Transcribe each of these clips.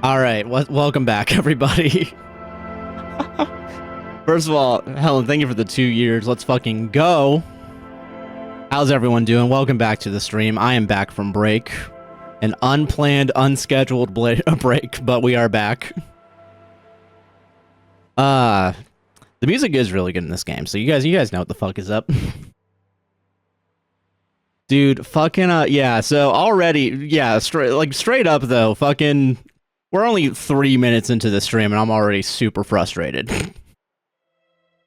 All right, welcome back, everybody. First of all, Helen, thank you for the 2 years. Let's fucking go. How's everyone doing? Welcome back to the stream. I am back from break. An unplanned, unscheduled break, but we are back. The music is really good in this game, so you guys know what the fuck is up. Dude, fucking, yeah, so already, yeah, straight up, though, fucking, we're only 3 minutes into the stream, and I'm already super frustrated.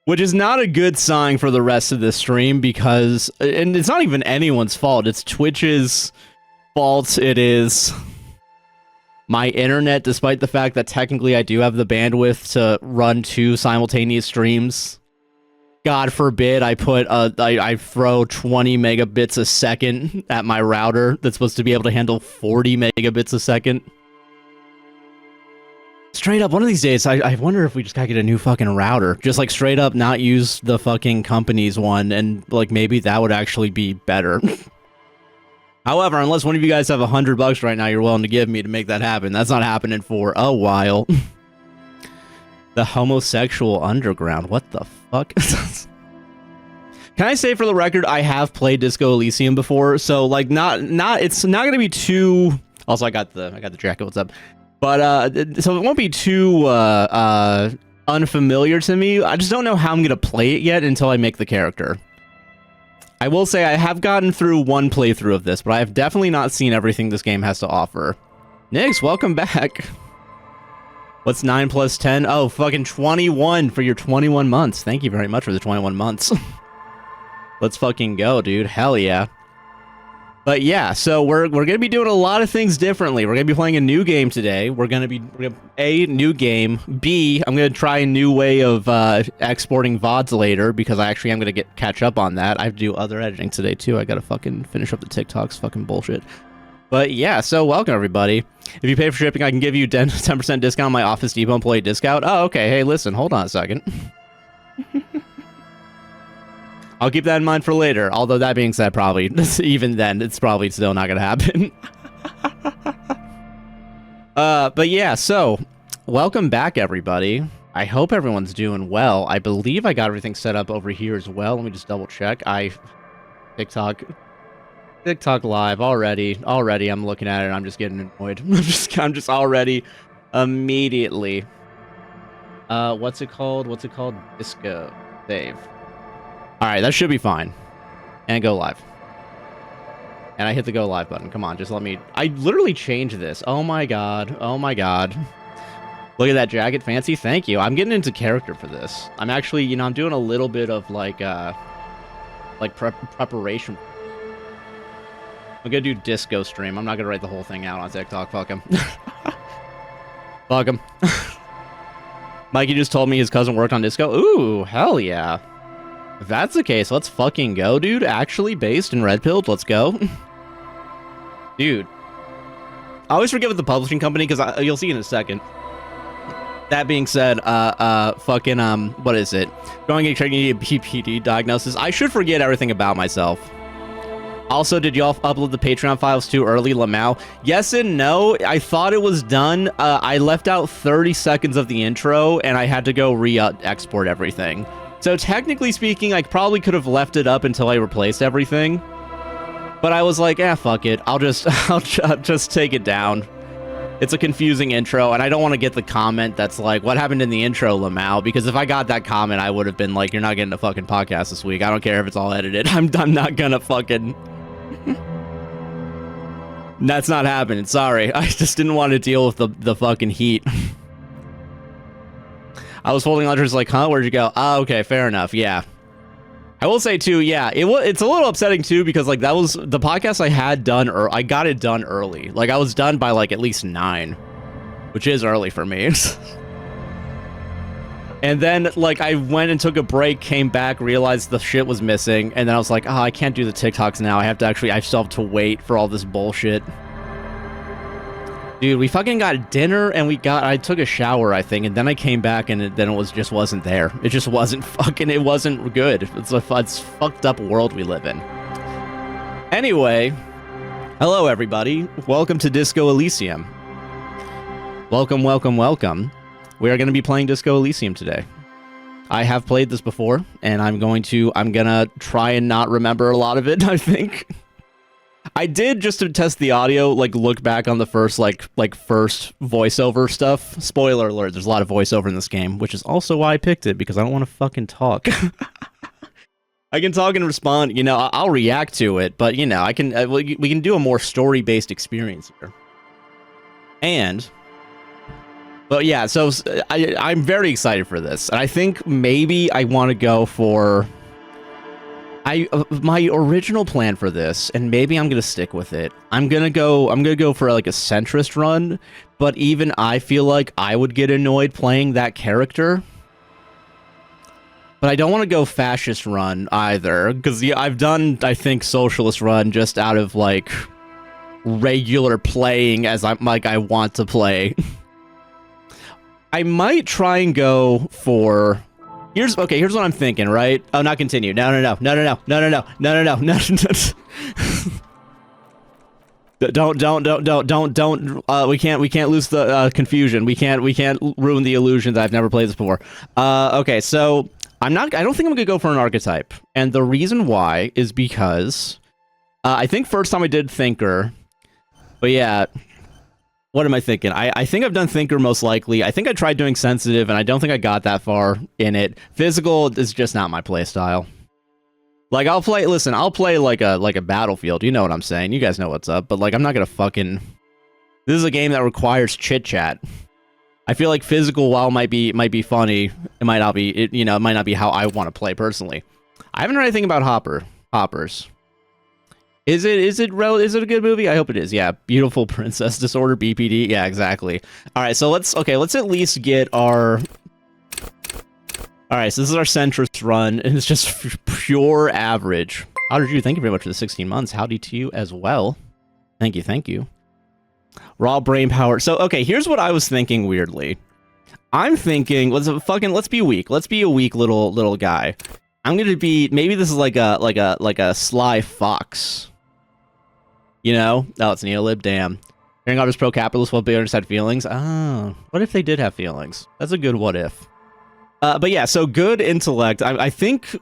Which is not a good sign for the rest of the stream, because, and it's not even anyone's fault, it's Twitch's fault, it is my internet, despite the fact that technically I do have the bandwidth to run 2 simultaneous streams. God forbid I throw 20 megabits a second at my router that's supposed to be able to handle 40 megabits a second. Straight up, one of these days, I wonder if we just gotta get a new fucking router. Just like straight up not use the fucking company's one, and like maybe that would actually be better. However, unless one of you guys have $100 right now you're willing to give me to make that happen, that's not happening for a while. The homosexual underground, what the fuck? Can I say for the record, I have played Disco Elysium before, so like it's not gonna be too. Also, I got the jacket. What's up? But so it won't be too unfamiliar to me. I just don't know how I'm gonna play it yet until I make the character. I will say I have gotten through one playthrough of this, but I have definitely not seen everything this game has to offer. Nix, welcome back. What's 9 plus 10? Oh, fucking 21 for your 21 months. Thank you very much for the 21 months. Let's fucking go, dude. Hell yeah. But yeah, so we're gonna be doing a lot of things differently. We're gonna be playing a new game today. We're gonna A, new game. B, I'm gonna try a new way of exporting VODs later, because I actually am gonna catch up on that. I have to do other editing today too. I gotta fucking finish up the TikToks. Fucking bullshit. But yeah, so welcome everybody. If you pay for shipping, I can give you 10% discount on my Office Depot employee discount. Oh, okay. Hey, listen, hold on a second. I'll keep that in mind for later. Although that being said, probably even then, it's probably still not gonna happen. But yeah, so welcome back, everybody. I hope everyone's doing well. I believe I got everything set up over here as well. Let me just double check. TikTok live already. I'm looking at it. I'm just getting annoyed. I'm just already immediately. What's it called? Disco save. All right, that should be fine. And go live. And I hit the go live button. Come on, just let me. I literally changed this. Oh my god. Oh my god. Look at that jacket, fancy. Thank you. I'm getting into character for this. I'm actually, I'm doing a little bit of like preparation. I'm gonna do disco stream. I'm not gonna write the whole thing out on TikTok. Fuck him. Fuck him. Mikey just told me his cousin worked on disco. Ooh, hell yeah. If that's the case, let's fucking go, dude. Actually based in Red Pilled. Let's go. Dude. I always forget with the publishing company, because you'll see in a second. That being said, fucking, what is it? Going and checking a PPD diagnosis. I should forget everything about myself. Also, did y'all upload the Patreon files too early, Lamau? Yes and no. I thought it was done. I left out 30 seconds of the intro, and I had to go re-export everything. So technically speaking, I probably could have left it up until I replaced everything. But I was like, fuck it. I'll just take it down. It's a confusing intro, and I don't want to get the comment that's like, what happened in the intro, Lamau? Because if I got that comment, I would have been like, you're not getting a fucking podcast this week. I don't care if it's all edited. I'm not gonna fucking... That's not happening. Sorry. I just didn't want to deal with the fucking heat. I was folding letters like, huh? Where'd you go? Oh, okay, fair enough. Yeah. I will say too, yeah, it's a little upsetting too, because like that was the podcast I had done, or I got it done early. Like I was done by like at least 9, which is early for me. And then like I went and took a break, came back, realized the shit was missing, and then I was like, oh, I can't do the TikToks now. I still have to wait for all this bullshit. Dude, we fucking got dinner, and I took a shower, I think, and then I came back, and then it just wasn't there. It just wasn't it wasn't good. It's fucked up world we live in. Anyway, hello everybody. Welcome to Disco Elysium. Welcome, welcome, welcome. We are going to be playing Disco Elysium today. I have played this before, and I'm gonna try and not remember a lot of it, I think. I did, just to test the audio, like, look back on the first, like first voiceover stuff. Spoiler alert, there's a lot of voiceover in this game, which is also why I picked it, because I don't want to fucking talk. I can talk and respond, you know, I'll react to it, but, you know, I can, we can do a more story-based experience here. But yeah, so I'm very excited for this. And I think maybe I want to go for... my original plan for this, and maybe I'm gonna stick with it. I'm gonna go for like a centrist run, but even I feel like I would get annoyed playing that character. But I don't want to go fascist run either, because yeah, I've done, I think, socialist run just out of like regular playing as I want to play. I might try and go for... Here's what I'm thinking, right? Oh, not continue. No. Don't. We can't lose the confusion. We can't ruin the illusion that I've never played this before. Okay, so I don't think I'm gonna go for an archetype, and the reason why is because I think first time I did Thinker, but yeah. What am I thinking? I think I've done Thinker most likely. I think I tried doing Sensitive, and I don't think I got that far in it. Physical is just not my play style. Like, I'll play like a Battlefield. You know what I'm saying. You guys know what's up. But, like, I'm not gonna fucking... This is a game that requires chit-chat. I feel like Physical, while might be funny, it might not be... It might not be how I want to play, personally. I haven't heard anything about Hoppers. Is it a good movie? I hope it is. Yeah, Beautiful Princess Disorder, BPD. Yeah, exactly. All right, so let's at least get our... All right, so this is our centrist run, and it's just pure average. How did you? Thank you very much for the 16 months. Howdy to you as well. Thank you. Raw brain power. So, okay, here's what I was thinking weirdly. I'm thinking, let's be weak. Let's be a weak little guy. I'm gonna be, maybe this is like a sly fox. You know? Oh, it's neolib, damn. Hearing others pro-capitalist while bears had feelings? Oh, what if they did have feelings? That's a good what if. But yeah, so good intellect. I think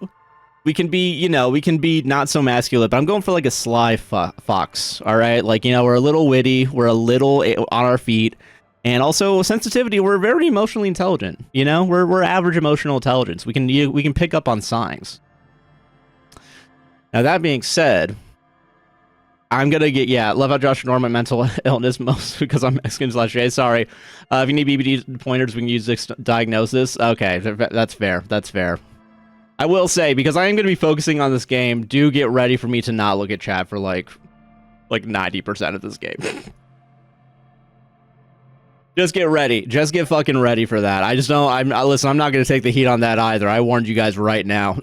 we can be, we can be not so masculine, but I'm going for like a sly fox, all right? Like, we're a little witty, we're a little on our feet, and also sensitivity, we're very emotionally intelligent, We're average emotional intelligence. We can pick up on signs. Now, that being said... I'm gonna get, love how Josh ignore my mental illness most because I'm Mexican/J. Sorry. If you need BBD pointers, we can use this diagnosis. Okay, that's fair. I will say, because I am gonna be focusing on this game, do get ready for me to not look at chat for like 90% of this game. Just get ready. Just get fucking ready for that. I just don't. Listen, I'm not gonna take the heat on that either. I warned you guys right now.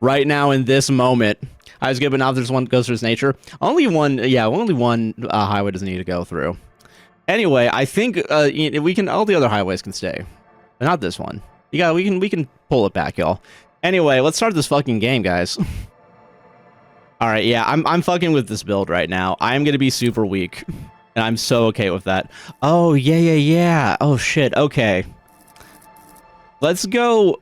Right now in this moment. I was good, but now there's one goes through its nature. Only one highway doesn't need to go through. Anyway, I think we can. All the other highways can stay, but not this one. We can pull it back, y'all. Anyway, let's start this fucking game, guys. All right, yeah, I'm fucking with this build right now. I'm gonna be super weak, and I'm so okay with that. Oh yeah. Oh shit. Okay, let's go.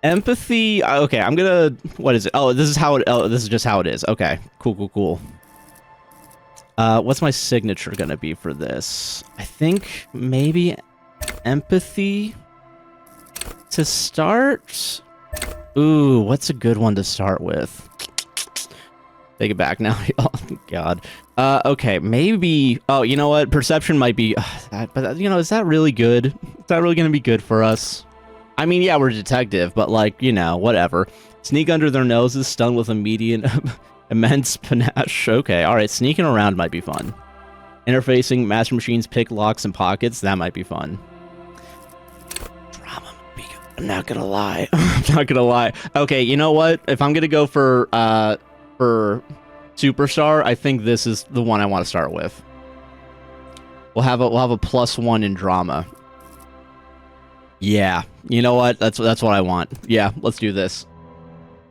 Empathy. Okay, I'm gonna. What is it? Oh, this is how it. Oh, this is just how it is. Okay, cool. What's my signature gonna be for this? I think maybe empathy to start. Ooh, what's a good one to start with? Take it back now. Oh God. Okay, maybe. Oh, you know what? Perception might be. But is that really good? Is that really gonna be good for us? I mean, yeah, we're a detective, but like, whatever. Sneak under their noses, stun with immense panache. Okay, all right, sneaking around might be fun. Interfacing master machines, pick locks and pockets, that might be fun. Drama might be good. I'm not gonna lie. Okay, you know what? If I'm gonna go for superstar, I think this is the one I want to start with. We'll have a +1 in drama. Yeah, you know what? That's what I want. Yeah, let's do this.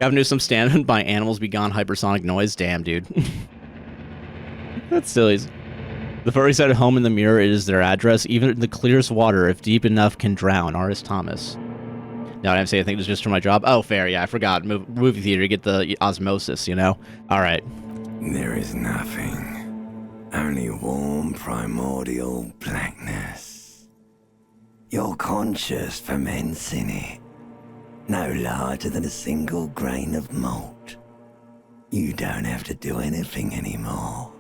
Gavin Newsom stand by Animals Be Gone hypersonic noise. Damn, dude. That's silly. The furry said home in the mirror is their address. Even in the clearest water, if deep enough, can drown. R.S. Thomas. No, I didn't say anything. It was just for my job. Oh, fair. Yeah, I forgot. Movie theater, you get the osmosis, you know? All right. There is nothing. Only warm primordial blackness. Your conscious ferments in it. No larger than a single grain of malt. You don't have to do anything anymore.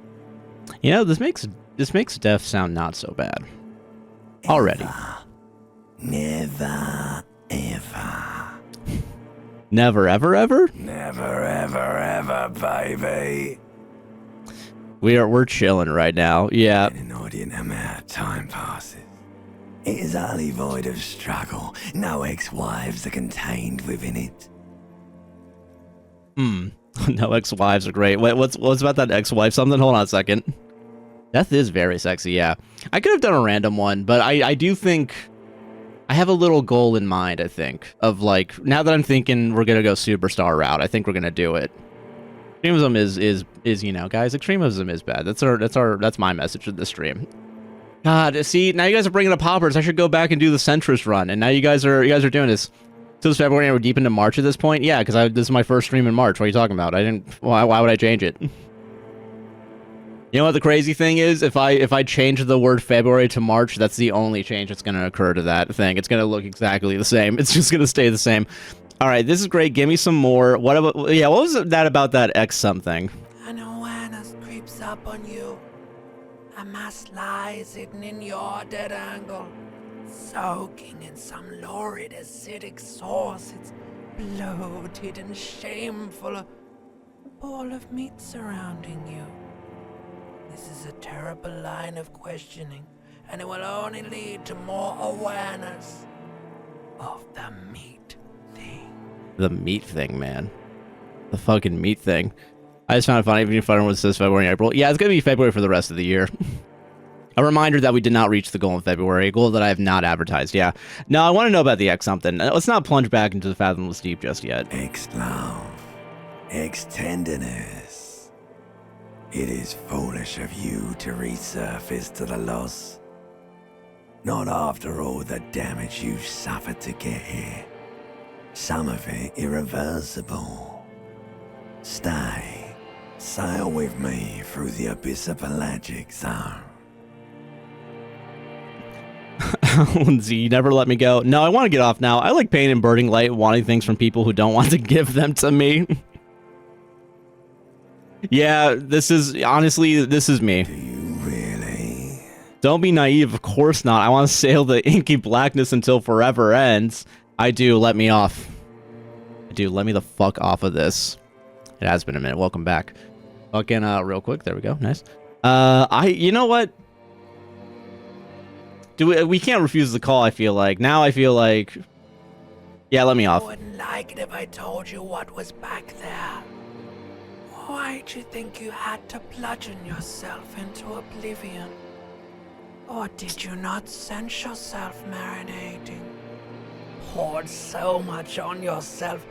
You know, this makes death sound not so bad. Already. Never, ever. Never, ever, ever? Never, ever, ever, baby. We're chilling right now. Yeah. An inordinate amount of time passes. It is utterly void of struggle. No ex-wives are contained within it. No, ex-wives are great. Wait, what's about that ex-wife something? Hold on a second. Death is very sexy, yeah. I could have done a random one, but I do think I have a little goal in mind, I think, of like, now that I'm thinking we're gonna go superstar route, I think we're gonna do it. Extremism is, you know, guys, extremism is bad. That's my message of this stream. God, see, now you guys are bringing up hoppers. I should go back and do the centrist run, and now you guys are doing this. So it's February and we're deep into March at this point? Yeah, because this is my first stream in March. What are you talking about? Why would I change it? You know what the crazy thing is? If I change the word February to March, that's the only change that's going to occur to that thing. It's going to look exactly the same. It's just going to stay the same. All right, this is great. Give me some more. What about, yeah, what was that about that X something? An awareness creeps up on you. A mass lies hidden in your dead angle, soaking in some lurid acidic sauce. It's bloated and shameful, a ball of meat surrounding you. This is a terrible line of questioning, and it will only lead to more awareness of the meat thing. The meat thing, man. The fucking meat thing. I just found it funny. Even funny when it says February and April. Yeah, it's going to be February for the rest of the year. A reminder that we did not reach the goal in February. A goal that I have not advertised. Yeah. No, I want to know about the X something. Let's not plunge back into the fathomless deep just yet. Ex-love. Ex-tenderness. It is foolish of you to resurface to the loss. Not after all the damage you've suffered to get here. Some of it irreversible. Stay. Sail with me through the abyss of pelagic zone. Lindsay, you never let me go. No, I want to get off now. I like pain and burning light, wanting things from people who don't want to give them to me. Yeah, honestly, this is me. Do you really? Don't be naive, of course not. I want to sail the inky blackness until forever ends. I do, let me off. I do, let me the fuck off of this. It has been a minute, welcome back. Fucking, real quick, there we go, nice. You know what? We can't refuse the call, I feel like. Now I feel like... Yeah, let me off. I wouldn't like it if I told you what was back there. Why'd you think you had to bludgeon yourself into oblivion? Or did you not sense yourself marinating? Poured so much on yourself,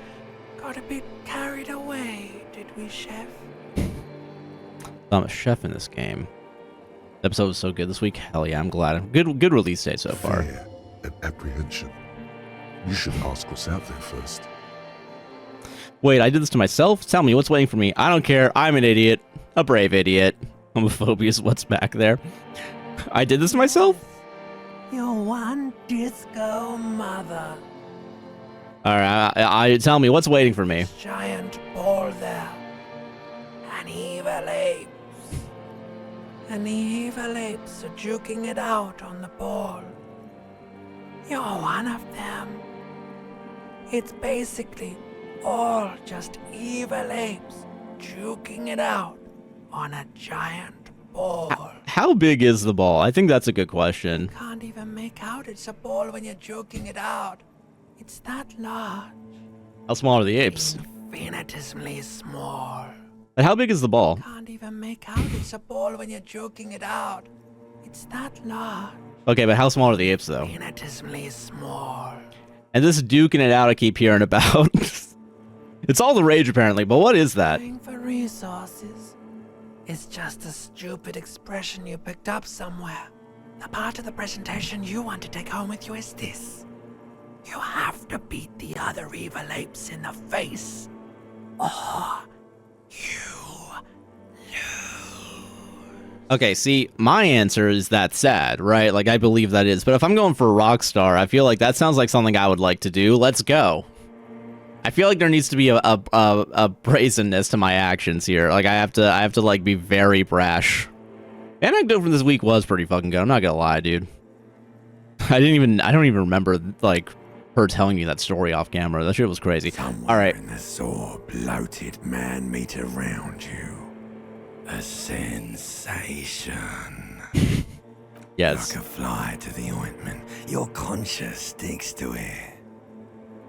got a bit carried away, did we, chef? I'm a chef in this game. The episode was so good this week. Hell yeah, I'm glad. Good release date so far. Fear and apprehension. You should ask what's out there first. Wait, I did this to myself? Tell me, what's waiting for me? I don't care. I'm an idiot. A brave idiot. Homophobia is what's back there. I did this to myself? Your one disco mother. Alright, tell me, what's waiting for me? Giant ball there. An evil apes. And the evil apes are juking it out on the ball. You're one of them. It's basically all just evil apes juking it out on a giant ball. How big is the ball? I think that's a good question. Can't even make out it's a ball when you're joking it out. It's that large. How small are the apes? Infinitesimally small. But how big is the ball? Can't even make out it's a ball when you're joking it out. It's that large. Okay, but how small are the apes, though? Infinitesimally small. And this duking it out I keep hearing about. It's all the rage, apparently, but what is that? Going for resources. It's just a stupid expression you picked up somewhere. The part of the presentation you want to take home with you is this. You have to beat the other evil apes in the face, or you lose. Okay, see, my answer is that sad, right? Like, I believe that is. But if I'm going for Rockstar, I feel like that sounds like something I would like to do. Let's go. I feel like there needs to be a brazenness to my actions here. Like, I have to like be very brash. The anecdote from this week was pretty fucking good. I'm not gonna lie, dude. I don't even remember like her telling me that story off camera. That shit was crazy. Somewhere All right. in the saw bloated man meet around you. A sensation. Yes. Like a fly to the ointment, your conscience sticks to it.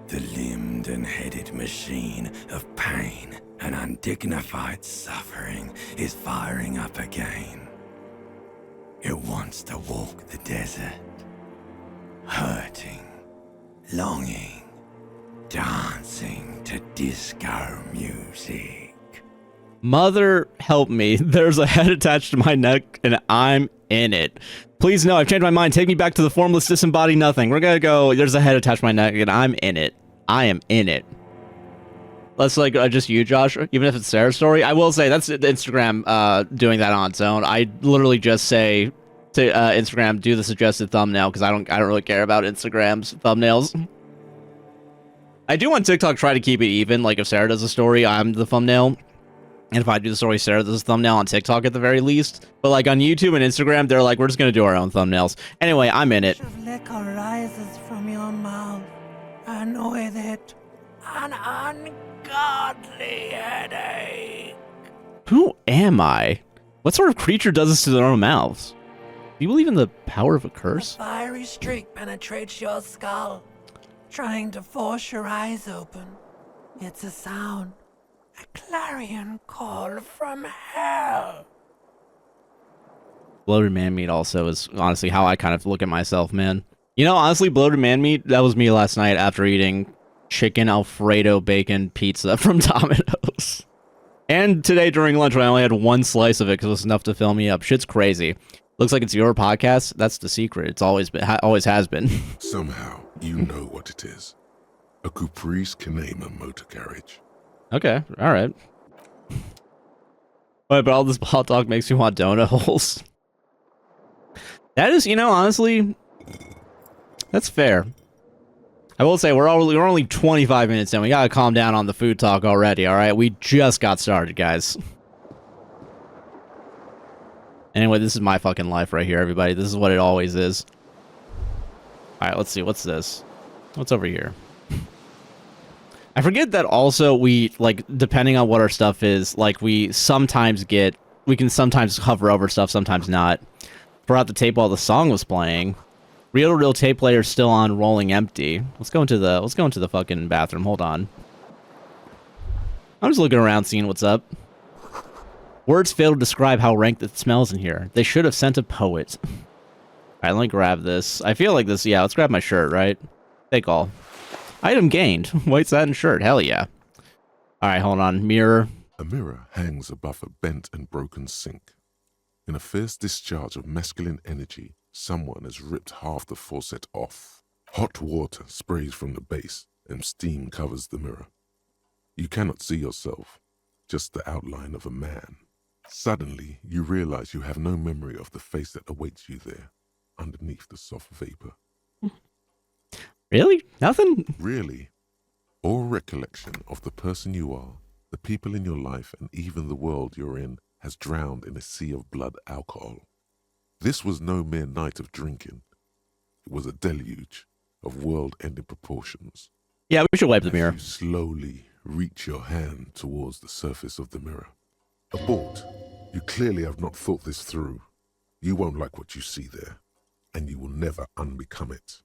The limbed and headed machine of pain and undignified suffering is firing up again. It wants to walk the desert, hurting, longing, dancing to disco music. Mother help me. There's a head attached to my neck and I'm in it. Please no, I've changed my mind. Take me back to the formless disembodied nothing. We're gonna go, there's a head attached to my neck and I'm in it. I am in it. That's like just you, Josh, even if it's Sarah's story. I will say that's Instagram doing that on its own. I literally just say to Instagram, do the suggested thumbnail because I don't really care about Instagram's thumbnails. I do on TikTok try to keep it even. Like if Sarah does a story, I'm the thumbnail. And if I do the story, Sarah does a thumbnail on TikTok at the very least. But like on YouTube and Instagram, they're like, we're just going to do our own thumbnails. Anyway, I'm in it. Liquor rises from your mouth, and with it, an ungodly headache. Who am I? What sort of creature does this to their own mouths? Do you believe in the power of a curse? A fiery streak penetrates your skull, trying to force your eyes open. It's a sound. A clarion call from hell. Bloated man meat also is honestly how I kind of look at myself, man. You know, honestly, bloated man meat, that was me last night after eating chicken Alfredo bacon pizza from Domino's. And today during lunch when I only had one slice of it because it was enough to fill me up. Shit's crazy. Looks like it's your podcast. That's the secret. It's always been, always has been. Somehow, you know what it is. A Caprice Canema motor carriage. Okay, alright. Wait, but all this hot dog makes me want donut holes. That is, you know, honestly, that's fair. I will say, we're only 25 minutes in. We gotta calm down on the food talk already, alright? We just got started, guys. Anyway, this is my fucking life right here, everybody. This is what it always is. Alright, let's see. What's this? What's over here? I forget that also we, like, depending on what our stuff is, like, we can sometimes hover over stuff, sometimes not. Throughout the tape while the song was playing, reel-to-reel tape player still on, rolling empty. Let's go into the fucking bathroom. Hold on. I'm just looking around, seeing what's up. Words fail to describe how rank it smells in here. They should have sent a poet. Alright, let me grab this. I feel like this, yeah, let's grab my shirt, right? Take all. Item gained. White satin shirt. Hell yeah. Alright, hold on. Mirror. A mirror hangs above a bent and broken sink. In a fierce discharge of masculine energy, someone has ripped half the faucet off. Hot water sprays from the base, and steam covers the mirror. You cannot see yourself, just the outline of a man. Suddenly, you realize you have no memory of the face that awaits you there, underneath the soft vapor. Really? Nothing? Really? All recollection of the person you are, the people in your life, and even the world you're in has drowned in a sea of blood alcohol. This was no mere night of drinking. It was a deluge of world-ending proportions. Yeah, we should wipe the As mirror. you slowly reach your hand towards the surface of the mirror. Abort. You clearly have not thought this through. You won't like what you see there, and you will never unbecome it.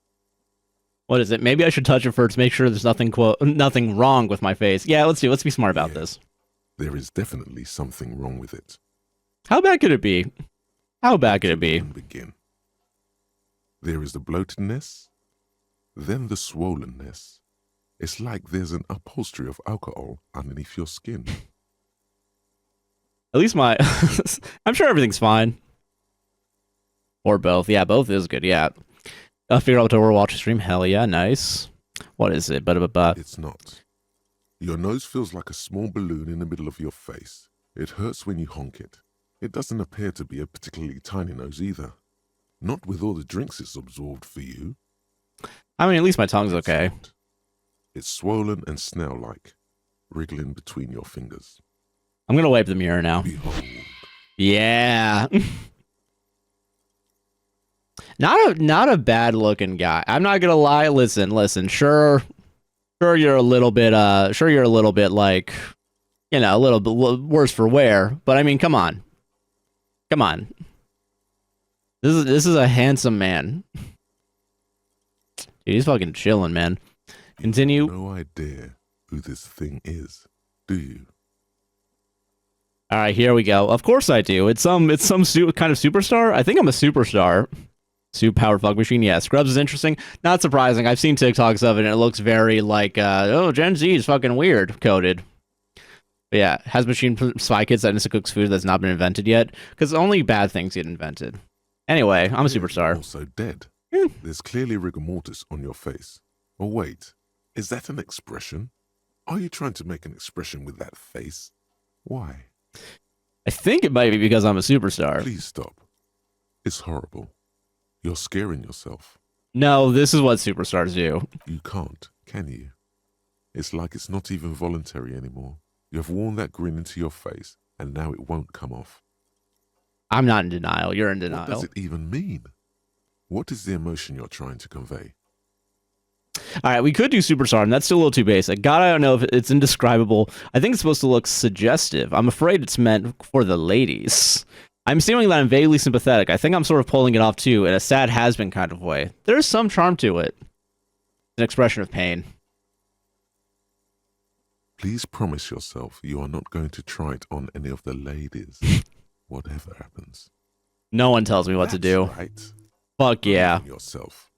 What is it? Maybe I should touch it first, make sure there's nothing wrong with my face. Yeah, let's see. Let's be smart about this. There is definitely something wrong with it. How bad could it be? How bad could it be? Begin. There is the bloatedness, then the swollenness. It's like there's an upholstery of alcohol underneath your skin. At least my... I'm sure everything's fine. Or both. Yeah, both is good, yeah. I figured out to overwatch a stream. Hell yeah, nice. What is it? It's not. Your nose feels like a small balloon in the middle of your face. It hurts when you honk it. It doesn't appear to be a particularly tiny nose either. Not with all the drinks it's absorbed for you. I mean, at least my tongue's okay. It's swollen and snail-like, wriggling between your fingers. I'm gonna wipe the mirror now. Behold. Yeah. Not a bad looking guy. I'm not gonna lie. Listen. Sure you're a little bit like, you know, a little bit worse for wear. But I mean, come on. This is a handsome man. Dude, he's fucking chilling, man. Continue. You have no idea who this thing is, do you? All right, here we go. Of course I do. It's some kind of superstar. I think I'm a superstar. Super powered fuck machine. Yeah, Scrubs is interesting. Not surprising. I've seen TikToks of it, and it looks very like, oh, Gen Z is fucking weird coded. But yeah, has machine spy kids that instant cooks food that's not been invented yet? Because only bad things get invented. Anyway, I'm a superstar. Also dead. There's clearly rigor mortis on your face. Oh wait, is that an expression? Are you trying to make an expression with that face? Why? I think it might be because I'm a superstar. Please stop. It's horrible. You're scaring yourself. No, this is what superstars do. You can't, can you? It's like it's not even voluntary anymore. You have worn that grin into your face, and now it won't come off. I'm not in denial. You're in denial. What does it even mean? What is the emotion you're trying to convey? All right, we could do superstar, and that's still a little too basic. God, I don't know if it's indescribable. I think it's supposed to look suggestive. I'm afraid it's meant for the ladies. I'm assuming that I'm vaguely sympathetic. I think I'm sort of pulling it off, too, in a sad has-been kind of way. There's some charm to it. An expression of pain. Please promise yourself you are not going to try it on any of the ladies, whatever happens. No one tells me what to do. Right. Fuck yeah. Yourself.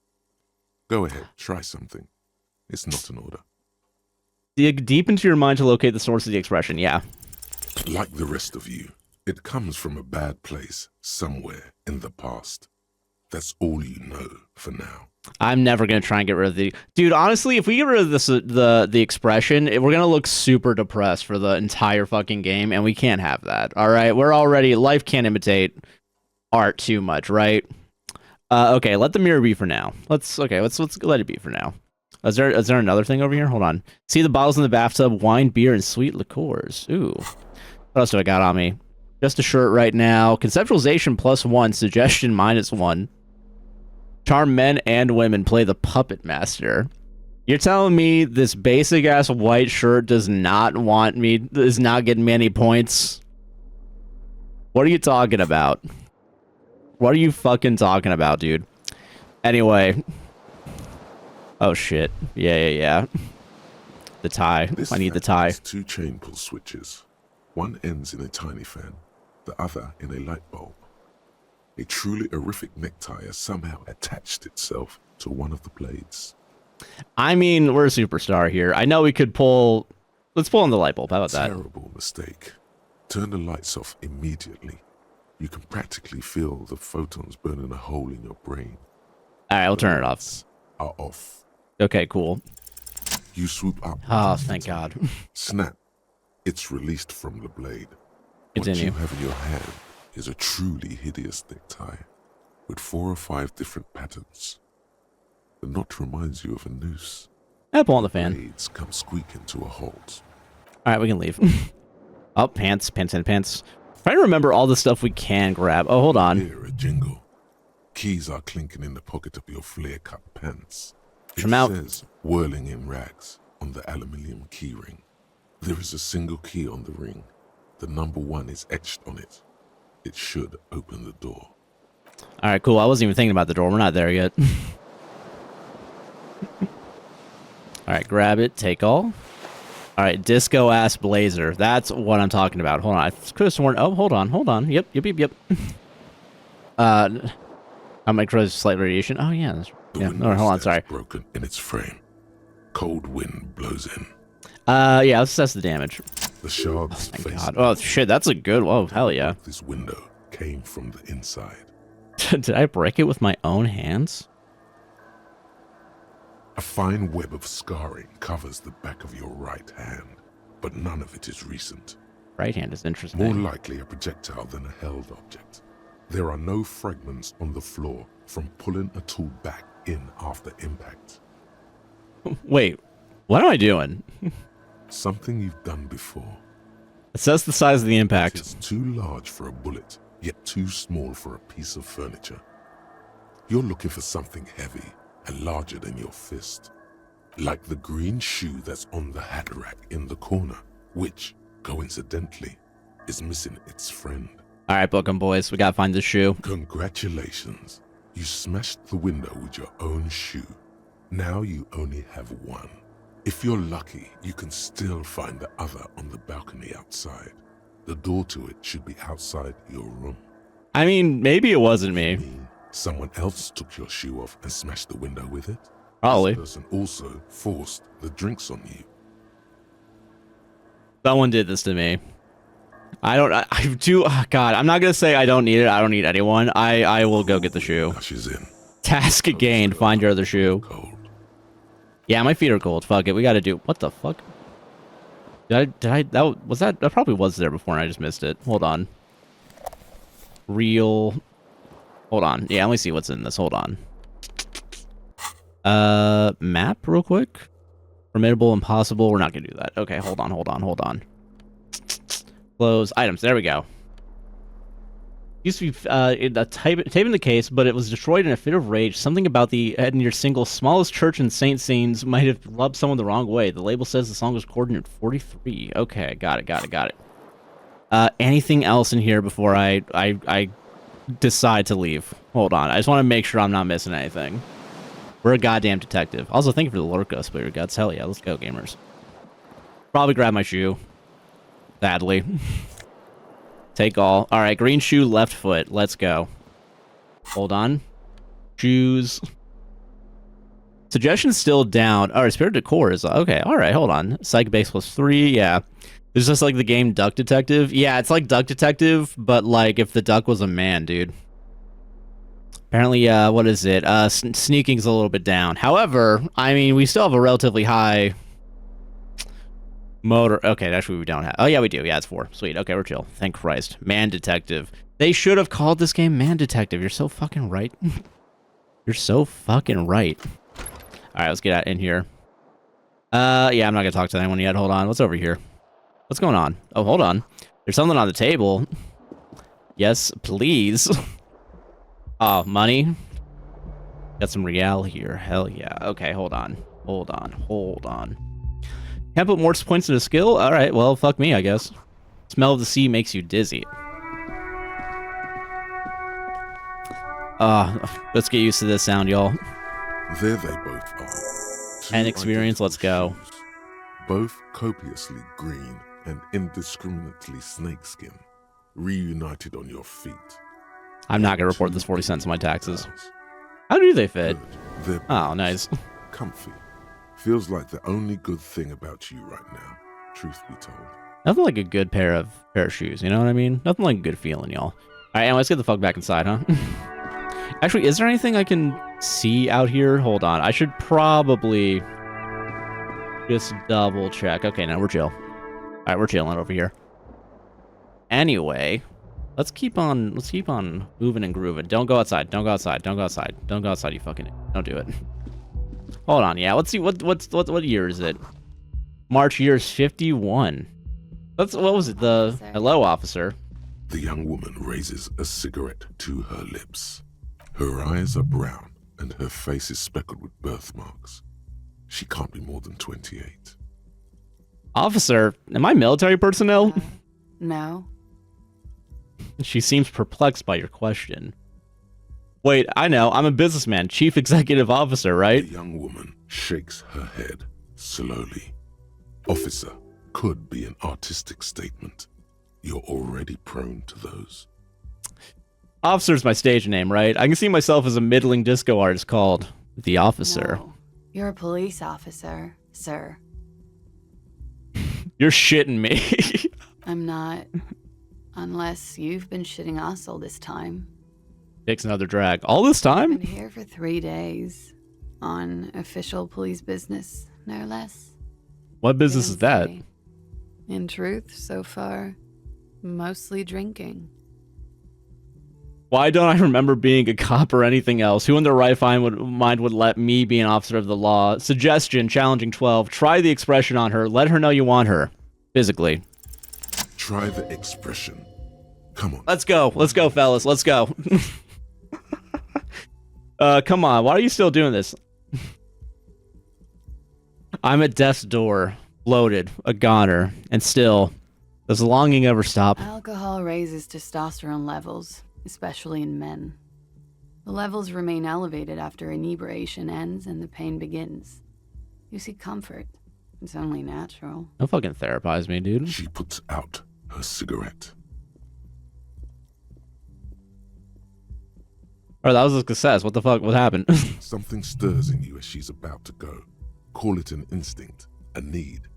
Go ahead, try something. It's not an order. Dig deep into your mind to locate the source of the expression, yeah. Like the rest of you, it comes from a bad place, somewhere in the past. That's all you know for now. I'm never going to try and get rid of the... Dude, honestly, if we get rid of this, the expression, we're going to look super depressed for the entire fucking game, and we can't have that, all right? We're already... Life can't imitate art too much, right? Okay, let the mirror be for now. Let's let it be for now. Is there another thing over here? Hold on. See the bottles in the bathtub, wine, beer, and sweet liqueurs. Ooh. What else do I got on me? Just a shirt right now. Conceptualization +1. Suggestion -1. Charm men and women. Play the puppet master. You're telling me this basic ass white shirt is not getting me any points? What are you talking about? What are you fucking talking about, dude? Anyway. Oh shit. Yeah. The tie. I need the tie. Two chain pull switches. One ends in a tiny fan, the other in a light bulb. A truly horrific necktie has somehow attached itself to one of the blades. I mean, we're a superstar here. I know we could pull... Let's pull on the light bulb. How about that? Terrible mistake. Turn the lights off immediately. You can practically feel the photons burning a hole in your brain. Alright, I'll turn it off. Are off. Okay, cool. You swoop up. Oh, thank God. Snap. It's released from the blade. Continue. What you have in your hand is a truly hideous necktie with 4 or 5 different patterns. The knot reminds you of a noose. I'll pull on the fan. Blades come squeaking to a halt. Alright, we can leave. Oh, pants. Trying to remember all the stuff we can grab. Oh, hold on. Hear a jingle. Keys are clinking in the pocket of your flare-cut pants. It Trim out. says, whirling in rags, on the aluminium key ring. There is a single key on the ring. The number 1 is etched on it. It should open the door. Alright, cool. I wasn't even thinking about the door. We're not there yet. Alright, grab it. Take all. Alright, disco-ass blazer. That's what I'm talking about. Hold on. I could have sworn... Oh, hold on. Yep. I'm like, slight radiation. Oh, yeah. No, hold on. Sorry. Broken in its frame. Cold wind blows in. Yeah, let's assess the damage. The shards Oh, thank facing God. Oh, shit, that's a good... Whoa, hell yeah. this window came from the inside. Did I break it with my own hands? A fine web of scarring covers the back of your right hand, but none of it is recent. Right hand is interesting. More likely a projectile than a held object. There are no fragments on the floor from pulling a tool back in after impact. Wait, what am I doing? Something you've done before. It says the size of the impact. It's too large for a bullet, yet too small for a piece of furniture. You're looking for something heavy and larger than your fist. Like the green shoe that's on the hat rack in the corner, which, coincidentally, is missing its friend. All right, book 'em, boys. We gotta find this shoe. Congratulations. You smashed the window with your own shoe. Now you only have one. If you're lucky, you can still find the other on the balcony outside. The door to it should be outside your room. I mean, maybe it wasn't me. Someone else took your shoe off and smashed the window with it. Probably. This person also forced the drinks on you. Someone did this to me. I do. Oh God, I'm not gonna say I don't need it. I don't need anyone. I will go get the shoe. Rushes in. Task gained. Find your other shoe. Cold. Yeah, my feet are cold. Fuck it. We gotta do. What the fuck? Did I? That probably was there before and I just missed it. Hold on. Real. Hold on. Yeah, let me see what's in this. Hold on. Map real quick. Formidable, impossible. We're not gonna do that. Okay, hold on. Close items. There we go. Used to be a tape in the case, but it was destroyed in a fit of rage. Something about the head in your single smallest church in St. Scenes might have rubbed someone the wrong way. The label says the song was recorded in 43. Okay, got it. Anything else in here before I decide to leave? Hold on. I just want to make sure I'm not missing anything. We're a goddamn detective. Also, thank you for the Lorca Spirit Guts. Hell yeah, let's go, gamers. Probably grab my shoe. Sadly. Take all. All right, green shoe, left foot. Let's go. Hold on. Shoes. Suggestion's still down. All right, Spirit Decor is... Okay, all right, hold on. Psych base +3, yeah. It's just like the game Duck Detective. Yeah, it's like Duck Detective, but like if the duck was a man, dude. Apparently, what is it? Sneaking's a little bit down. However, I mean, we still have a relatively high... motor. Okay, actually we don't have. Oh yeah, we do. Yeah, it's 4. Sweet. Okay, we're chill. Thank Christ. Man Detective. They should have called this game Man Detective. You're so fucking right. You're so fucking right. All right, let's get out in here. Yeah, I'm not gonna talk to anyone yet. Hold on. What's over here? What's going on? Oh, hold on. There's something on the table. Yes, please. Oh, money. Got some real here. Hell yeah. Okay, hold on. Can't put more points into skill? Alright, well, fuck me, I guess. Smell of the sea makes you dizzy. Let's get used to this sound, y'all. There they both are. And experience, let's go. Shoes, both copiously green and indiscriminately snakeskin, reunited on your feet. I'm not gonna report this 40 cents on my taxes. How do they fit? They're Oh, nice. comfy. Feels like the only good thing about you right now, truth be told. Nothing like a good pair of shoes, you know what I mean? Nothing like a good feeling, y'all. Alright, anyway, let's get the fuck back inside, huh? Actually, is there anything I can see out here? Hold on. I should probably just double check. Okay, now we're chill. Alright, we're chilling over here. Anyway, let's keep on moving and grooving. Don't go outside. Don't go outside, you fucking... Don't do it. Hold on, yeah. Let's see what year is it? March year is 51. What was it? The hello, officer. The young woman raises a cigarette to her lips. Her eyes are brown and her face is speckled with birthmarks. She can't be more than 28. Officer, am I military personnel? No. She seems perplexed by your question. Wait, I know. I'm a businessman, chief executive officer, right? The young woman shakes her head slowly. Officer could be an artistic statement. You're already prone to those. Officer's my stage name, right? I can see myself as a middling disco artist called The Officer. No. You're a police officer, sir. You're shitting me. I'm not. Unless you've been shitting us all this time. Takes another drag. All this Been time? here for 3 days. On official police business, no less. What business is that? Didn't say. In truth, so far, mostly drinking. Why don't I remember being a cop or anything else? Who in their right mind would let me be an officer of the law? Suggestion, challenging 12. Try the expression on her. Let her know you want her. Physically. Try the expression. Come on. Let's go. Let's go, fellas. Let's go. Come on. Why are you still doing this? I'm at death's door, bloated, a goner, and still, does the longing ever stop? Alcohol raises testosterone levels, especially in men. The levels remain elevated after inebriation ends and the pain begins. You seek comfort. It's only natural. Don't fucking therapize me, dude. She puts out her cigarette. Alright, that was a success. What the fuck? What happened? Something stirs in you as she's about to go. Call it an instinct, a need.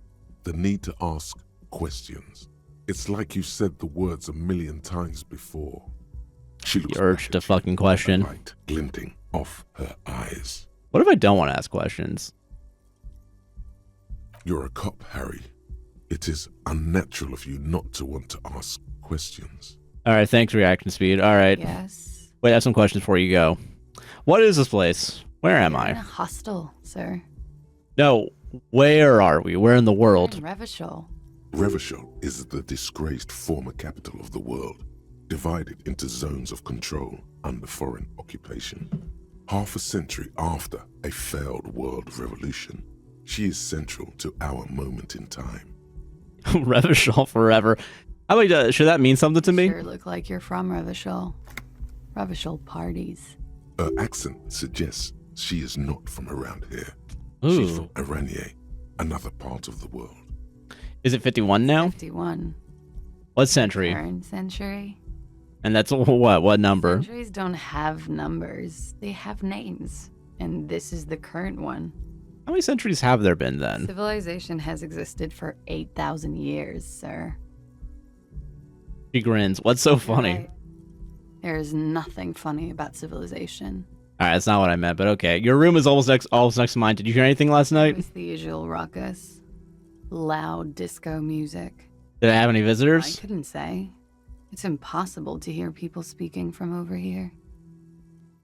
The need to ask questions. It's like you said the words 1,000,000 times before. She looks The urge back to at you, fucking question. a light glinting off her eyes. What if I don't want to ask questions? You're a cop, Harry. It is unnatural of you not to want to ask questions. Alright, thanks, reaction speed. Alright. Yes. Wait, I have some questions before you go. What is this place? Where am You're in a I? hostel, sir. No, where are we? Where in the world? Revachol. Revachol is the disgraced former capital of the world, divided into zones of control under foreign occupation. Half a century after a failed world revolution, she is central to our moment in time. Revachol forever. How about, should that mean something to me? Sure look like you're from Revachol. Revachol parties. Her accent suggests she is not from around here. She's Ooh. from Aranier, another part of the world. Is it 51 now? 51. What century? Current century. And that's what? What number? Centuries don't have numbers. They have names. And this is the current one. How many centuries have there been then? Civilization has existed for 8,000 years, sir. She grins. What's so funny? Right. There is nothing funny about civilization. Alright, that's not what I meant, but okay. Your room is almost next to mine. Did you hear anything last It night? was the usual ruckus. Loud disco music. Did I have any I visitors? couldn't say. It's impossible to hear people speaking from over here.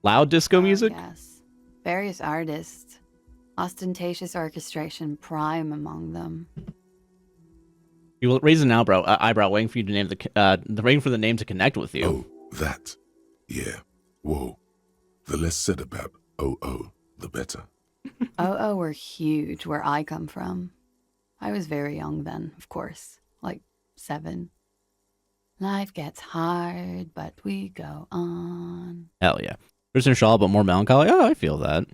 Loud disco music? Yes. Various artists. Ostentatious orchestration prime among them. You will raise an eyebrow, waiting for you to name waiting for the name to connect with you. Oh, that. Yeah. Whoa. The less said about OO, the better. OO were huge where I come from. I was very young then, of course. Like 7. Life gets hard, but we go on. Hell yeah. Kristen Shaw, but more melancholy? Oh, I feel that.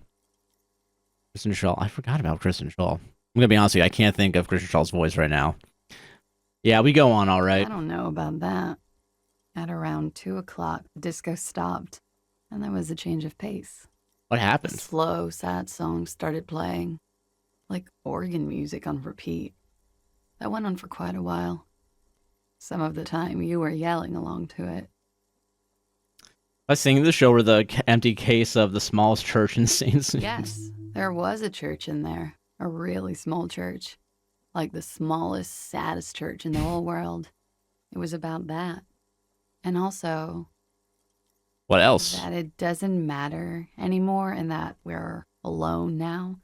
Kristen Shaw. I forgot about Kristen Shaw. I'm gonna be honest with you, I can't think of Kristen Shaw's voice right now. Yeah, we go on all right. I don't know about that. At around 2 o'clock, the disco stopped, and there was a change of pace. What A happened? slow, sad song started playing, like organ music on repeat. That went on for quite a while. Some of the time, you were yelling along to it. I was singing the show where the empty case of the smallest church in Saints. Yes, there was a church in there. A really small church. Like the smallest, saddest church in the whole world. It was about that. And also What else? that it doesn't matter anymore and that we're alone now.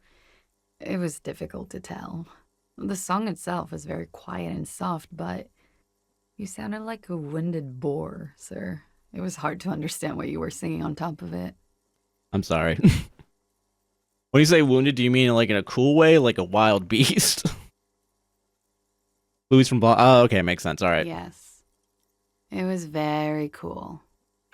It was difficult to tell. The song itself was very quiet and soft, but you sounded like a winded boar, sir. It was hard to understand what you were singing on top of it. I'm sorry. When you say wounded, do you mean like in a cool way, like a wild beast? Louis from Oh, okay, makes sense. All right. Yes. It was very cool.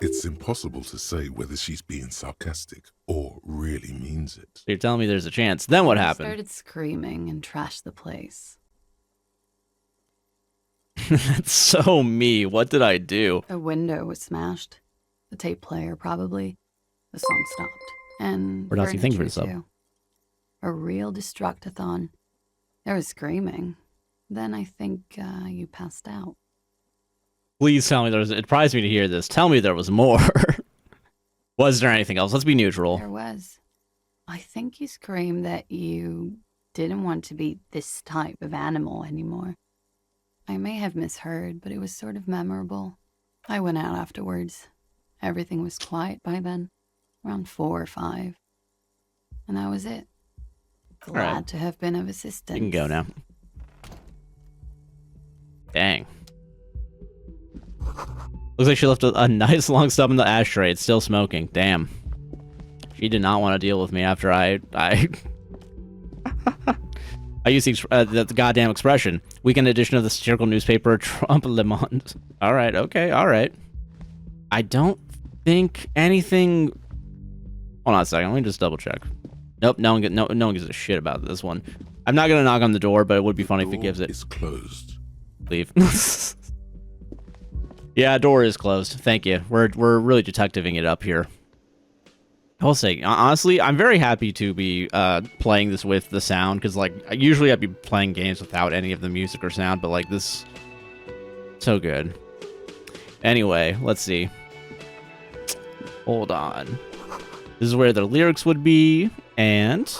It's impossible to say whether she's being sarcastic or really means it. So you're telling me there's a chance. Then what I happened? started screaming and trashed the place. That's so me. What did I do? A window was smashed. The tape player, probably. The song stopped. And What else do you think of furniture, yourself? too. A real destructathon. There was screaming. Then I think you passed out. Please tell me there was. It surprised me to hear this. Tell me there was more. Was there anything else? Let's be neutral. There was. I think you screamed that you didn't want to be this type of animal anymore. I may have misheard, but it was sort of memorable. I went out afterwards. Everything was quiet by then, around 4 or 5. And that was it. Glad right. to have been of assistance. You can go now. Dang. Looks like she left a nice long stub in the ashtray. It's still smoking. Damn. She did not want to deal with me after I used the goddamn expression. Weekend edition of the satirical newspaper Trump Le Monde. All right, okay, all right. I don't think anything. Hold on a second. Let me just double check. Nope, no one gives a shit about this one. I'm not gonna knock on the door, but it would be funny if it gives it. It's closed. Leave. Yeah, door is closed. Thank you. We're really detectiving it up here. I will say, honestly, I'm very happy to be playing this with the sound, because like usually I'd be playing games without any of the music or sound, but like this, so good. Anyway, let's see. Hold on. This is where the lyrics would be, and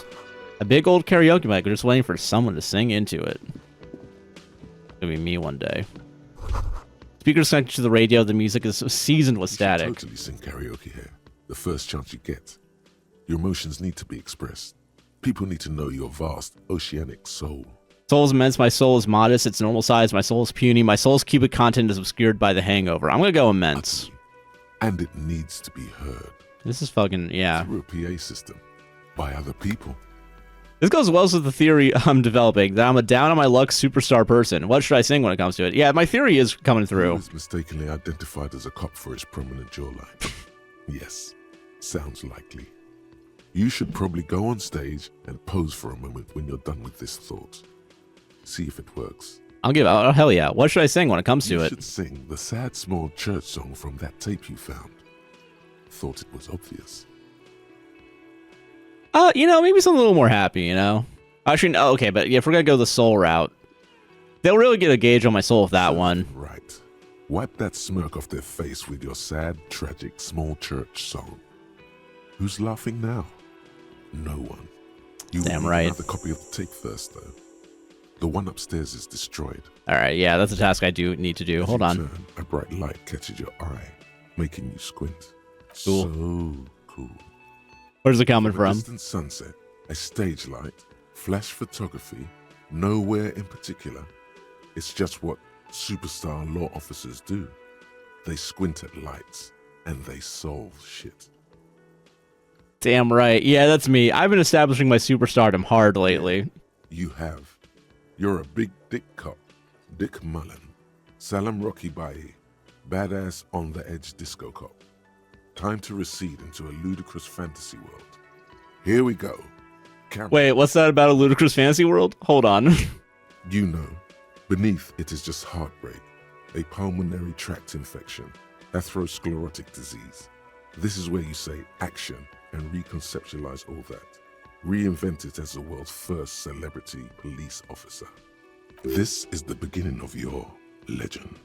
a big old karaoke mic. We're just waiting for someone to sing into it. It's gonna be me one day. Speakers connected to the radio. The music is seasoned with static. You should totally sing karaoke here. The first chance you get. Your emotions need to be expressed. People need to know your vast, oceanic soul. Soul is immense. My soul is modest. It's normal size. My soul is puny. My soul's cubic content is obscured by the hangover. I'm gonna go immense. And it needs to be heard. This is fucking, yeah. Through a PA system. By other people. This goes well with the theory I'm developing, that I'm a down-on-my-luck superstar person. What should I sing when it comes to it? Yeah, my theory is coming He through. was mistakenly identified as a cop for his prominent jawline. Yes, sounds likely. You should probably go on stage and pose for a moment when you're done with this thought. See if it works. I'll give out. Oh, hell yeah. What should I sing when it comes to You it? should sing the sad small church song from that tape you found. Thought it was obvious. Maybe something a little more happy, you know? Actually, no, okay, but yeah, if we're gonna go the soul route, they'll really get a gauge on my soul with that one. Right. Wipe that smirk off their face with your sad, tragic, small church song. Who's laughing now? No one. You Damn need right. another copy of the tape first, though. The one upstairs is destroyed. Alright, yeah, that's a task I do need to do. As Hold you on. turn, a bright light catches your eye, making you squint. Cool. So cool. Where's it coming From a from? distant sunset, a stage light, flash photography, nowhere in particular. It's just what superstar law officers do. They squint at lights and they solve shit. Damn right. Yeah, that's me. I've been establishing my superstardom hard lately. You have. You're a big dick cop, Dick Mullen, Salam Rocky Bayi, badass on the edge disco cop. Time to recede into a ludicrous fantasy world. Here we go. Camera. Wait, what's that about a ludicrous fantasy world? Hold on. You know, beneath it is just heartbreak, a pulmonary tract infection, atherosclerotic disease. This is where you say action and reconceptualize all that. Reinvent it as the world's first celebrity police officer. This is the beginning of your legend.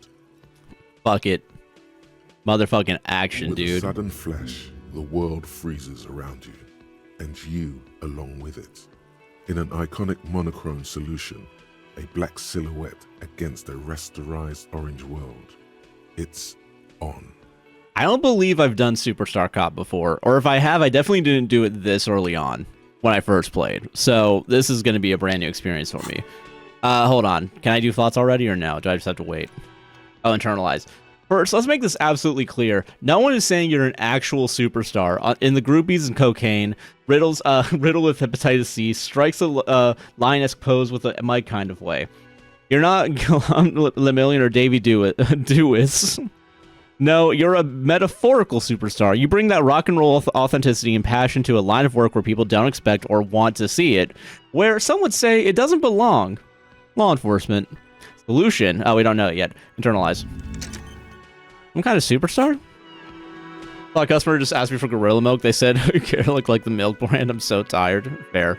Fuck it. Motherfucking action, With a dude. sudden flash, the world freezes around you, and you along with it. In an iconic monochrome solution, a black silhouette against a rasterized orange world. It's on. I don't believe I've done Superstar Cop before, or if I have, I definitely didn't do it this early on when I first played. So this is going to be a brand new experience for me. Hold on. Can I do thoughts already or no? Do I just have to wait? Oh, internalize. First, let's make this absolutely clear. No one is saying you're an actual superstar. In the groupies and cocaine, riddled with hepatitis C, strikes a lion-esque pose with a mic kind of way. You're not Lemillion or Davy Dewis. No, you're a metaphorical superstar. You bring that rock and roll authenticity and passion to a line of work where people don't expect or want to see it, where some would say it doesn't belong. Law enforcement. Solution. Oh, we don't know it yet. Internalize. I'm kind of superstar? A customer just asked me for gorilla milk. They said, I care look like the milk brand. I'm so tired. Fair.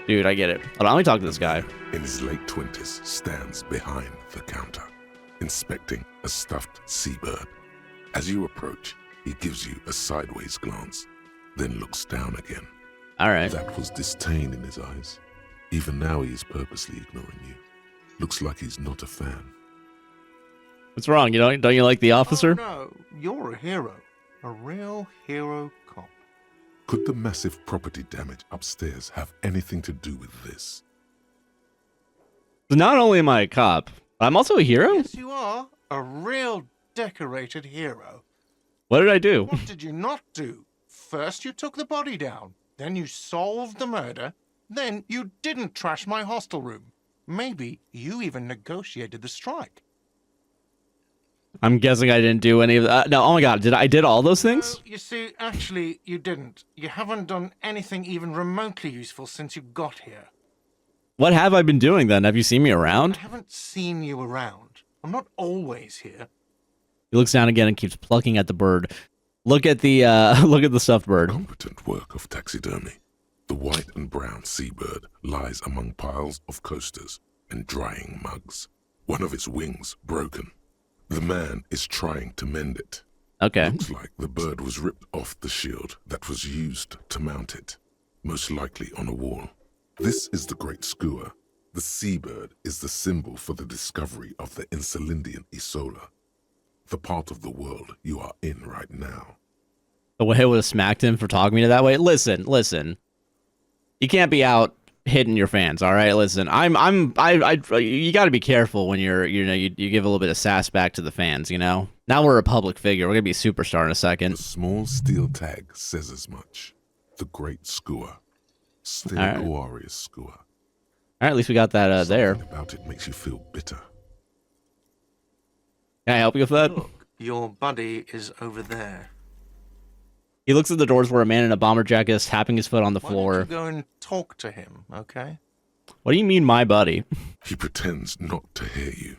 Dude, I get it. Hold on, let me talk to this guy. In his late 20s, stands behind the counter, inspecting a stuffed seabird. As you approach, he gives you a sideways glance, then looks down again. All right. That was disdain in his eyes. Even now he is purposely ignoring you. Looks like he's not a fan. What's wrong? Don't you like the officer? Oh, no, you're a hero. A real hero cop. Could the massive property damage upstairs have anything to do with this? So not only am I a cop, I'm also a hero? Yes, you are. A real decorated hero. What did I do? What did you not do? First you took the body down. Then you solved the murder. Then you didn't trash my hostel room. Maybe you even negotiated the strike. I'm guessing I didn't do any of that. No, oh my god, I did all those things? No, you see, actually, you didn't. You haven't done anything even remotely useful since you got here. What have I been doing then? Have you seen me around? I haven't seen you around. I'm not always here. He looks down again and keeps plucking at the bird. Look at the stuffed bird. Competent work of taxidermy. The white and brown seabird lies among piles of coasters and drying mugs. One of its wings broken. The man is trying to mend it. Okay. Looks like the bird was ripped off the shield that was used to mount it, most likely on a wall. This is the Great Skua. The seabird is the symbol for the discovery of the Insulindian Isola, the part of the world you are in right now. The way I would have smacked him for talking to me that way. Listen. You can't be out hitting your fans, all right? Listen, you got to be careful when you give a little bit of sass back to the fans, you know? Now we're a public figure. We're going to be a superstar in a second. The small steel tag says as much. The Great Skua. Still All right. glorious Skua. All right, at least we got that there. Something about it makes you feel bitter. Can I help you with that? Look, your buddy is over there. He looks at the doors where a man in a bomber jacket is tapping his foot on the Why floor. don't you go and talk to him, okay? What do you mean, my buddy? He pretends not to hear you,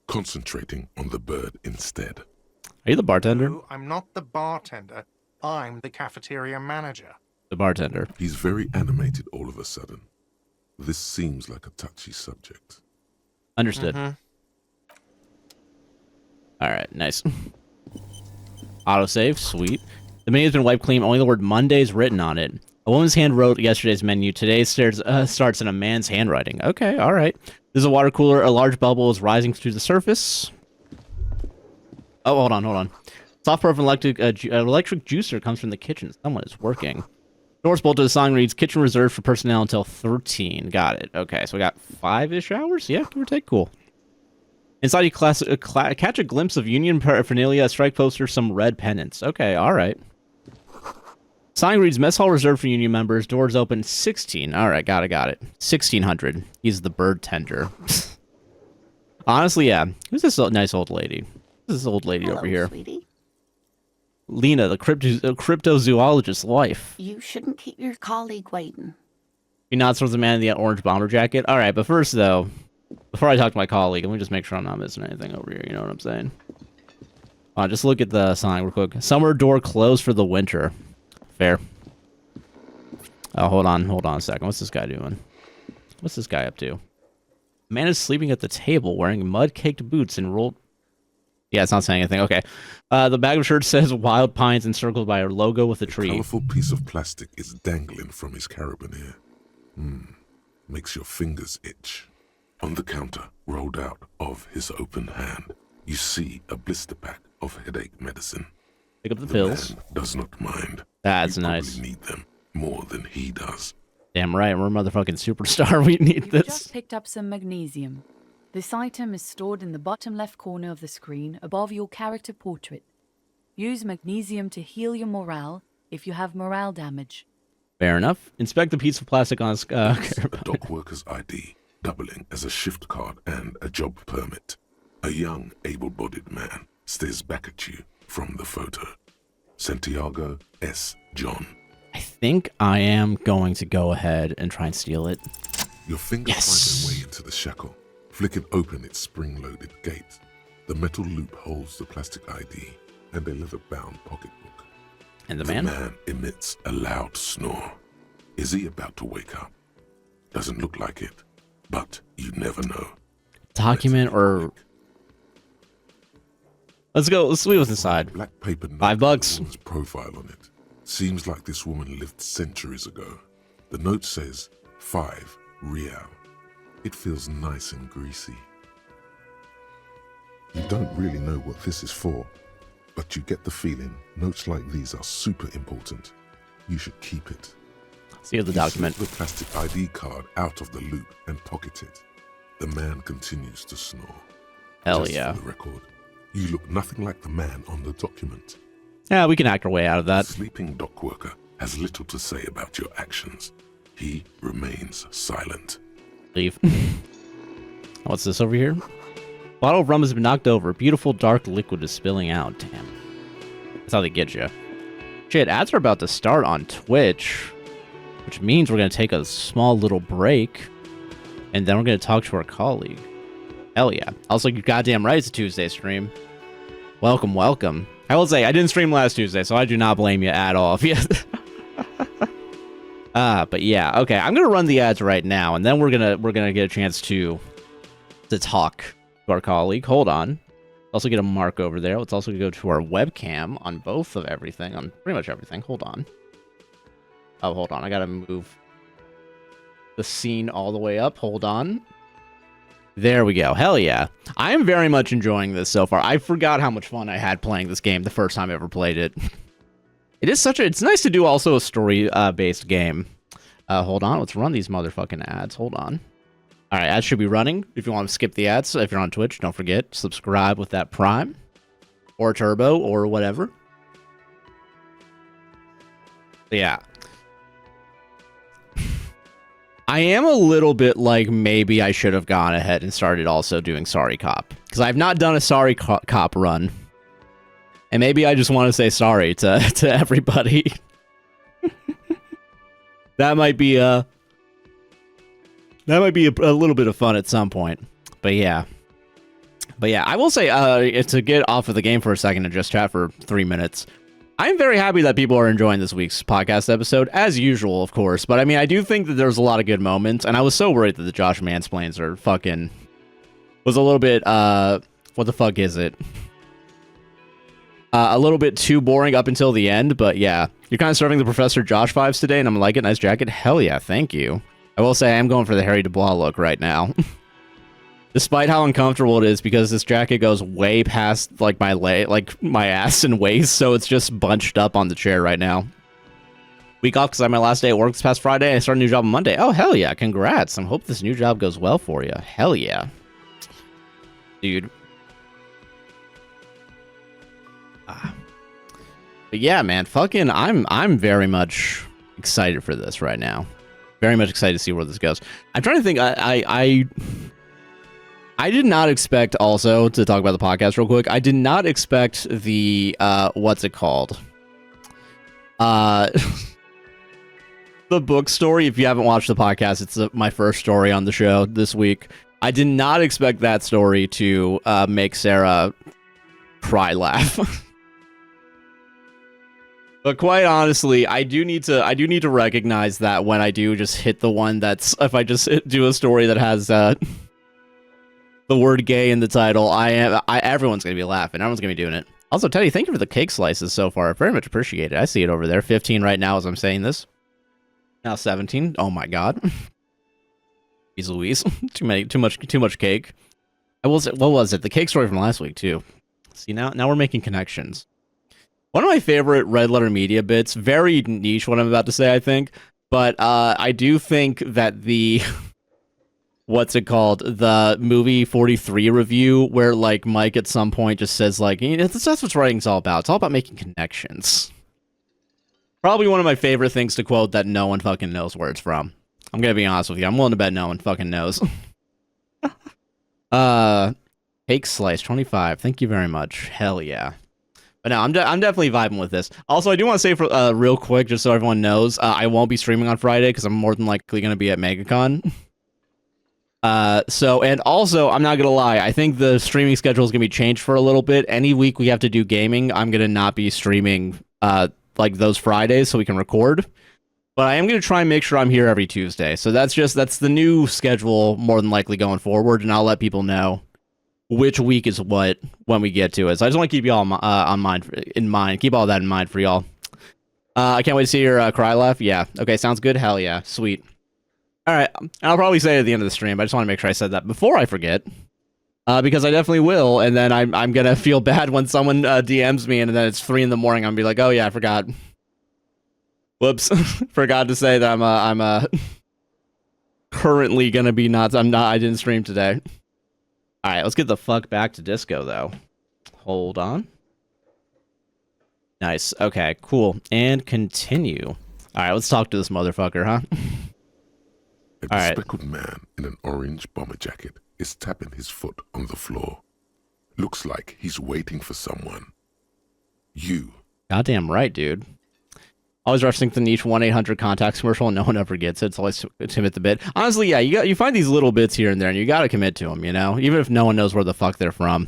concentrating on the bird instead. Are you the bartender? No, I'm not the bartender. I'm the cafeteria manager. The bartender. He's very animated all of a sudden. This seems like a touchy subject. Understood. Mhm. All right, nice. Autosave, sweet. The menu has been wiped clean. Only the word Monday is written on it. A woman's hand wrote yesterday's menu. Today starts in a man's handwriting. Okay, all right. There's a water cooler. A large bubble is rising to the surface. Oh, hold on. Soft puff electric juicer comes from the kitchen. Someone is working. Doors bolted. The song reads, "Kitchen reserved for personnel until 13." Got it. Okay, so we got 5-ish hours? Yeah, give or take. Cool. Inside, you catch a glimpse of union paraphernalia, a strike poster, some red pennants. Okay, all right. Sign reads, "Mess hall reserved for union members. Doors open 16." All right, got it. 1600. He's the bird tender. Honestly, yeah. Who's this nice old lady? Who's this old lady over here? Sweetie. Lena, the cryptozoologist's wife. You shouldn't keep your colleague waiting. He nods towards the man in the orange bomber jacket. All right, but first, though, before I talk to my colleague, let me just make sure I'm not missing anything over here. You know what I'm saying? Just look at the sign real quick. Summer door closed for the winter. Fair. Oh, hold on a second. What's this guy doing? What's this guy up to? A man is sleeping at the table wearing mud-caked boots and rolled... Yeah, it's not saying anything. Okay. The bag of shirts says Wild Pines encircled by a logo with a tree. A colorful piece of plastic is dangling from his carabiner. Makes your fingers itch. On the counter, rolled out of his open hand, you see a blister pack of headache medicine. Pick up the pills. Man does not mind. That's You nice. probably need them more than he does. Damn right, we're a motherfucking superstar. We need You've this. just picked up some magnesium. This item is stored in the bottom left corner of the screen above your character portrait. Use magnesium to heal your morale if you have morale damage. Fair enough. Inspect the piece of plastic on his It's a dock worker's ID, doubling as a shift card and a job permit. A young, able-bodied man stares back at you from the photo. Santiago S. John. I think I am going to go ahead and try and steal it. Your finger Yes. finds a way into the shackle, flicking open its spring-loaded gate. The metal loop holds the plastic ID and a leather-bound pocketbook. And the The man? man emits a loud snore. Is he about to wake up? Doesn't look like it, but you never know. Document or... Let's go. Let's see what's inside. Black paper note $5. with a woman's profile on it. Seems like this woman lived centuries ago. The note says 5 real. It feels nice and greasy. You don't really know what this is for, but you get the feeling notes like these are super important. You should keep it. See the document. Slip the plastic ID card out of the loop and pocket it. The man continues to snore. Hell Just yeah. for the record, you look nothing like the man on the document. Yeah, we can act our way out of that. The sleeping dock worker has little to say about your actions. He remains silent. Leave. What's this over here? Bottle of rum has been knocked over. Beautiful dark liquid is spilling out. Damn. That's how they get you. Shit, ads are about to start on Twitch, which means we're going to take a small little break, and then we're going to talk to our colleague. Hell yeah. Also, you're goddamn right, it's a Tuesday stream. Welcome, welcome. I will say, I didn't stream last Tuesday, so I do not blame you at all. But yeah, okay. I'm gonna run the ads right now, and then we're gonna get a chance to talk to our colleague. Hold on. Also get a mark over there. Let's also go to our webcam on both of everything, on pretty much everything. Hold on. Oh, hold on. I gotta move the scene all the way up. Hold on. There we go. Hell yeah. I am very much enjoying this so far. I forgot how much fun I had playing this game the first time I ever played it. It's nice to do also a story-based game. Hold on. Let's run these motherfucking ads. Hold on. All right, ads should be running. If you want to skip the ads, if you're on Twitch, don't forget, subscribe with that Prime or Turbo or whatever. Yeah. I am a little bit like maybe I should have gone ahead and started also doing Sorry Cop, because I've not done a Sorry Cop run. And maybe I just want to say sorry to everybody. That might be a little bit of fun at some point. But yeah, I will say to get off of the game for a second and just chat for 3 minutes. I'm very happy that people are enjoying this week's podcast episode, as usual, of course. But I mean, I do think that there's a lot of good moments, and I was so worried that the Josh Mansplains are fucking was a little bit what the fuck is it? A little bit too boring up until the end, but yeah. You're kind of serving the Professor Josh vibes today, and I'm like it. Nice jacket. Hell yeah, thank you. I will say I am going for the Harry Dubois look right now. Despite how uncomfortable it is, because this jacket goes way past like my ass and waist, so it's just bunched up on the chair right now. Week off because I had my last day at work this past Friday. I started a new job on Monday. Oh, hell yeah. Congrats. I hope this new job goes well for you. Hell yeah. Dude. But yeah, man, fucking I'm very much excited for this right now. Very much excited to see where this goes. I'm trying to think. I did not expect, also to talk about the podcast real quick, I did not expect the what's it called? The book story. If you haven't watched the podcast, it's my first story on the show this week. I did not expect that story to make Sarah cry laugh. But quite honestly, I do need to recognize that when I do just hit the one that's, if I just do a story that has the word gay in the title, everyone's gonna be laughing. Everyone's gonna be doing it. Also, Teddy, thank you for the cake slices so far. I very much appreciate it. I see it over there. 15 right now as I'm saying this. Now 17. Oh my god. Jeez Louise. Too much cake. I will say, what was it? The cake story from last week too. See, now we're making connections. One of my favorite Red Letter Media bits, very niche what I'm about to say, I think, but I do think that the, what's it called, the movie 43 review, where, like, Mike at some point just says, like, you know, that's what writing's all about. It's all about making connections. Probably one of my favorite things to quote that no one fucking knows where it's from. I'm gonna be honest with you. I'm willing to bet no one fucking knows. Cake slice, 25. Thank you very much. Hell yeah. But no, I'm definitely vibing with this. Also, I do want to say for real quick, just so everyone knows, I won't be streaming on Friday because I'm more than likely going to be at MegaCon. And also, I'm not going to lie, I think the streaming schedule is going to be changed for a little bit. Any week we have to do gaming, I'm going to not be streaming like those Fridays so we can record. But I am going to try and make sure I'm here every Tuesday. So that's the new schedule more than likely going forward, and I'll let people know which week is what when we get to it. So I just want to keep y'all in mind. Keep all that in mind for y'all. I can't wait to see your cry laugh. Yeah. Okay, sounds good. Hell yeah. Sweet. All right. I'll probably say it at the end of the stream. I just want to make sure I said that before I forget. Because I definitely will, and then I'm going to feel bad when someone DMs me, and then it's 3 in the morning. I'm going to be like, oh yeah, I forgot. Whoops. Forgot to say that I'm currently going to be not. I didn't stream today. All right, let's get the fuck back to disco, though. Hold on. Nice. Okay, cool. And continue. All right, let's talk to this motherfucker, huh? A bespectacled man in an orange bomber jacket is tapping his foot on the floor. Looks like he's waiting for someone. You. Goddamn right, dude. Always referencing the niche 1-800 contacts commercial, and no one ever gets it. It's always to commit the bit. Honestly, yeah, you find these little bits here and there, and you gotta commit to them, you know? Even if no one knows where the fuck they're from.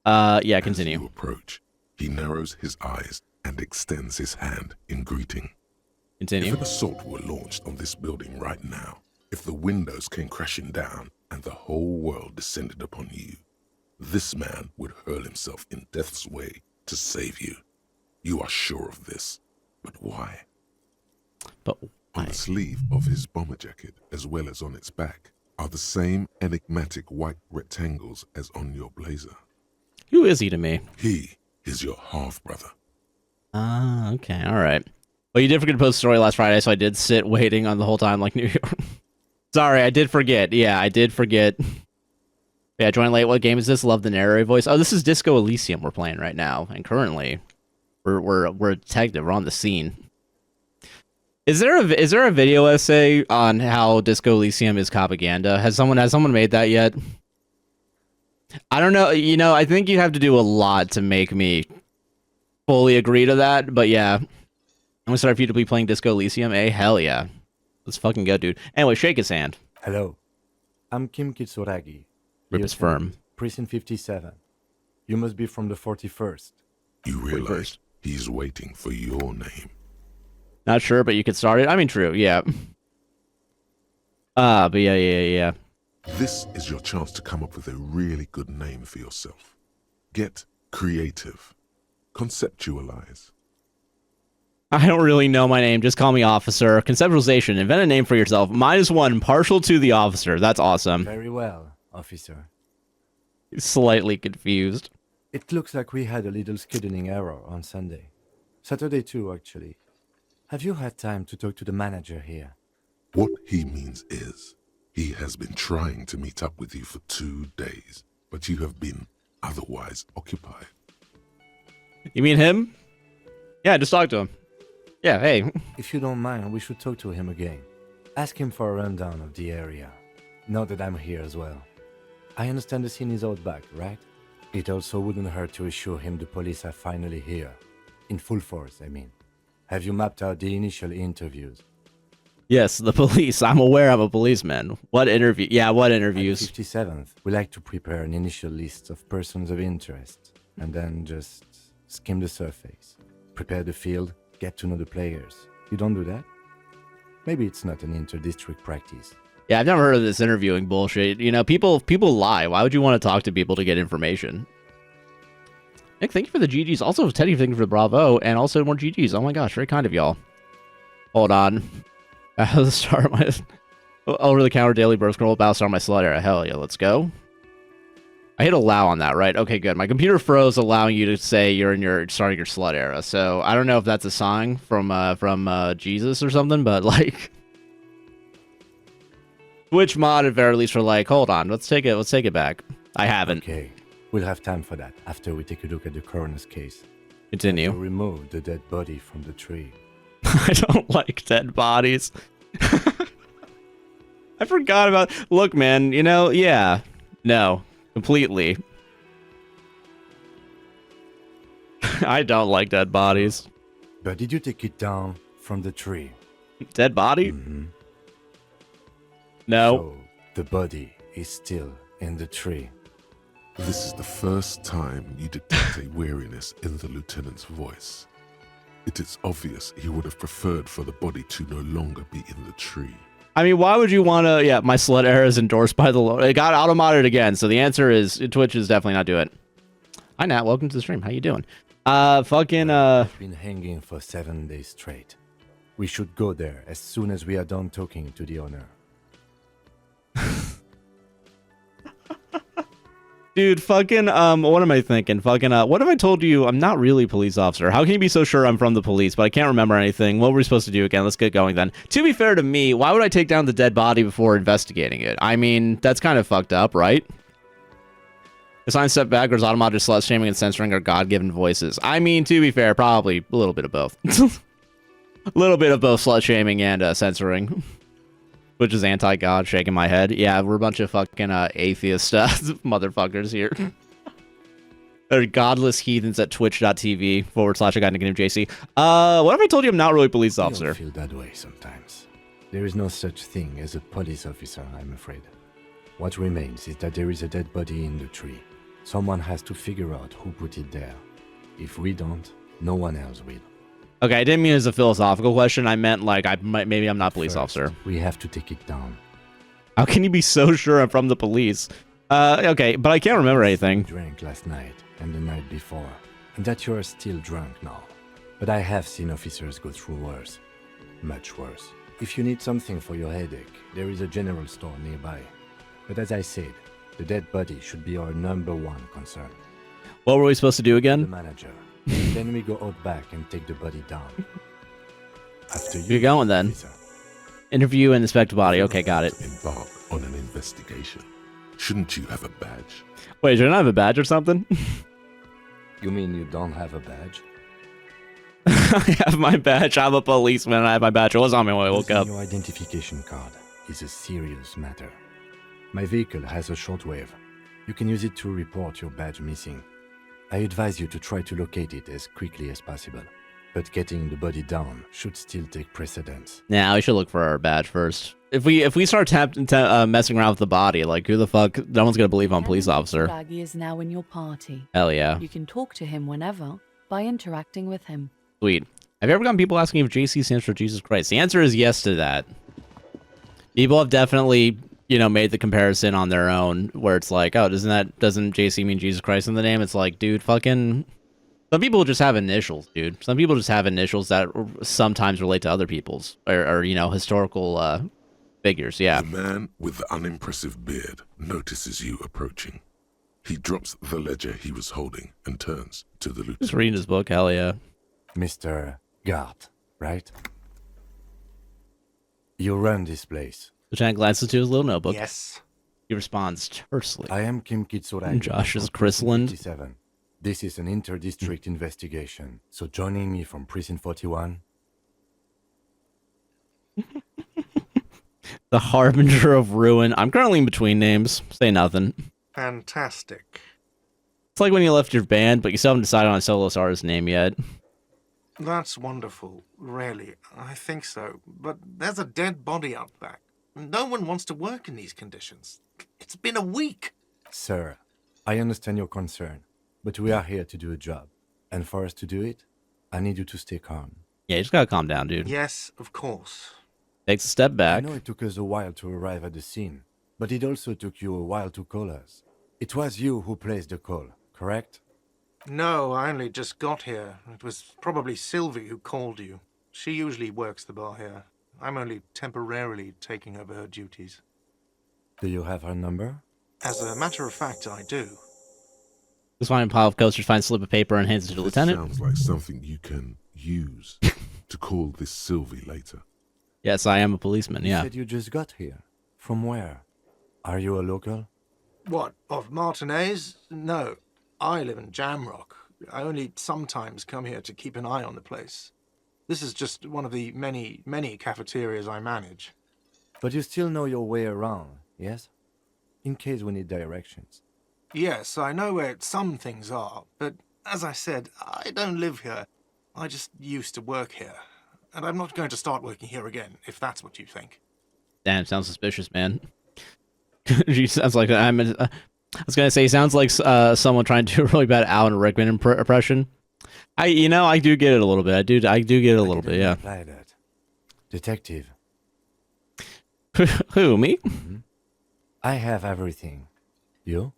Yeah, continue. As you approach, he narrows his eyes and extends his hand in greeting. Continue. If an assault were launched on this building right now, if the windows came crashing down and the whole world descended upon you, this man would hurl himself in death's way to save you. You are sure of this. But why? But on the sleeve of his bomber jacket, as well as on its back, are the same enigmatic white rectangles as on your blazer. Who is he to me? He is your half-brother. Ah, okay, all right. Well, you did forget to post a story last Friday, so I did sit waiting on the whole time like New York. Sorry, I did forget. Yeah, I did forget. Yeah, join late. What game is this? Love the narrator voice. Oh, this is Disco Elysium we're playing right now, and currently we're a detective. We're on the scene. Is there a video essay on how Disco Elysium is propaganda? Has someone made that yet? I don't know. You know, I think you have to do a lot to make me fully agree to that. But yeah, I'm gonna start for you to be playing Disco Elysium. Hell yeah, let's fucking go, dude. Anyway, shake his hand. Hello, I'm Kim Kitsuragi. Rip his firm. Precinct 57. You must be from the 41st. You realize he's waiting for your name. Not sure, but you could start it. I mean, true, yeah. But yeah. This is your chance to come up with a really good name for yourself. Get creative. Conceptualize. I don't really know my name. Just call me Officer. Conceptualization. Invent a name for yourself. -1, partial to the officer. That's awesome. Very well, officer. Slightly confused. It looks like we had a little scheduling error on Sunday. Saturday too, actually. Have you had time to talk to the manager here? What he means is, he has been trying to meet up with you for 2 days, but you have been otherwise occupied. You mean him? Yeah, just talk to him. Yeah, hey. If you don't mind, we should talk to him again. Ask him for a rundown of the area. Now that I'm here as well. I understand the scene is out back, right? It also wouldn't hurt to assure him the police are finally here. In full force, I mean. Have you mapped out the initial interviews? Yes, the police. I'm aware I'm a policeman. What interview? Yeah, what interviews? At the 57th, we like to prepare an initial list of persons of interest, and then just skim the surface. Prepare the field, get to know the players. You don't do that? Maybe it's not an inter-district practice. Yeah, I've never heard of this interviewing bullshit. You know, people lie. Why would you want to talk to people to get information? Nick, thank you for the GGs. Also, Teddy, thank you for the Bravo, and also more GGs. Oh my gosh, very kind of y'all. Hold on. Let's start my over-the-counter daily birth control. About to start my slut era. Hell yeah, let's go. I hit allow on that, right? Okay, good. My computer froze, allowing you to say you're in your starting your slut era. So I don't know if that's a sign from Jesus or something, but like, Twitch mod at very least for like, hold on, let's take it back. I haven't. Okay, we'll have time for that after we take a look at the coroner's case. Continue. To remove the dead body from the tree. I don't like dead bodies. I forgot about. Look, man, you know, yeah, no, completely. I don't like dead bodies. But did you take it down from the tree? Dead body? Mm-hmm. No. So the body is still in the tree. This is the first time you detect a weariness in the lieutenant's voice. It is obvious he would have preferred for the body to no longer be in the tree. I mean, why would you want to? Yeah, my sled error is endorsed by the Lord. It got auto-modded again, so the answer is Twitch is definitely not doing it. Hi, Nat. Welcome to the stream. How you doing? Fucking, I've been hanging for 7 days straight. We should go there as soon as we are done talking to the owner. Dude, fucking, what am I thinking? Fucking, what have I told you? I'm not really a police officer. How can you be so sure I'm from the police, but I can't remember anything? What were we supposed to do again? Let's get going then. To be fair to me, why would I take down the dead body before investigating it? I mean, that's kind of fucked up, right? Assign step backwards, automatic slut shaming and censoring are God-given voices. I mean, to be fair, probably a little bit of both. A little bit of both slut shaming and censoring. Which is anti-God, shaking my head. Yeah, we're a bunch of fucking atheist motherfuckers here. They're godless heathens at twitch.tv/AGuyNicknamedJC. What if I told you I'm not really a police officer? I feel that way sometimes. There is no such thing as a police officer, I'm afraid. What remains is that there is a dead body in the tree. Someone has to figure out who put it there. If we don't, no one else will. Okay, I didn't mean as a philosophical question. I meant like maybe I'm not a police First, officer. We have to take it down. How can you be so sure I'm from the police? Okay, but I can't remember anything. You drank last night and the night before, and that you are still drunk now. But I have seen officers go through worse. Much worse. If you need something for your headache, there is a general store nearby. But as I said, the dead body should be our #1 concern. What were we supposed to do The again? manager. Then we go out back and take the body down. After you, You're going then. officer. Interview and inspect the body. Okay, got it. Embark on an investigation. Shouldn't you have a badge? Wait, do I not have a badge or something? You mean you don't have a badge? I have my badge. I'm a policeman. I have my badge. It was on me when I woke Losing up. Your identification card is a serious matter. My vehicle has a shortwave. You can use it to report your badge missing. I advise you to try to locate it as quickly as possible. But getting the body down should still take precedence. Yeah, we should look for our badge first. If we start messing around with the body, like who the fuck? No one's gonna believe I'm a police officer. Baggy is now in your party. Hell yeah, You can talk to him whenever by interacting with him. sweet. Have you ever gotten people asking if JC stands for Jesus Christ? The answer is yes to that. People have definitely, you know, made the comparison on their own, where it's like, oh, doesn't JC mean Jesus Christ in the name? It's like, dude, fucking. Some people just have initials, dude. Some people just have initials that sometimes relate to other people's or you know, historical figures. Yeah. The man with the unimpressive beard notices you approaching. He drops the ledger he was holding and turns to the Just lieutenant. reading his book. Hell yeah. Mr. Gart, right? You run this place. Lieutenant glances to his little notebook. Yes. He responds tersely. I am Kim Kitsuragi. Josh is from Prison Chrisland. 57. This is an inter-district investigation, so joining me from Prison 41. The Harbinger of Ruin. I'm currently in between names. Say nothing. Fantastic. It's like when you left your band, but you still haven't decided on a solo artist name yet. That's wonderful, really. I think so. But there's a dead body out back. No one wants to work in these conditions. It's been a week. Sir, I understand your concern, but we are here to do a job. And for us to do it, I need you to stay calm. Yeah, you just gotta calm down, dude. Yes, of course. Takes a step I back. know it took us a while to arrive at the scene, but it also took you a while to call us. It was you who placed the call, correct? No, I only just got here. It was probably Sylvie who called you. She usually works the bar here. I'm only temporarily taking over her duties. Do you have her number? As a matter of fact, I do. Just find a pile of coasters, find a slip of paper, and hands it to the This lieutenant. sounds like something you can use to call this Sylvie later. Yes, I am a policeman, You yeah. said you just got here. From where? Are you a local? What, of Martinez? No. I live in Jamrock. I only sometimes come here to keep an eye on the place. This is just one of the many, many cafeterias I manage. But you still know your way around, yes? In case we need directions. Yes, I know where some things are, but as I said, I don't live here. I just used to work here. And I'm not going to start working here again, if that's what you think. Damn, sounds suspicious, man. She sounds like I was gonna say, he sounds like someone trying to do a really bad Alan Rickman impression. I do get it a little bit. I do get it a little bit, yeah. Imply that. Detective. Who, me? I have everything. You?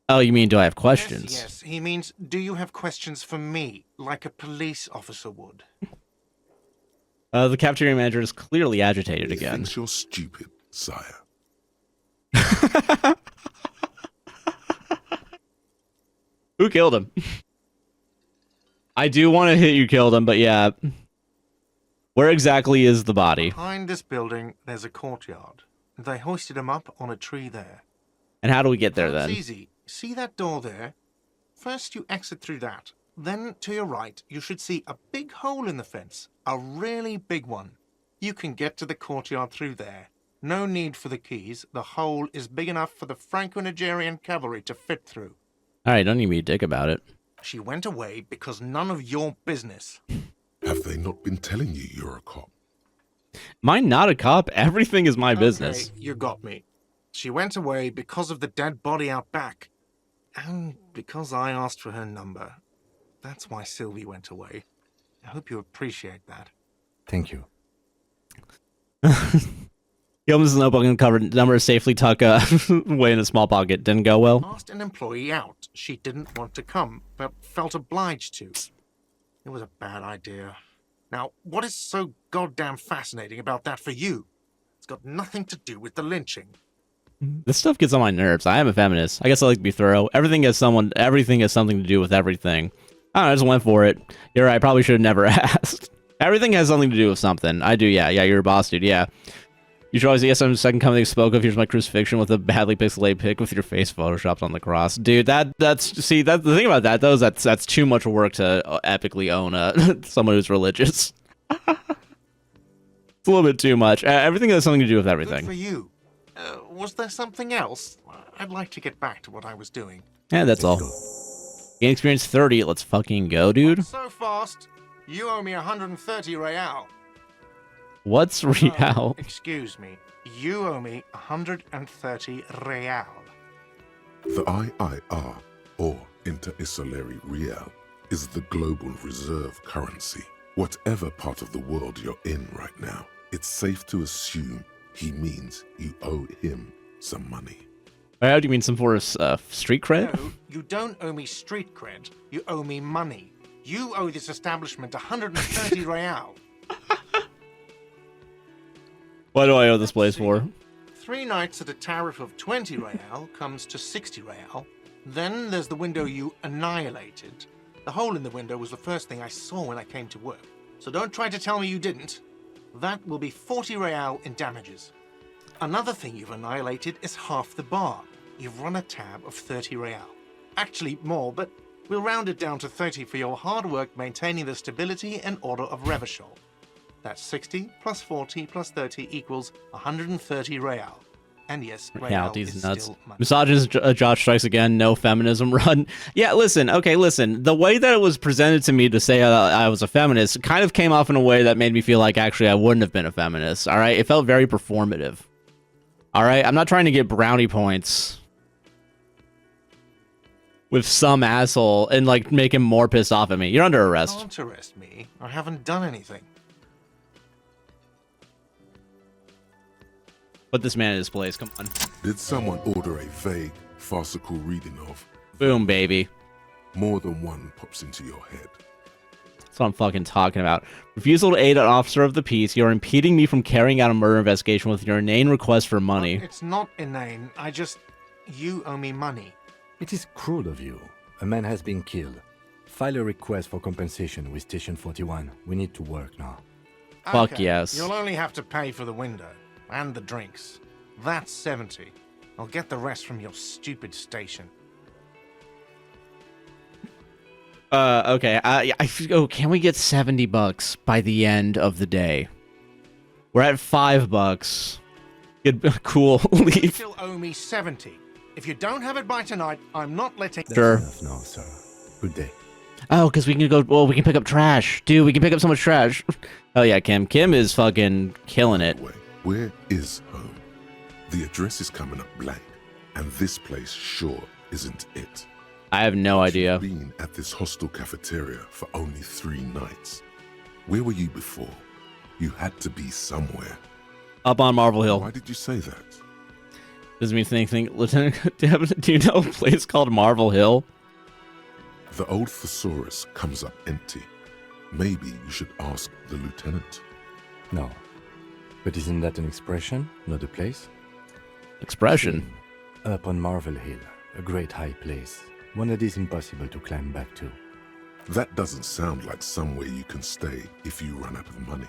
Oh, you mean do I have questions? Yes, he means, do you have questions for me, like a police officer would? The cafeteria manager is clearly agitated He again. thinks you're stupid, sire. Who killed him? I do want to hit you killed him, but yeah. Where exactly is the body? Behind this building, there's a courtyard. They hoisted him up on a tree there. And how do we get there It's then? easy. See that door there? First you exit through that. Then, to your right, you should see a big hole in the fence. A really big one. You can get to the courtyard through there. No need for the keys. The hole is big enough for the Franco-Nigerian cavalry to fit through. Alright, don't need me to dick about it. She went away because none of your business. Have they not been telling you you're a cop? Am I not a cop? Everything is my business. Okay, you got me. She went away because of the dead body out back. And because I asked for her number. That's why Sylvie went away. I hope you appreciate that. Thank you. He opens his notebook and covered number safely tucked away in a small pocket. Didn't go well. Asked an employee out. She didn't want to come, but felt obliged to. It was a bad idea. Now, what is so goddamn fascinating about that for you? It's got nothing to do with the lynching. This stuff gets on my nerves. I am a feminist. I guess I like to be thorough. Everything has something to do with everything. I don't know, I just went for it. You're right, I probably should have never asked. Everything has something to do with something. I do, yeah. Yeah, you're a boss, dude, yeah. You should always, yes, I'm the second coming spoke of. Here's my crucifixion with a badly pixelated pic with your face photoshopped on the cross. Dude, that's the thing about that, though, is that's too much work to epically own someone who's religious. It's a little bit too much. Everything has something to do with everything. Good for you. Was there something else? I'd like to get back to what I was doing. Yeah, that's all. Gain experience 30. Let's fucking go, dude. So fast. You owe me 130 real. What's real? Oh, excuse me. You owe me 130 real. The IIR, or Inter-Isolary Real, is the global reserve currency. Whatever part of the world you're in right now, it's safe to assume he means you owe him some money. How do you mean some sort of street cred? No, you don't owe me street cred. You owe me money. You owe this establishment 130 real. What do I owe this place for? 3 nights at a tariff of 20 real comes to 60 real. Then there's the window you annihilated. The hole in the window was the first thing I saw when I came to work. So don't try to tell me you didn't. That will be 40 real in damages. Another thing you've annihilated is half the bar. You've run a tab of 30 real. Actually more, but we'll round it down to 30 for your hard work maintaining the stability and order of Revachol. That's 60 plus 40 plus 30 equals 130 real. And yes, real Reality's is nuts. still money. Misogynist Josh strikes again. No feminism run. Yeah, listen. Okay, listen. The way that it was presented to me to say I was a feminist kind of came off in a way that made me feel like actually I wouldn't have been a feminist. All right, it felt very performative. All right, I'm not trying to get brownie points with some asshole and like make him more pissed off at me. You're under arrest. Don't arrest me. I haven't done anything. Put this man in his place. Come on. Did someone order a vague, farcical reading of Boom, baby. more than one pops into your head? That's what I'm fucking talking about. Refusal to aid an officer of the peace. You're impeding me from carrying out a murder investigation with your inane request for money. It's not inane. You owe me money. It is cruel of you. A man has been killed. File a request for compensation with Station 41. We need to work now. Fuck Okay, yes. You'll only have to pay for the window and the drinks. That's 70. I'll get the rest from your stupid station. Okay. Can we get $70 by the end of the day? We're at $5. Good, cool. You Leave. still owe me 70. If you don't have it by tonight, I'm not letting... Sure. Enough now, sir. Good day. Oh, because we can go. Well, we can pick up trash, dude. We can pick up so much trash. Oh yeah, Kim. Kim is fucking killing it. Wait, where is home? The address is coming up blank, and this place sure isn't it. I have no idea. You've been at this hostel cafeteria for only 3 nights. Where were you before? You had to be somewhere. Up on Marvel Hill. Why did you say that? Doesn't mean anything. Lieutenant, do you know a place called Marvel Hill? The old thesaurus comes up empty. Maybe you should ask the lieutenant. No. But isn't that an expression, not a place? Expression? Up on Marvel Hill, a great high place. One that is impossible to climb back to. That doesn't sound like somewhere you can stay if you run out of money.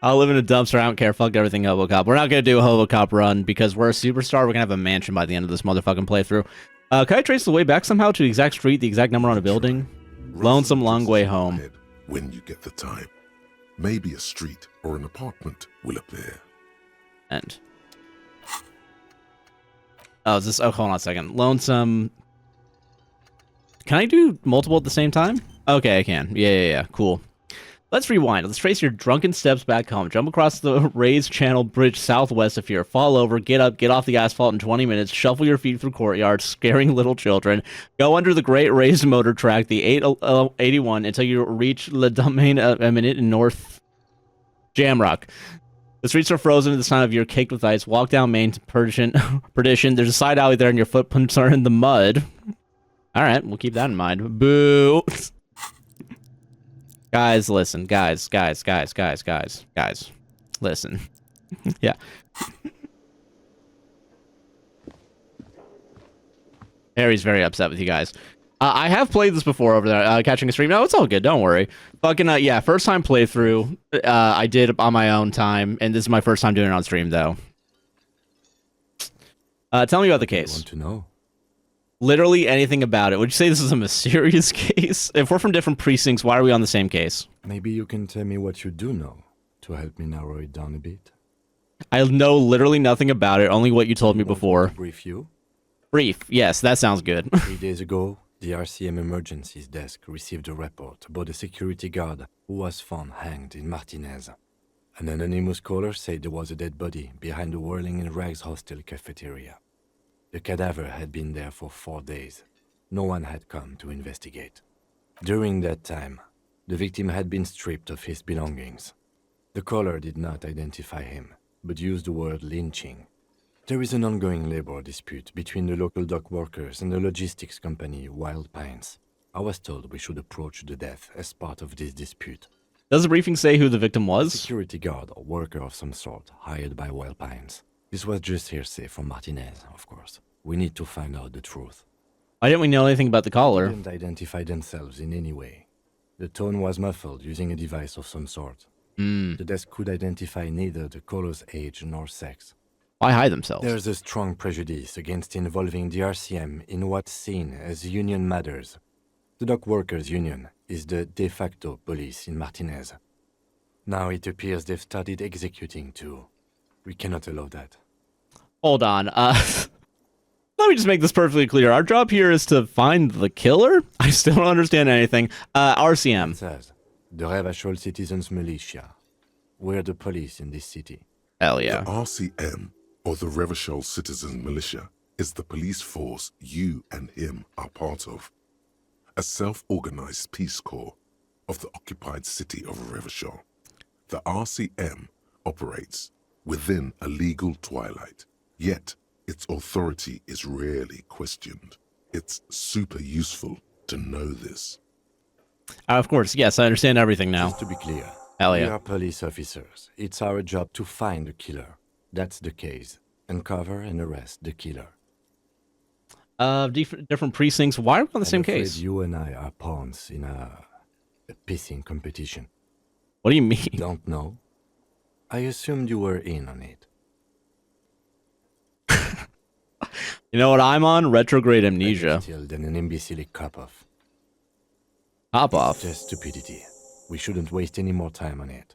I'll live in a dumpster. I don't care. Fuck everything, Hobocop. We're not going to do a Hobocop run because we're a superstar. We're going to have a mansion by the end of this motherfucking playthrough. Can I trace the way back somehow to the exact street, the exact number on a building? Lonesome long way home. When you get the time. Maybe a street or an apartment will appear. End. Oh, is this... Oh, hold on a second. Lonesome... Can I do multiple at the same time? Okay, I can. Yeah. Cool. Let's rewind. Let's trace your drunken steps back home. Jump across the raised channel bridge southwest of here. Fall over, get up, get off the asphalt in 20 minutes. Shuffle your feet through courtyards, scaring little children. Go under the great raised motor track, the 881, until you reach Le Domaine Eminent in North Jamrock. The streets are frozen at this time of year, caked with ice. Walk down Main to Perdition. There's a side alley there, and your footprints are in the mud. All right, we'll keep that in mind. Boo! Guys, listen. Guys. Listen. Yeah. Harry's very upset with you guys. I have played this before over there, catching a stream. No, it's all good. Don't worry. Fucking, yeah, first time playthrough. I did on my own time, and this is my first time doing it on stream, though. Tell me about the case. I want to know. Literally anything about it. Would you say this is a mysterious case? If we're from different precincts, why are we on the same case? Maybe you can tell me what you do know to help me narrow it down a bit. I know literally nothing about it, only what you told me before. Brief you? Brief, yes, that sounds good. 3 days ago, the RCM Emergencies Desk received a report about a security guard who was found hanged in Martinez. An anonymous caller said there was a dead body behind the Whirling in Rags hostel cafeteria. The cadaver had been there for 4 days. No one had come to investigate. During that time, the victim had been stripped of his belongings. The caller did not identify him, but used the word lynching. There is an ongoing labor dispute between the local dock workers and the logistics company Wild Pines. I was told we should approach the death as part of this dispute. Does the briefing say who the victim was? A security guard or worker of some sort, hired by Wild Pines. This was just hearsay from Martinez, of course. We need to find out the truth. Why didn't we know anything about the caller? They didn't identify themselves in any way. The tone was muffled using a device of some sort. The desk could identify neither the caller's age nor sex. Why hide themselves? There's a strong prejudice against involving the RCM in what's seen as union matters. The dock workers' union is the de facto police in Martinez. Now it appears they've started executing too. We cannot allow that. Hold on. Let me just make this perfectly clear. Our job here is to find the killer? I still don't understand anything. RCM. It says, the Revachol Citizens Militia. We're the police in this city. Hell yeah. The RCM, or the Revachol Citizens Militia, is the police force you and him are part of. A self-organized peace corps of the occupied city of Revachol. The RCM operates within a legal twilight, yet its authority is rarely questioned. It's super useful to know this. Of course, yes, I understand everything now. Just to be clear, Hell yeah. we are police officers. It's our job to find the killer. That's the case. Uncover and arrest the killer. Different precincts. Why are we on the same I'm afraid case? You and I are pawns in a pissing competition. What do you mean? Don't know? I assumed you were in on it. You know what I'm on? Retrograde amnesia. Still than an imbecilic cop-off. Hop off. Just stupidity. We shouldn't waste any more time on it.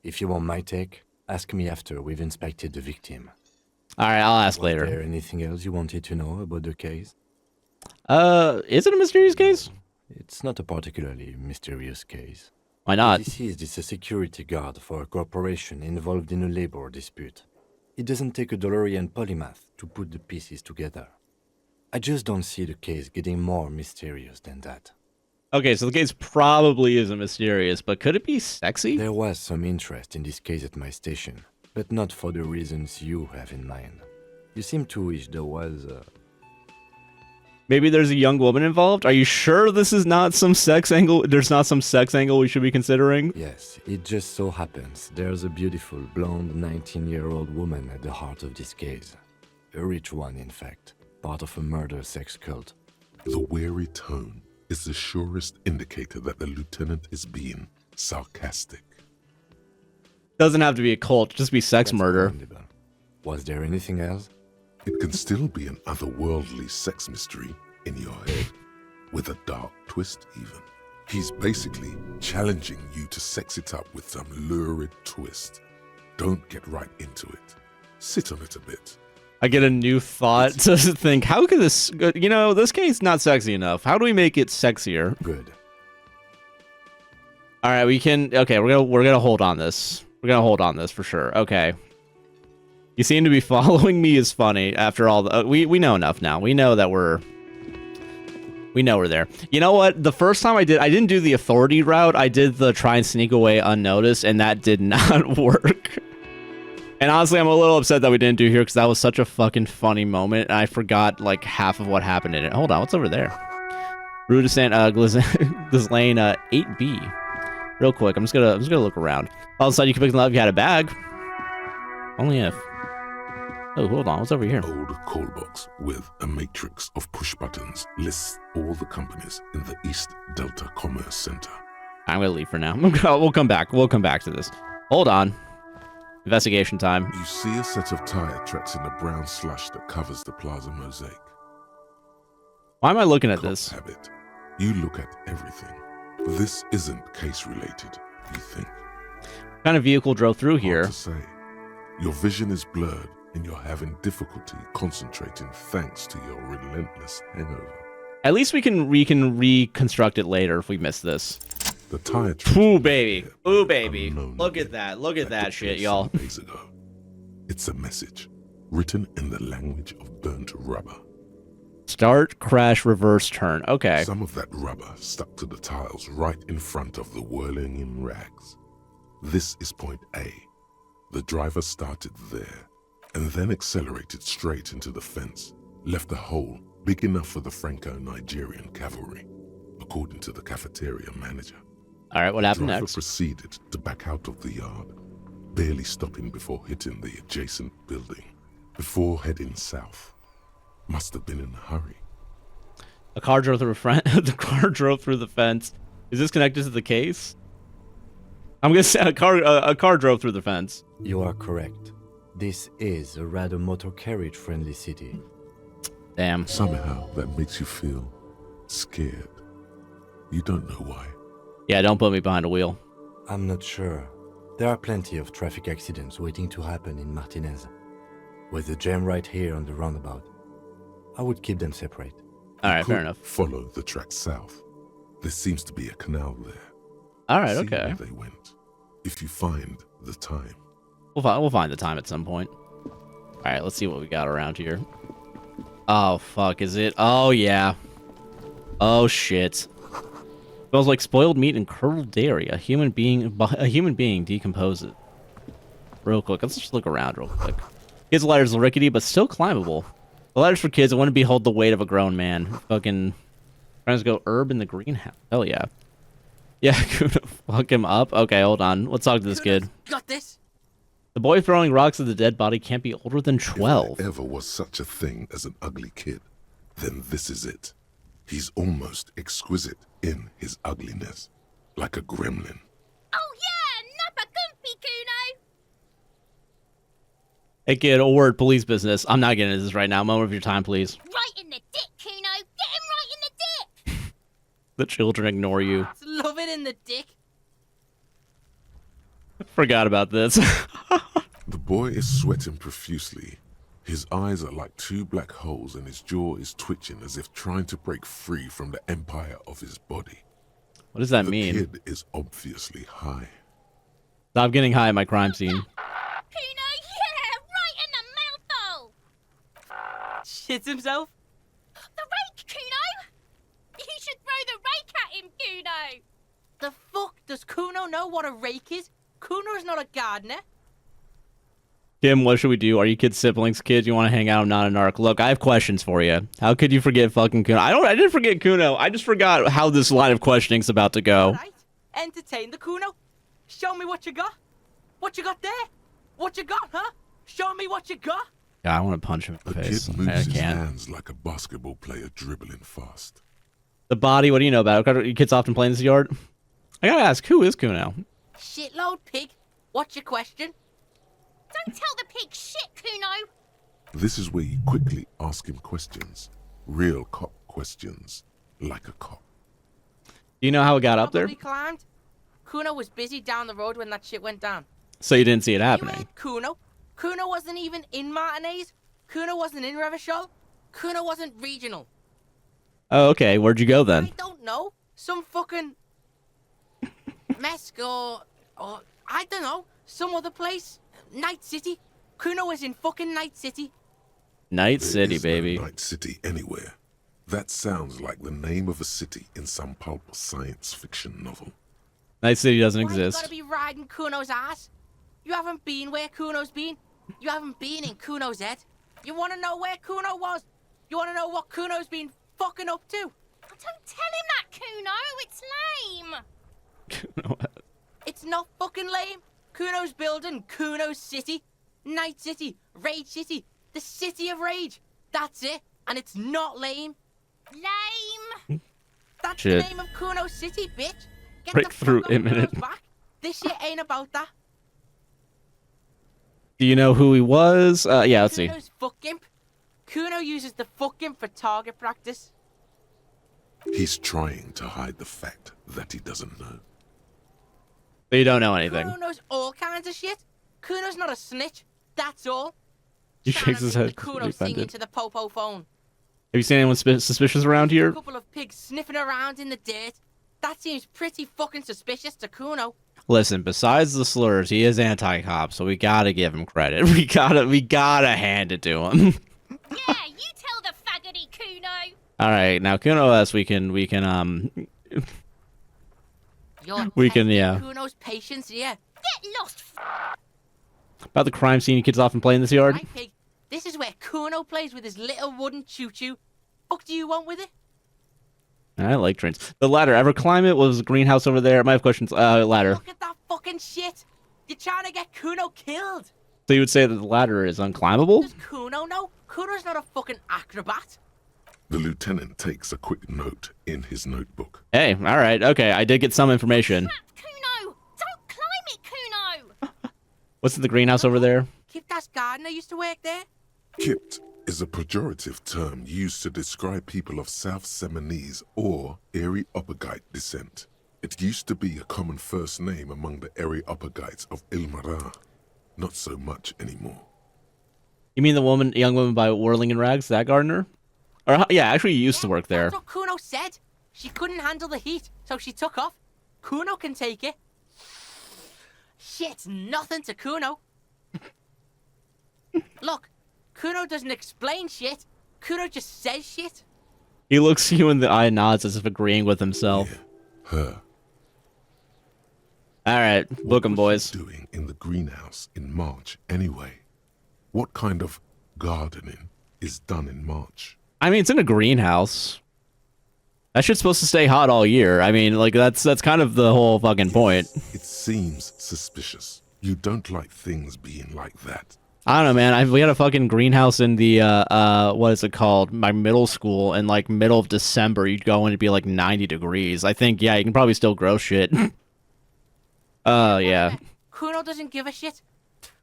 If you want my take, ask me after we've inspected the victim. Alright, I'll ask later. Was there anything else you wanted to know about the case? Is it a mysterious case? It's not a particularly mysterious case. Why not? Deceased is a security guard for a corporation involved in a labor dispute. It doesn't take a DeLorean polymath to put the pieces together. I just don't see the case getting more mysterious than that. Okay, so the case probably isn't mysterious, but could it be sexy? There was some interest in this case at my station, but not for the reasons you have in mind. You seem to wish there was Maybe there's a young woman involved? Are you sure this is not some sex angle? There's not some sex angle we should be considering? Yes, it just so happens there's a beautiful, blonde 19-year-old woman at the heart of this case. A rich one, in fact, part of a murder sex cult. The wary tone is the surest indicator that the lieutenant is being sarcastic. Doesn't have to be a cult, just be sex That's murder. commendable. Was there anything else? It can still be an otherworldly sex mystery in your head, with a dark twist even. He's basically challenging you to sex it up with some lurid twist. Don't get right into it. Sit on it a bit. I get a new thought to think, how could this, you know, this case not sexy enough. How do we make it sexier? Good. All right, we can, okay, we're gonna hold on this. We're gonna hold on this for sure. Okay. You seem to be following me is funny after all the, we know enough now. We know that we're there. You know what? The first time I didn't do the authority route. I did the try and sneak away unnoticed, and that did not work. And honestly, I'm a little upset that we didn't do here because that was such a fucking funny moment. And I forgot like half of what happened in it. Hold on, what's over there? Rue de Saint Ghislaine 8B. Real quick, I'm just gonna look around. All of a sudden, you can pick them up if you had a bag. Only if. Oh, hold on, what's over here? Old call box with a matrix of push buttons lists all the companies in the East Delta Commerce Center. I'm gonna leave for now. We'll come back. We'll come back to this. Hold on. Investigation time. You see a set of tire tracks in the brown slush that covers the plaza mosaic. Why am I looking at Cop this? habit. You look at everything. This isn't case related, you think. What kind of vehicle drove through Hard here? to say. Your vision is blurred and you're having difficulty concentrating thanks to your relentless hangover. At least we can reconstruct it later if we miss this. The tire track. Ooh, baby. Ooh, baby. Unknown Look at event that. Look at that took shit, place y'all. some days ago. It's a message written in the language of burnt rubber. Start, crash, reverse, turn. Okay. Some of that rubber stuck to the tiles right in front of the whirling in rags. This is point A. The driver started there and then accelerated straight into the fence, left a hole big enough for the Franco-Nigerian cavalry, according to the cafeteria manager. All right, what The happened driver next? proceeded to back out of the yard, barely stopping before hitting the adjacent building, before heading south. Must have been in a hurry. A car drove through the car drove through the fence. Is this connected to the case? I'm gonna say a car drove through the fence. You are correct. This is a rather motor carriage friendly city. Damn. Somehow that makes you feel scared. You don't know why. Yeah, don't put me behind a wheel. I'm not sure. There are plenty of traffic accidents waiting to happen in Martinez. With the jam right here on the roundabout, I would keep them separate. All right, fair Could enough. Follow the track south. There seems to be a canal there. All right, See okay. where they went. If you find the time. We'll find the time at some point. All right, let's see what we got around here. Oh fuck, is it? Oh yeah. Oh shit. Smells like spoiled meat and curdled dairy. A human being decomposes. Real quick, let's just look around real quick. Kids' ladders are rickety but still climbable. The ladders for kids that wouldn't behold the weight of a grown man. Fucking trying to go herb in the greenhouse. Hell yeah. Yeah, gonna fuck him up. Okay, hold on. Let's talk to this kid. Got this? The boy throwing rocks at the dead body can't be older than 12. If there ever was such a thing as an ugly kid, then this is it. He's almost exquisite in his ugliness, like a gremlin. Oh yeah, Nappa Gumpy Kuno! Hey kid, a word, police business. I'm not getting into this right now. Moment of your time, please. Right in the dick, Kuno! Get him right in the dick! The children ignore you. Love it in the dick. Forgot about this. The boy is sweating profusely. His eyes are like two black holes and his jaw is twitching as if trying to break free from the empire of his body. What does that The mean? kid is obviously high. Stop getting high at my crime scene. Kuno, yeah! Right in the mouthhole! Shits himself? does Kuno know what a rake is? Kuno is not a gardener. Kim, what should we do? Are you kids siblings? Kids, you want to hang out? I'm not a narc. Look, I have questions for you. How could you forget fucking Kuno? I didn't forget Kuno. I just forgot how this line of questioning's about to go. All right. Entertain the Kuno. Show me what you got. What you got there? What you got, huh? Show me what you got. Yeah, I want to punch him in the The face. kid I moves his can't. hands like a basketball player dribbling fast. The body, what do you know about it? Your kids often play in this yard? I gotta ask, who is Kuno? Shitload pig. What's your question? Don't tell the pig shit, Kuno. This is where you quickly ask him questions. Real cop questions. Like a cop. Do you know how it got up there? Probably climbed. Kuno was busy down the road when that shit went down. So you didn't see it You happening? ain't Kuno. Kuno wasn't even in Martinez. Kuno wasn't in Revachol. Kuno wasn't regional. Oh, okay. Where'd you go then? I don't know. Some fucking Mesk or I don't know. Some other place. Night City. Kuno was in fucking Night City. Night There City, is baby. No Night City anywhere. That sounds like the name of a city in some pulp science fiction novel. Night City doesn't Why you exist. gotta be riding Kuno's ass? You haven't been where Kuno's been. You haven't been in Kuno's head. You wanna know where Kuno was? You wanna know what Kuno's been fucking up to? Don't tell him that, Kuno. It's lame. It's not fucking lame. Kuno's building Kuno's City. Night City. Rage City. The City of Rage. That's it. And it's not lame. Lame. That's Shit. the name of Kuno's City, bitch. Get Breakthrough the fuck off imminent. Kuno's back. This shit ain't about that. Do you know who he was? Yeah, let's see. Kuno's fuck gimp. Kuno uses the fuck gimp for target practice. He's trying to hide the fact that he doesn't know. So you don't know anything. Kuno knows all kinds of shit. Kuno's not a snitch. That's all. He Trying shakes to his make head. the Kuno singing Offended. to the popo phone. Have you seen anyone suspicious around A here? couple of pigs sniffing around in the dirt. That seems pretty fucking suspicious to Kuno. Listen, besides the slurs, he is anti-cop, so we gotta give him credit. We gotta hand it to him. Yeah, you tell the faggoty, Kuno. All right, now Kuno us, we can You're We can, testing yeah. Kuno's patience here. Get lost, about the crime scene you kids often play in this yard. Right, pig? This is where Kuno plays with his little wooden choo-choo. Fuck do you want with it? I like trains. The ladder. Ever climb it? Was the greenhouse over there? I have questions. Ladder. Look at that fucking shit. You're trying to get Kuno killed. So you would say that the ladder is unclimbable? Does Kuno know? Kuno's not a fucking acrobat. The lieutenant takes a quick note in his notebook. Hey, all right, okay. I did get some information. crap, Kuno. Don't climb it, Kuno. What's in the greenhouse over there? Kiptas gardener used to work there. Kipt is a pejorative term used to describe people of South Seminese or Areopagite descent. It used to be a common first name among the Areopagites of Ilmara. Not so much anymore. You mean the young woman by Whirling in Rags, that gardener? Or yeah, actually, you used to work there. That's what Kuno said. She couldn't handle the heat, so she took off. Kuno can take it. Shit's nothing to Kuno. Look, Kuno doesn't explain shit. Kuno just says shit. He looks you in the eye and nods as if agreeing with himself. Yeah, her. All right, book 'em, What was boys. she doing in the greenhouse in March anyway? What kind of gardening is done in March? I mean, it's in a greenhouse. That shit's supposed to stay hot all year. I mean, like that's kind of the whole fucking point. It seems suspicious. You don't like things being like that. I don't know, man. We had a fucking greenhouse in the what is it called? My middle school, in like middle of December, you'd go in, it'd be like 90 degrees. I think, yeah, you can probably still grow shit. Yeah. Kuno doesn't give a shit.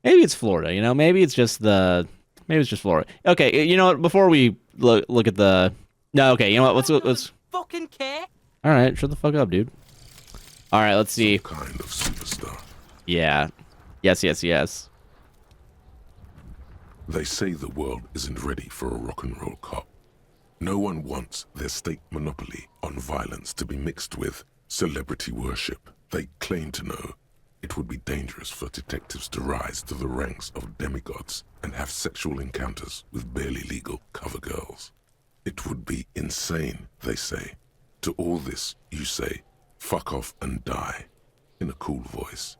Maybe it's Florida, you know? Maybe it's just Florida. Okay, you know what? Before we look at the... No, okay, you know what? Let's... Fucking care. All right, shut the fuck up, dude. All right, let's see. Kind of superstar. Yeah. Yes. They say the world isn't ready for a rock and roll cop. No one wants their state monopoly on violence to be mixed with celebrity worship. They claim to know it would be dangerous for detectives to rise to the ranks of demigods and have sexual encounters with barely legal cover girls. It would be insane, they say. To all this, you say, fuck off and die. in a cool voice.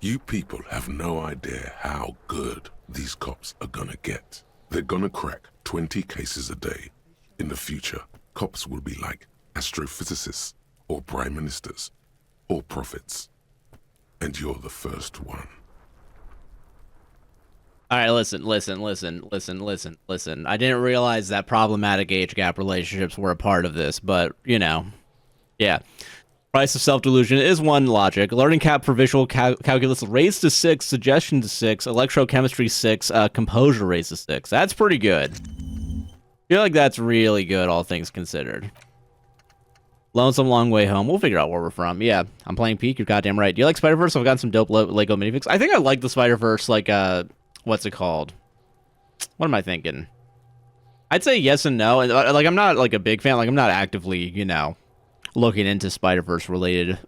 You people have no idea how good these cops are gonna get. They're gonna crack 20 cases a day. In the future, cops will be like astrophysicists, or prime ministers, or prophets. And you're the first one. All right, listen. I didn't realize that problematic age gap relationships were a part of this, but, you know, yeah. Price of self-delusion is one logic. Learning cap for visual calculus raised to 6, suggestion to 6, electrochemistry 6, composure raised to 6. That's pretty good. I feel like that's really good, all things considered. Lonesome Long Way Home. We'll figure out where we're from. Yeah, I'm playing Peak. You're goddamn right. Do you like Spider-Verse? I've got some dope Lego minifigs. I think I like the Spider-Verse, like, what's it called? What am I thinking? I'd say yes and no. And like, I'm not, like, a big fan. Like, I'm not actively, you know, looking into Spider-Verse related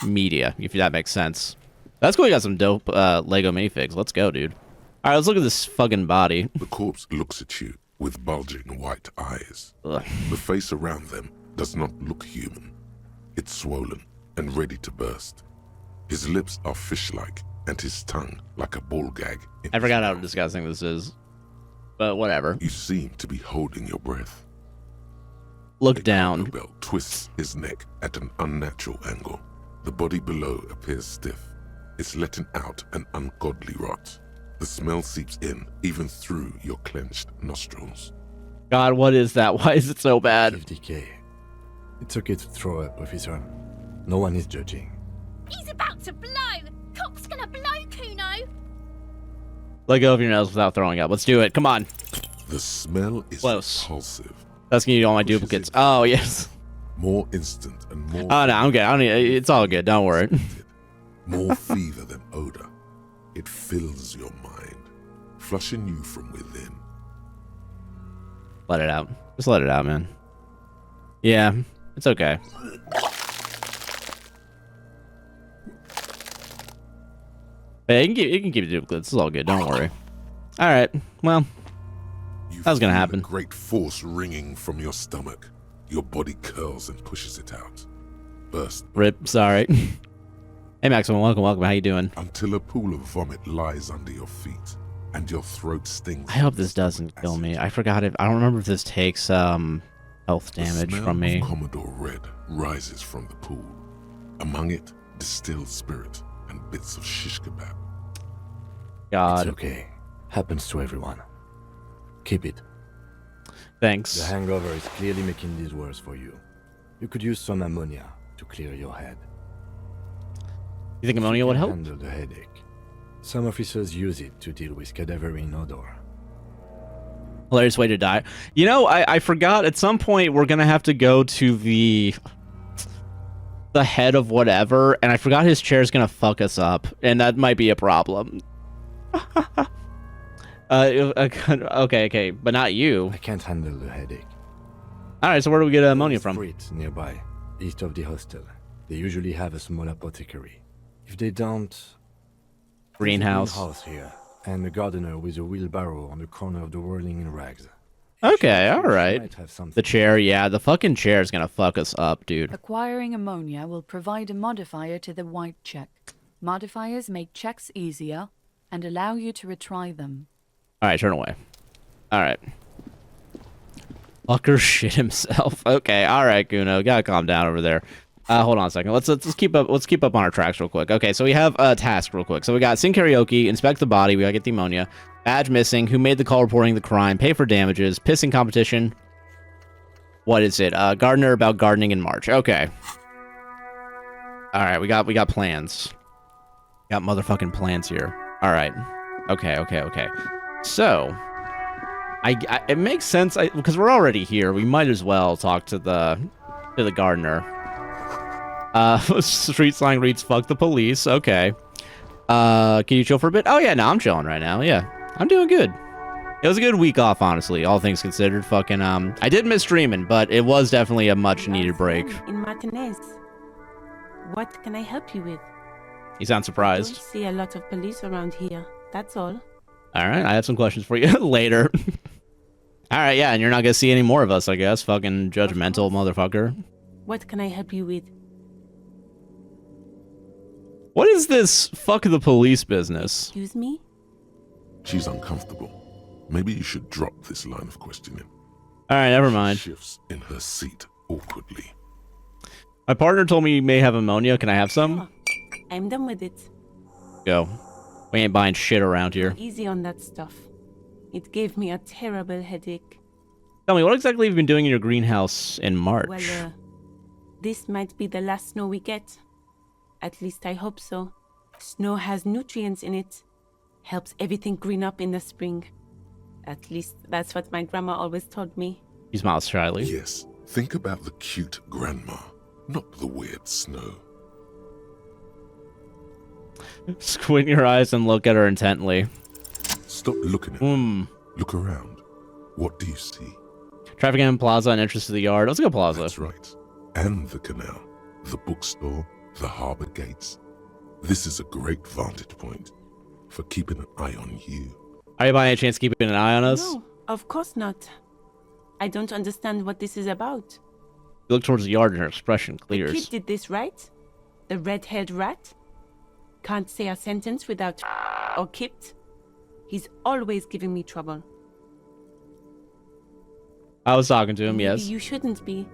media, if that makes sense. That's cool. You got some dope Lego minifigs. Let's go, dude. All right, let's look at this fucking body. The corpse looks at you with bulging white eyes. Ugh. The face around them does not look human. It's swollen and ready to burst. His lips are fish-like and his tongue like a ball gag. I forgot how disgusting this is, but whatever. You seem to be holding your breath. Look down. Bell twists his neck at an unnatural angle. The body below appears stiff. It's letting out an ungodly rot. The smell seeps in, even through your clenched nostrils. God, what is that? Why is it so bad? 50K. It's okay to throw up, officer. No one is judging. He's about to blow. Cop's gonna blow, Kuno. Let go of your nose without throwing up. Let's do it. Come on. The smell is close. repulsive. That's gonna need all my duplicates. Oh, yes. More instant and more... Oh, no, I'm good. I don't need, it's all good. Don't worry. More fever than odor. It fills your mind, flushing you from within. Let it out. Just let it out, man. Yeah, it's okay. Hey, you can keep the duplicates. It's all good. Don't worry. All right. Well, that was gonna happen. A great force ringing from your stomach. Your body curls and pushes it out. Burst. Rip. Sorry. Hey, Maximum. Welcome. How you doing? Until a pool of vomit lies under your feet and your throat stings. I hope this doesn't kill me. I forgot it. I don't remember if this takes health damage from me. The smell of Commodore Red rises from the pool. Among it, distilled spirit and bits of shish kebab. God. It's okay. Happens to everyone. Keep it. Thanks. The hangover is clearly making this worse for you. You could use some ammonia to clear your head. You think ammonia would help? Handle the headache. Some officers use it to deal with cadaverine odor. Hilarious way to die. You know, I forgot at some point we're gonna have to go to the head of whatever, and I forgot his chair's gonna fuck us up, and that might be a problem. Okay, but not you. I can't handle the headache. All right, so where do we get ammonia from? Street nearby, east of the hostel. They usually have a small apothecary. If they don't, Greenhouse. Greenhouse here, and a gardener with a wheelbarrow on the corner of the whirling in rags. Okay, all right. The chair, yeah, the fucking chair is gonna fuck us up, dude. Acquiring ammonia will provide a modifier to the white check. Modifiers make checks easier and allow you to retry them. All right, turn away. All right. Fucker shit himself. Okay, all right, Kuno, gotta calm down over there. Hold on a second. Let's keep up. Let's keep up on our tracks real quick. Okay, so we have a task real quick. So we got sing karaoke, inspect the body. We gotta get the ammonia. Badge missing. Who made the call reporting the crime? Pay for damages. Pissing competition. What is it? Gardener about gardening in March. Okay. All right, we got plans. Got motherfucking plans here. All right. Okay. So, it makes sense because we're already here. We might as well talk to the gardener. Street slang reads "fuck the police." Okay. Can you chill for a bit? Oh yeah, no, I'm chilling right now. Yeah, I'm doing good. It was a good week off, honestly, all things considered. Fucking I did miss streaming, but it was definitely a much needed break. In Martinez. What can I help you with? You sound surprised. I don't see a lot of police around here. That's all. All right, I have some questions for you later. All right, yeah, and you're not gonna see any more of us, I guess. Fucking judgmental motherfucker. What can I help you with? What is this fuck the police business? Excuse me? She's uncomfortable. Maybe you should drop this line of questioning. Alright, never mind. She shifts in her seat awkwardly. My partner told me you may have ammonia. Can I have some? Oh, I'm done with it. Go. We ain't buying shit around here. Easy on that stuff. It gave me a terrible headache. Tell me, what exactly have you been doing in your greenhouse in March? Well, this might be the last snow we get. At least I hope so. Snow has nutrients in it. Helps everything green up in the spring. At least that's what my grandma always told me. He smiles shyly. Yes, think about the cute grandma, not the weird snow. Squint your eyes and look at her intently. Stop looking at me. Look around. What do you see? Traffic and plaza and entrance to the yard. Let's go plaza. That's right. And the canal, the bookstore, the harbor gates. This is a great vantage point for keeping an eye on you. Are you by any chance keeping an eye on us? No, of course not. I don't understand what this is about. You look towards the yard and her expression The clears. kid did this, right? The red-haired rat? Can't say a sentence without or kipped. He's always giving me trouble. I was talking to him, Maybe yes. You shouldn't be.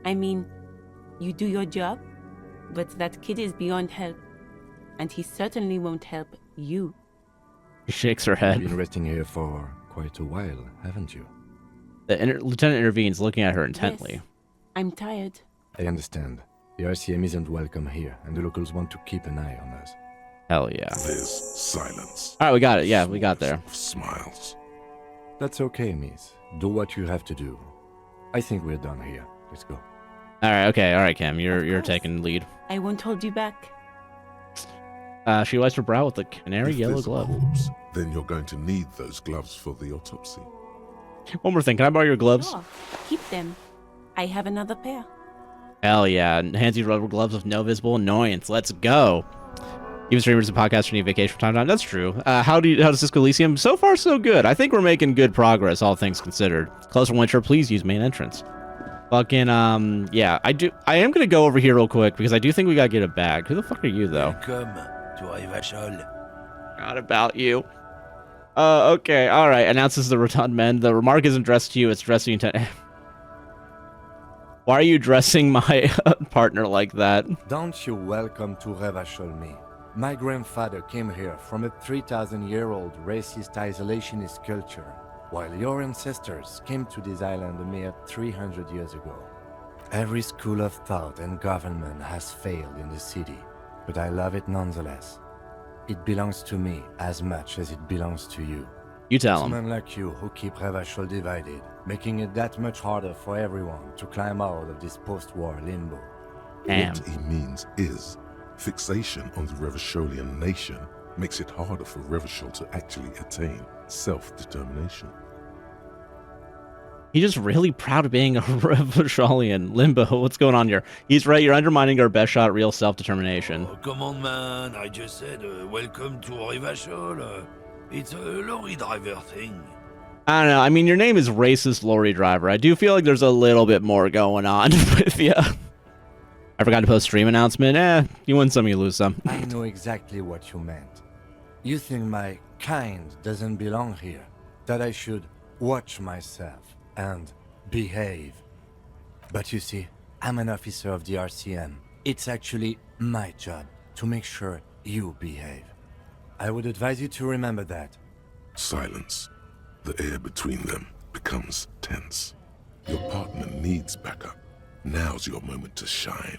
I mean, you do your job, but that kid is beyond help. And he certainly won't help you. She shakes her You've head. been resting here for quite a while, haven't you? The lieutenant intervenes, looking at her intently. Yes, I'm tired. I understand. The RCM isn't welcome here, and the locals want to keep an eye on us. Hell yeah. There's silence. Alright, we got it. Yeah, we got there. Of smiles. That's okay, miss. Do what you have to do. I think we're done here. Let's go. Alright, okay. Alright, Cam. You're course. taking the lead. I won't hold you back. She wipes her brow with a canary If yellow there's a glove. corpse, then you're going to need those gloves for the autopsy. One more thing. Can I borrow your gloves? Sure, keep them. I have another pair. Hell yeah. Hands you rubber gloves with no visible annoyance. Let's go. Even streamers and podcasters need vacation from time to time. That's true. How does Cisco Elysium? So far, so good. I think we're making good progress, all things considered. Close for winter, please use main entrance. Fucking, yeah. I am gonna go over here real quick because I do think we gotta get a bag. Who the fuck are you, though? Welcome to Rivachol. Not about you. Okay, alright. Announces the rotund men. The remark isn't addressed to you, it's addressed to you. Why are you dressing my partner like that? Don't you welcome to Revachol me. My grandfather came here from a 3,000-year-old racist isolationist culture, while your ancestors came to this island a mere 300 years ago. Every school of thought and government has failed in the city, but I love it nonetheless. It belongs to me as much as it belongs to you. You tell him. Men like you who keep Revachol divided, making it that much harder for everyone to climb out of this post-war limbo. Damn. What he means is, fixation on the Revacholian nation makes it harder for Revachol to actually attain self-determination. He's just really proud of being a Revacholian. Limbo, what's going on here? He's right, you're undermining our best shot at real self-determination. Oh, come on, man. I just said, welcome to Rivachol. It's a lorry driver thing. I don't know, I mean, your name is Racist Lorry Driver. I do feel like there's a little bit more going on with you. I forgot to post stream announcement. You win some, you lose some. I know exactly what you meant. You think my kind doesn't belong here, that I should watch myself and behave. But you see, I'm an officer of the RCM. It's actually my job to make sure you behave. I would advise you to remember that. Silence. The air between them becomes tense. Your partner needs backup. Now's your moment to shine.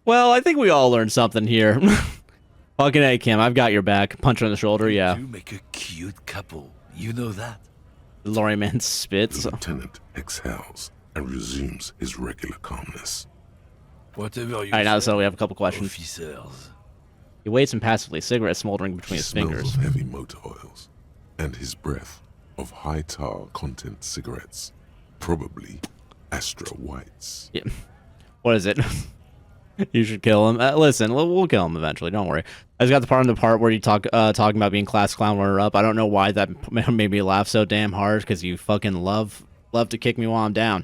Well, I think we all learned something here. Fucking A, Kim, I've got your back. Punch her in the shoulder, yeah. You make a cute couple. You know that. The lorry man spits. The lieutenant exhales and resumes his regular calmness. Whatever you Alright, now so we have a couple questions. Officers. He waits impassively, cigarette smoldering between He his smells fingers. of heavy motor oils and his breath of high tar content cigarettes, probably Astra Whites. Yeah. What is it? You should kill him. Listen, we'll kill him eventually. Don't worry. I just got the part where you talking about being class clown runner up. I don't know why that made me laugh so damn hard because you fucking love to kick me while I'm down.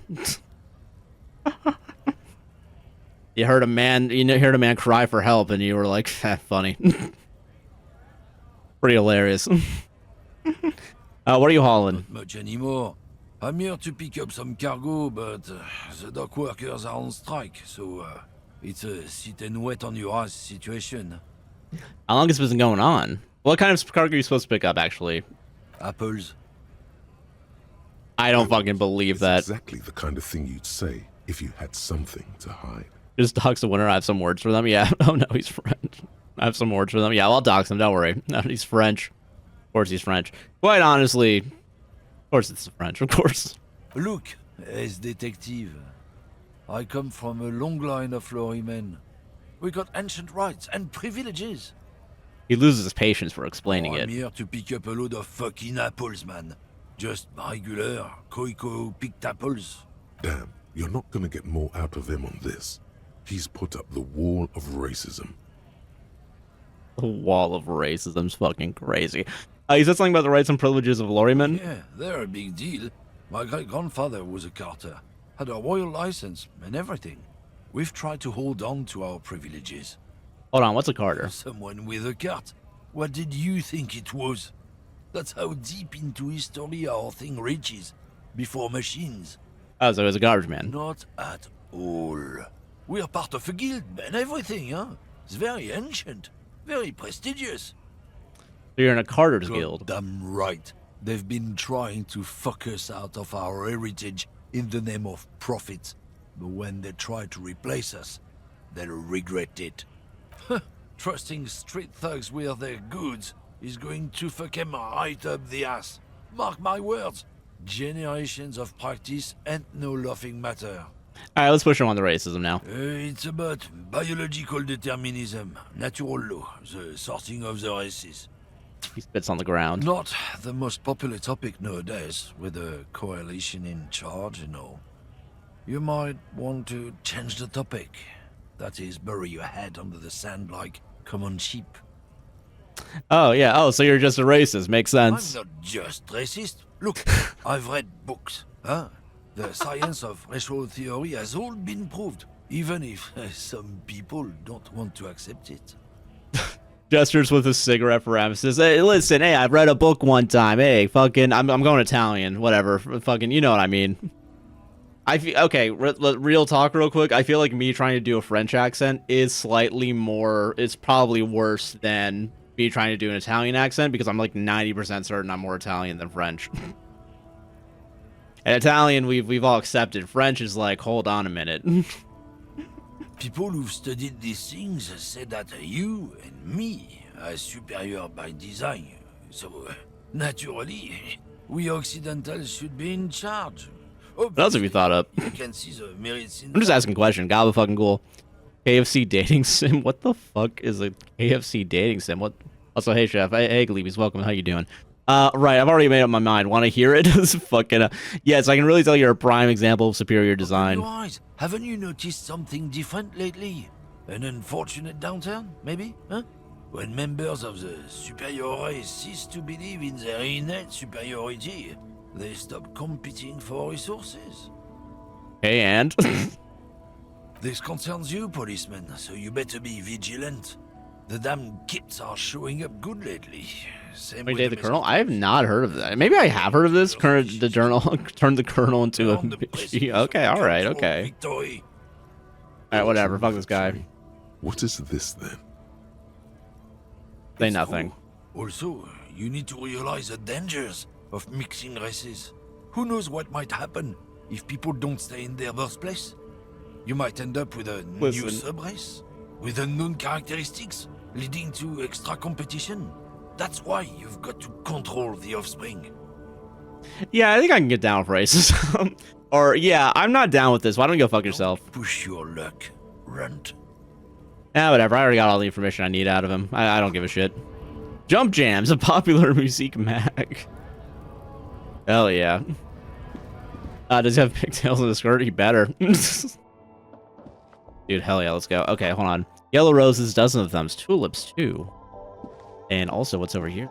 You heard a man, heard a man cry for help, and you were like, funny. Pretty hilarious. What are you hauling? Not much anymore. I'm here to pick up some cargo, but the dock workers are on strike, so it's a sit and wait on your ass situation. How long has this been going on? What kind of cargo are you supposed to pick up, actually? Apples. I don't fucking believe that. Exactly the kind of thing you'd say if you had something to hide. Just dox the winner. I have some words for them. Yeah. Oh no, he's French. I have some words for them. Yeah, I'll dox him. Don't worry. No, he's French. Of course he's French. Quite honestly, of course it's French. Of course. Look, as detective, I come from a long line of lorrymen. We got ancient rights and privileges. He loses his patience for explaining it. I'm here to pick up a load of fucking apples, man. Just regular, picked apples. Damn, you're not gonna get more out of him on this. He's put up the wall of racism. The wall of racism's fucking crazy. He said something about the rights and privileges of lorrymen. Yeah, they're a big deal. My great-grandfather was a carter, had a royal license and everything. We've tried to hold on to our privileges. Hold on, what's a carter? Someone with a cart. What did you think it was? That's how deep into history our thing reaches. Before machines. Oh, so he was a garbage man. Not at all. We're part of a guild, man. Everything, huh? It's very ancient. Very prestigious. So you're in a carter's guild. Damn right. They've been trying to fuck us out of our heritage in the name of profit. But when they try to replace us, they'll regret it. Trusting street thugs with their goods is going to fuck them right up the ass. Mark my words. Generations of practice ain't no laughing matter. Alright, let's push him on the racism now. It's about biological determinism, natural law, the sorting of the races. He spits on the ground. Not the most popular topic nowadays, with a coalition in charge and all. You might want to change the topic. That is, bury your head under the sand like common sheep. Oh, yeah. Oh, so you're just a racist. Makes sense. I'm not just racist. Look, I've read books. Huh? The science of racial theory has all been proved, even if some people don't want to accept it. Gestures with a cigarette for emphasis. Hey, listen, hey, I've read a book one time. Hey, fucking, I'm going Italian. Whatever. Fucking, you know what I mean. I feel, okay, real talk real quick. I feel like me trying to do a French accent is slightly more, it's probably worse than me trying to do an Italian accent, because I'm like 90% certain I'm more Italian than French. And Italian, we've all accepted. French is like, hold on a minute. People who've studied these things say that you and me are superior by design. So, naturally, we Occidentals should be in charge. What else have you thought up? You can see the merits in I'm just asking a question. Gobble fucking cool. KFC dating sim? What the fuck is a KFC dating sim? What? Also, hey, Chef. Hey, Gleebies. Welcome. How you doing? Right. I've already made up my mind. Want to hear it? Fucking, yes, I can really tell you're a prime example of superior design. Open your eyes. Haven't you noticed something different lately? An unfortunate downturn, maybe? Huh? When members of the superior race cease to believe in their innate superiority, they stop competing for resources. Okay, and? This concerns you, policeman, so you better be vigilant. The damn kids are showing up good lately. Same Wait, with the Colonel? I have not heard of that. Maybe I have heard of this. The journal turned the Colonel into a bitchy. Okay, alright, okay. Alright, whatever. Fuck this guy. What is this then? Say nothing. Also, you need to realize the dangers of mixing races. Who knows what might happen if people don't stay in their birthplace? You might end up with a new sub-race, with unknown characteristics, leading to extra competition. That's why you've got to control the offspring. Yeah, I think I can get down with racism. Or, yeah, I'm not down with this. Why don't you go fuck yourself? Push your luck, runt. Whatever. I already got all the information I need out of him. I don't give a shit. Jump Jams, a popular music mag. Hell yeah. Does he have pigtails in the skirt? He better. Dude, hell yeah, let's go. Okay, hold on. Yellow roses, dozen of them. Tulips, too. And also, what's over here?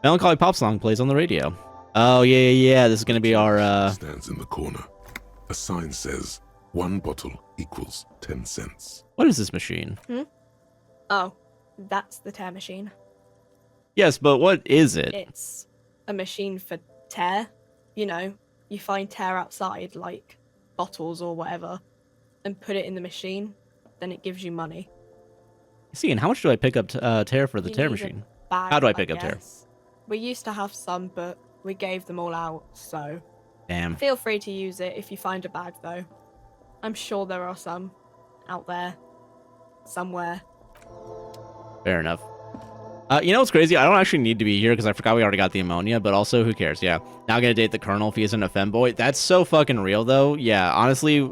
Melancholy pop song plays on the radio. Oh, yeah. This is gonna be our, Stands in the corner. A sign says, 1 bottle equals 10 cents. What is this machine? Oh, that's the tear machine. Yes, but what is it? It's a machine for tear. You know, you find tear outside, like bottles or whatever, and put it in the machine, then it gives you money. See, and how much do I pick up tear for the You tear need a machine? bag, How do I pick up tear? guess. We used to have some, but we gave them all out, so... Damn. Feel free to use it if you find a bag, though. I'm sure there are some out there, somewhere. Fair enough. You know what's crazy? I don't actually need to be here because I forgot we already got the ammonia, but also, who cares? Yeah. Now I'm going to date the Colonel if he isn't a femboy. That's so fucking real, though. Yeah, honestly,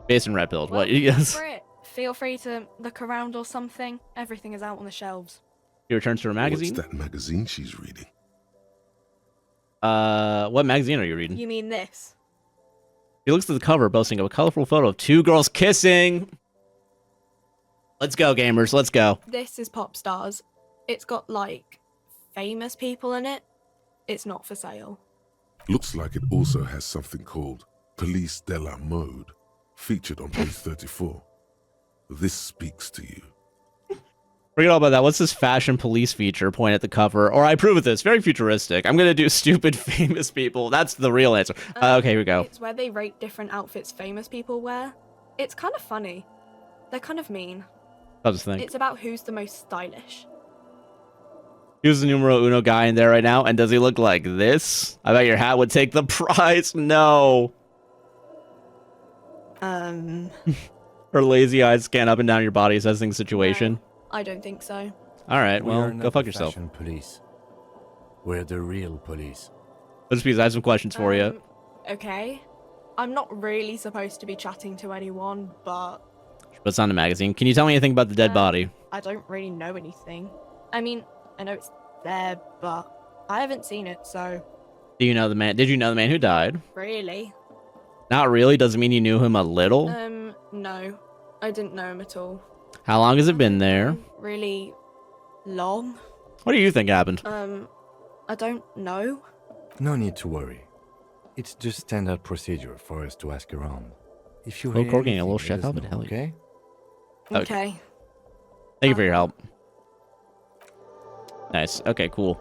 Jason Red Pilled. Well, What? Yes. for it. Feel free to look around or something. Everything is out on the shelves. He returns to her magazine? What's that magazine she's reading? What magazine are you reading? You mean this? He looks at the cover, boasting of a colorful photo of 2 girls kissing. Let's go, gamers. Let's go. This is Pop Stars. It's got, like, famous people in it. It's not for sale. Looks like it also has something called Police de la Mode, featured on page 34. This speaks to you. Forget all about that. What's this fashion police feature? Point at the cover. Or I approve of this. Very futuristic. I'm going to do stupid famous people. That's the real answer. Okay, here we go. It's where they rate different outfits famous people wear. It's kind of funny. They're kind of mean. I was thinking. It's about who's the most stylish. Who's the numero uno guy in there right now? And does he look like this? I bet your hat would take the prize. No. Her lazy eyes scan up and down your body, assessing the situation. No, I don't think so. All right, We well, are go not fuck the yourself. fashion police. We're the real police. Let's please, I have some questions for you. Okay. I'm not really supposed to be chatting to anyone, but... What's on the magazine? Can you tell me anything about the dead body? I don't really know anything. I mean, I know it's there, but I haven't seen it, so... Do you know the man? Did you know the man who died? Really? Not really. Doesn't mean you knew him a little. No. I didn't know him at all. How long has it been there? Really long? What do you think happened? I don't know. No need to worry. It's just standard procedure for us to ask around. If you Little hear Corky, a anything, little let chef us help, know, hell yeah. okay? Okay. Thank you for your help. Nice. Okay, cool.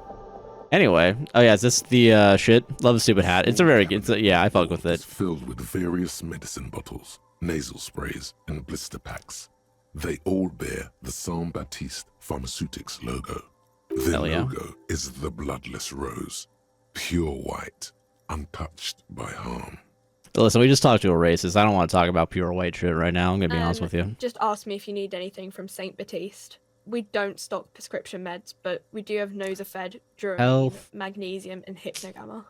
Anyway, oh yeah, is this the shit? Love the stupid hat. It's a very good. Yeah, I fuck with it. It's filled with various medicine bottles, nasal sprays, and blister packs. They all bear the Saint Baptiste Pharmaceutics logo. Their Hell yeah. logo is the bloodless rose, pure white, untouched by harm. Listen, we just talked to a racist. I don't want to talk about pure white shit right now. I'm gonna be honest with you. Just ask me if you need anything from Saint Baptiste. We don't stock prescription meds, but we do have Nosafed, Dramamine, Health. Magnesium, and Hypnogamma.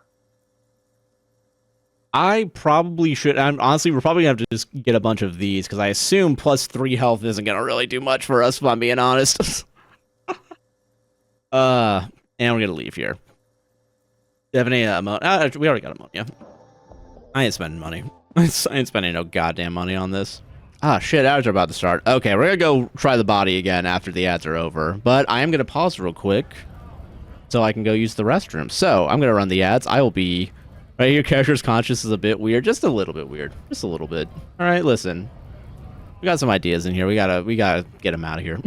I probably should. Honestly, we're probably gonna have to just get a bunch of these because I assume +3 health isn't gonna really do much for us. If I'm being honest. And we're gonna leave here. Do you have any ammonia? We already got ammonia. I ain't spending money. I ain't spending no goddamn money on this. Ah, shit, ads are about to start. Okay, we're gonna go try the body again after the ads are over. But I am gonna pause real quick so I can go use the restroom. So, I'm gonna run the ads. I will be... Right here, character's conscious is a bit weird. Just a little bit weird. Just a little bit. Alright, listen. We got some ideas in here. We gotta get them out of here.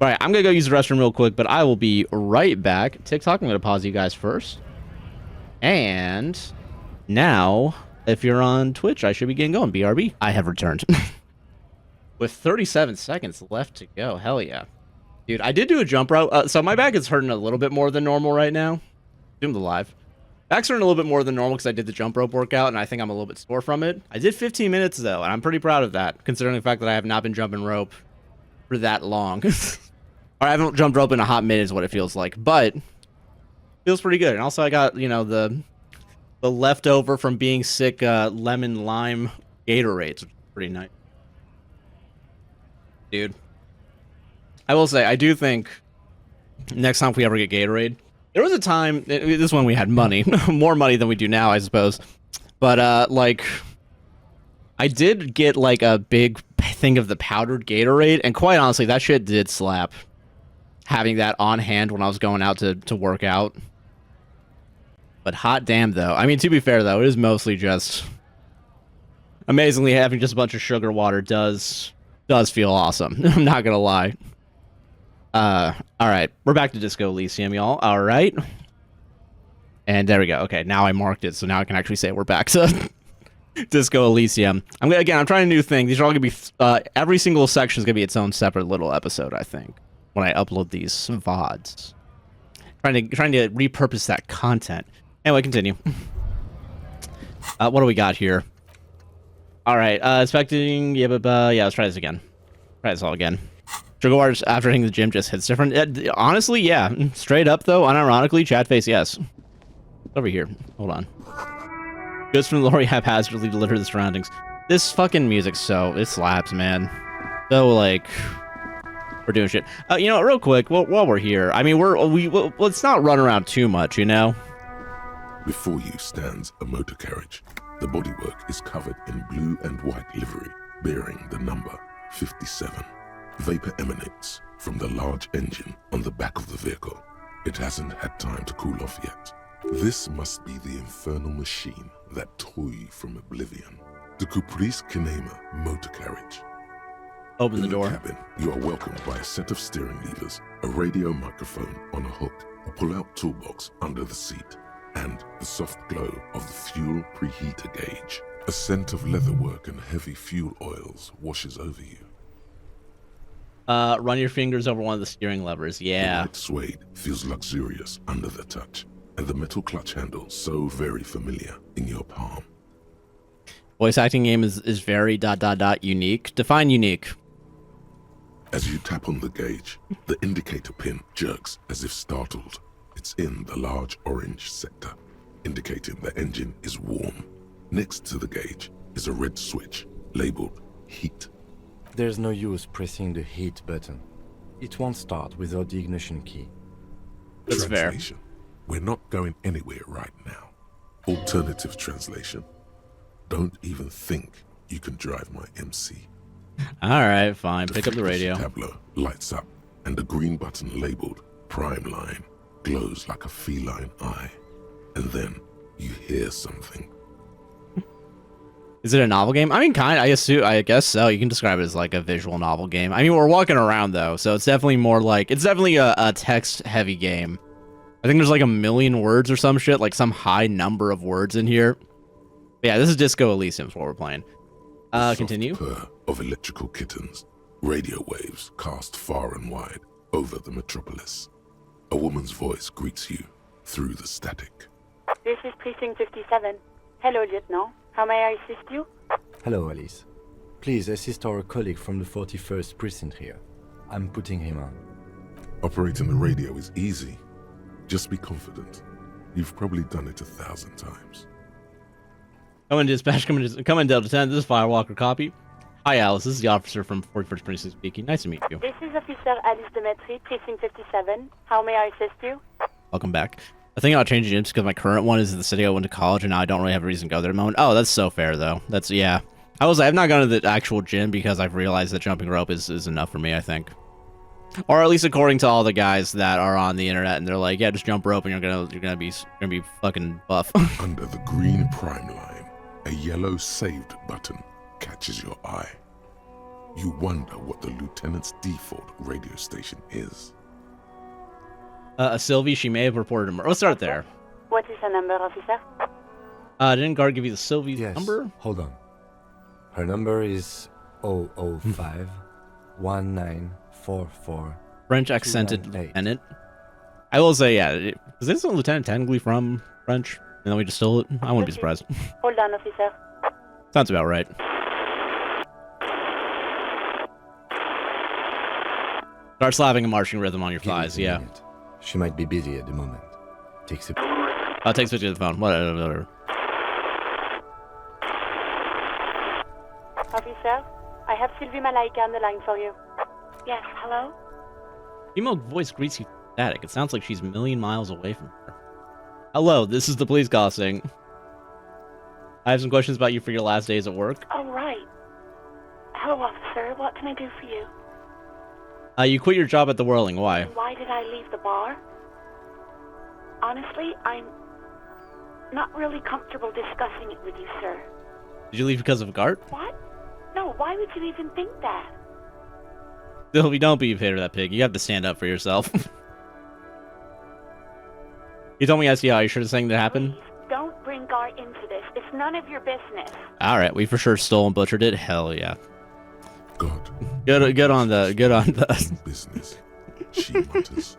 Alright, I'm gonna go use the restroom real quick, but I will be right back. TikTok, I'm gonna pause you guys first. And... now, if you're on Twitch, I should be getting going. BRB. I have returned. With 37 seconds left to go. Hell yeah. Dude, I did do a jump rope. So my back is hurting a little bit more than normal right now. Zoom the live. Back's hurting a little bit more than normal because I did the jump rope workout, and I think I'm a little bit sore from it. I did 15 minutes, though, and I'm pretty proud of that, considering the fact that I have not been jumping rope for that long. Or I haven't jumped rope in a hot minute is what it feels like. But feels pretty good. And also I got, you know, the leftover from being sick lemon lime Gatorades, which is pretty nice. Dude, I will say, I do think next time if we ever get Gatorade, there was a time, this one we had money, more money than we do now, I suppose. But, like, I did get, like, a big thing of the powdered Gatorade, and quite honestly, that shit did slap. Having that on hand when I was going out to work out. But hot damn, though. I mean, to be fair, though, it is mostly just... Amazingly, having just a bunch of sugar water does feel awesome. I'm not gonna lie. All right, we're back to Disco Elysium, y'all. All right, and there we go. Okay, now I marked it, so now I can actually say we're back to Disco Elysium. I'm trying a new thing. These are all gonna be every single section is gonna be its own separate little episode. I think when I upload these VODs, trying to repurpose that content. Anyway, continue. What do we got here? All right, expecting, yeah, let's try this again. Try this all again. Sugar waters after hitting the gym just hits different. Honestly, yeah. Straight up, though, unironically, chat face, yes. Over here. Hold on. Goods from the lorry haphazardly litter the surroundings. This fucking music, it slaps, man. So, like, we're doing shit. You know, real quick, while we're here, I mean, let's not run around too much, you know? Before you stands a motor carriage. The bodywork is covered in blue and white livery, bearing the number 57. Vapor emanates from the large engine on the back of the vehicle. It hasn't had time to cool off yet. This must be the infernal machine that tore you from oblivion. The Caprice Kinema motor carriage. Open the door. In the cabin, you are welcomed by a set of steering levers, a radio microphone on a hook, a pull-out toolbox under the seat, and the soft glow of the fuel preheater gauge. A scent of leatherwork and heavy fuel oils washes over you. Run your fingers over one of the steering levers. Yeah. The white suede feels luxurious under the touch, and the metal clutch handle so very familiar in your palm. Voice acting game is very ... unique. Define unique. As you tap on the gauge, the indicator pin jerks as if startled. It's in the large orange sector, indicating the engine is warm. Next to the gauge is a red switch labeled heat. There's no use pressing the heat button. It won't start without the ignition key. That's fair. We're not going anywhere right now. Alternative translation. Don't even think you can drive my MC. All right, fine. Pick up the radio. The tableau lights up, and the green button labeled Prime Line glows like a feline eye. And then you hear something. Is it a novel game? I mean, I guess so. You can describe it as like a visual novel game. I mean, we're walking around though, so it's definitely more like, it's definitely a text-heavy game. I think there's like 1 million words or some shit, like some high number of words in here. But yeah, this is Disco Elysium, is what we're playing. Continue. Purr of electrical kittens, radio waves cast far and wide over the metropolis. A woman's voice greets you through the static. This is Precinct 57. Hello, Lieutenant. How may I assist you? Hello, Alice. Please assist our colleague from the 41st Precinct here. I'm putting him on. Operating the radio is easy. Just be confident. You've probably done it 1,000 times. Come in, dispatch. Come in, Delta 10. This is Firewalker. Copy. Hi, Alice. This is the officer from 41st Precinct speaking. Nice to meet you. This is Officer Alice Demetri, Precinct 57. How may I assist you? Welcome back. I think I'll change it just because my current one is the city I went to college, and now I don't really have a reason to go there at the moment. Oh, that's so fair, though. That's, yeah. I've not gone to the actual gym because I've realized that jumping rope is enough for me, I think. Or at least according to all the guys that are on the internet, and they're like, yeah, just jump rope and you're gonna be fucking buff. Under the green prime line, a yellow saved button catches your eye. You wonder what the lieutenant's default radio station is. Sylvie, she may have reported him. Let's start there. What is her number, officer? Didn't Guard give you the Sylvie's number? Hold on. Her number is 005 1944. French accented lieutenant. I will say, yeah. Is this a lieutenant technically from French? And then we just stole it? I wouldn't be surprised. Hold on, officer. Sounds about right. Start slapping a marching rhythm on your thighs, yeah. She might be busy at the moment. Takes a... takes picture of the phone. Whatever. Officer, I have Sylvie Malaika on the line for you. Yes, hello? Female voice greets you static. It sounds like she's a million miles away from her. Hello, this is the police call saying, I have some questions about you for your last days at work. Oh, right. Hello, officer. What can I do for you? You quit your job at the Whirling. Why? And why did I leave the bar? Honestly, I'm not really comfortable discussing it with you, sir. Did you leave because of Gart? What? No, why would you even think that? Sylvie, don't be afraid of that pig. You have to stand up for yourself. You told me I see how you sure this thing that happened? Please, don't bring Gart into this. It's none of your business. Alright, we for sure stole and butchered it. Hell yeah. God. Good on the business. She mutters.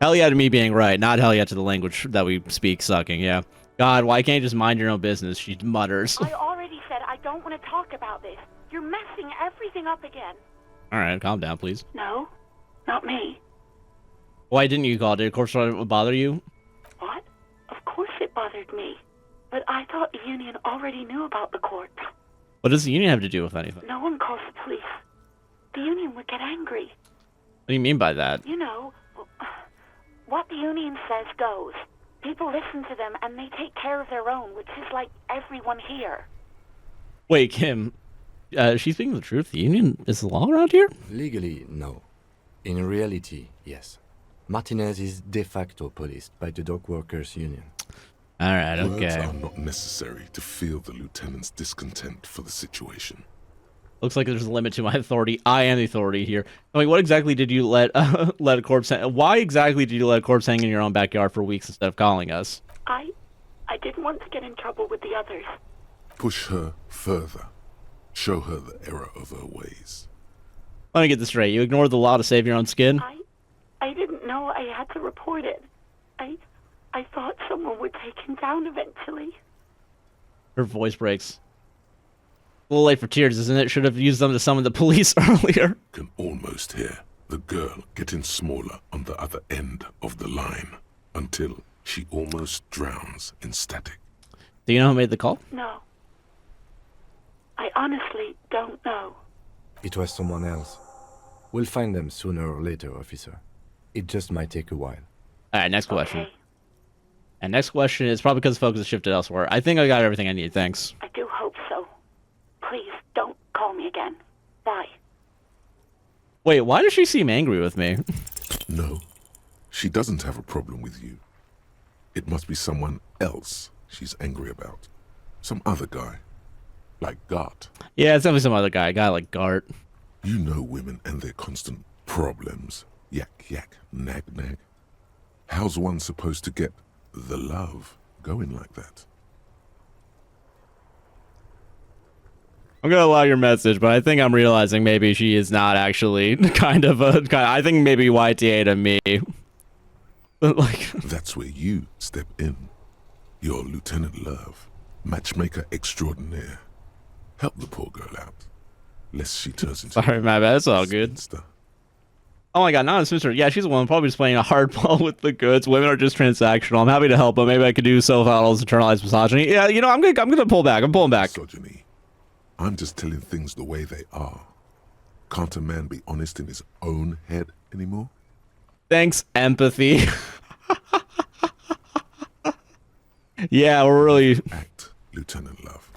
Hell yeah to me being right, not hell yeah to the language that we speak sucking, yeah. God, why can't you just mind your own business? She mutters. I already said I don't want to talk about this. You're messing everything up again. Alright, calm down, please. No, not me. Why didn't you call? Did Corpse bother you? What? Of course it bothered me. But I thought the Union already knew about the court. What does the Union have to do with anything? No one calls the police. The Union would get angry. What do you mean by that? You know, what the Union says goes. People listen to them and they take care of their own, which is like everyone here. Wait, Kim. She's speaking the truth. The Union is the law around here? Legally, no. In reality, yes. Martinez is de facto policed by the Dock Workers Union. Alright, okay. Words are not necessary to feel the lieutenant's discontent for the situation. Looks like there's a limit to my authority. I am the authority here. I mean, what exactly did you let a corpse hang? Why exactly did you let a corpse hang in your own backyard for weeks instead of calling us? I didn't want to get in trouble with the others. Push her further. Show her the error of her ways. Let me get this straight. You ignored the law to save your own skin? I didn't know I had to report it. I thought someone would take him down eventually. Her voice breaks. A little late for tears, isn't it? Should have used them to summon the police earlier. Can almost hear the girl getting smaller on the other end of the line until she almost drowns in static. Do you know who made the call? No. I honestly don't know. It was someone else. We'll find them sooner or later, officer. It just might take a while. Alright, next question. And next question is probably because the focus has shifted elsewhere. I think I got everything I need, thanks. I do hope so. Please, don't call me again. Bye. Wait, why does she seem angry with me? No, she doesn't have a problem with you. It must be someone else she's angry about. Some other guy. Like Gart. Yeah, it's definitely some other guy. A guy like Gart. You know women and their constant problems. Yak, yak, nag, nag. How's one supposed to get the love going like that? I'm gonna allow your message, but I think I'm realizing maybe she is not actually kind of a... I think maybe YTA to me. But like... That's where you step in. You're Lieutenant Love, matchmaker extraordinaire. Help the poor girl out, lest she turns into... Sorry, my bad. It's all good. Oh my god, not a sister. Yeah, she's the one probably just playing a hardball with the goods. Women are just transactional. I'm happy to help, but maybe I could do so without all this internalized misogyny. Yeah, you know, I'm gonna pull back. I'm pulling back. Misogyny. I'm just telling things the way they are. Can't a man be honest in his own head anymore? Thanks, empathy. Yeah, we're really... Act, Lieutenant Love.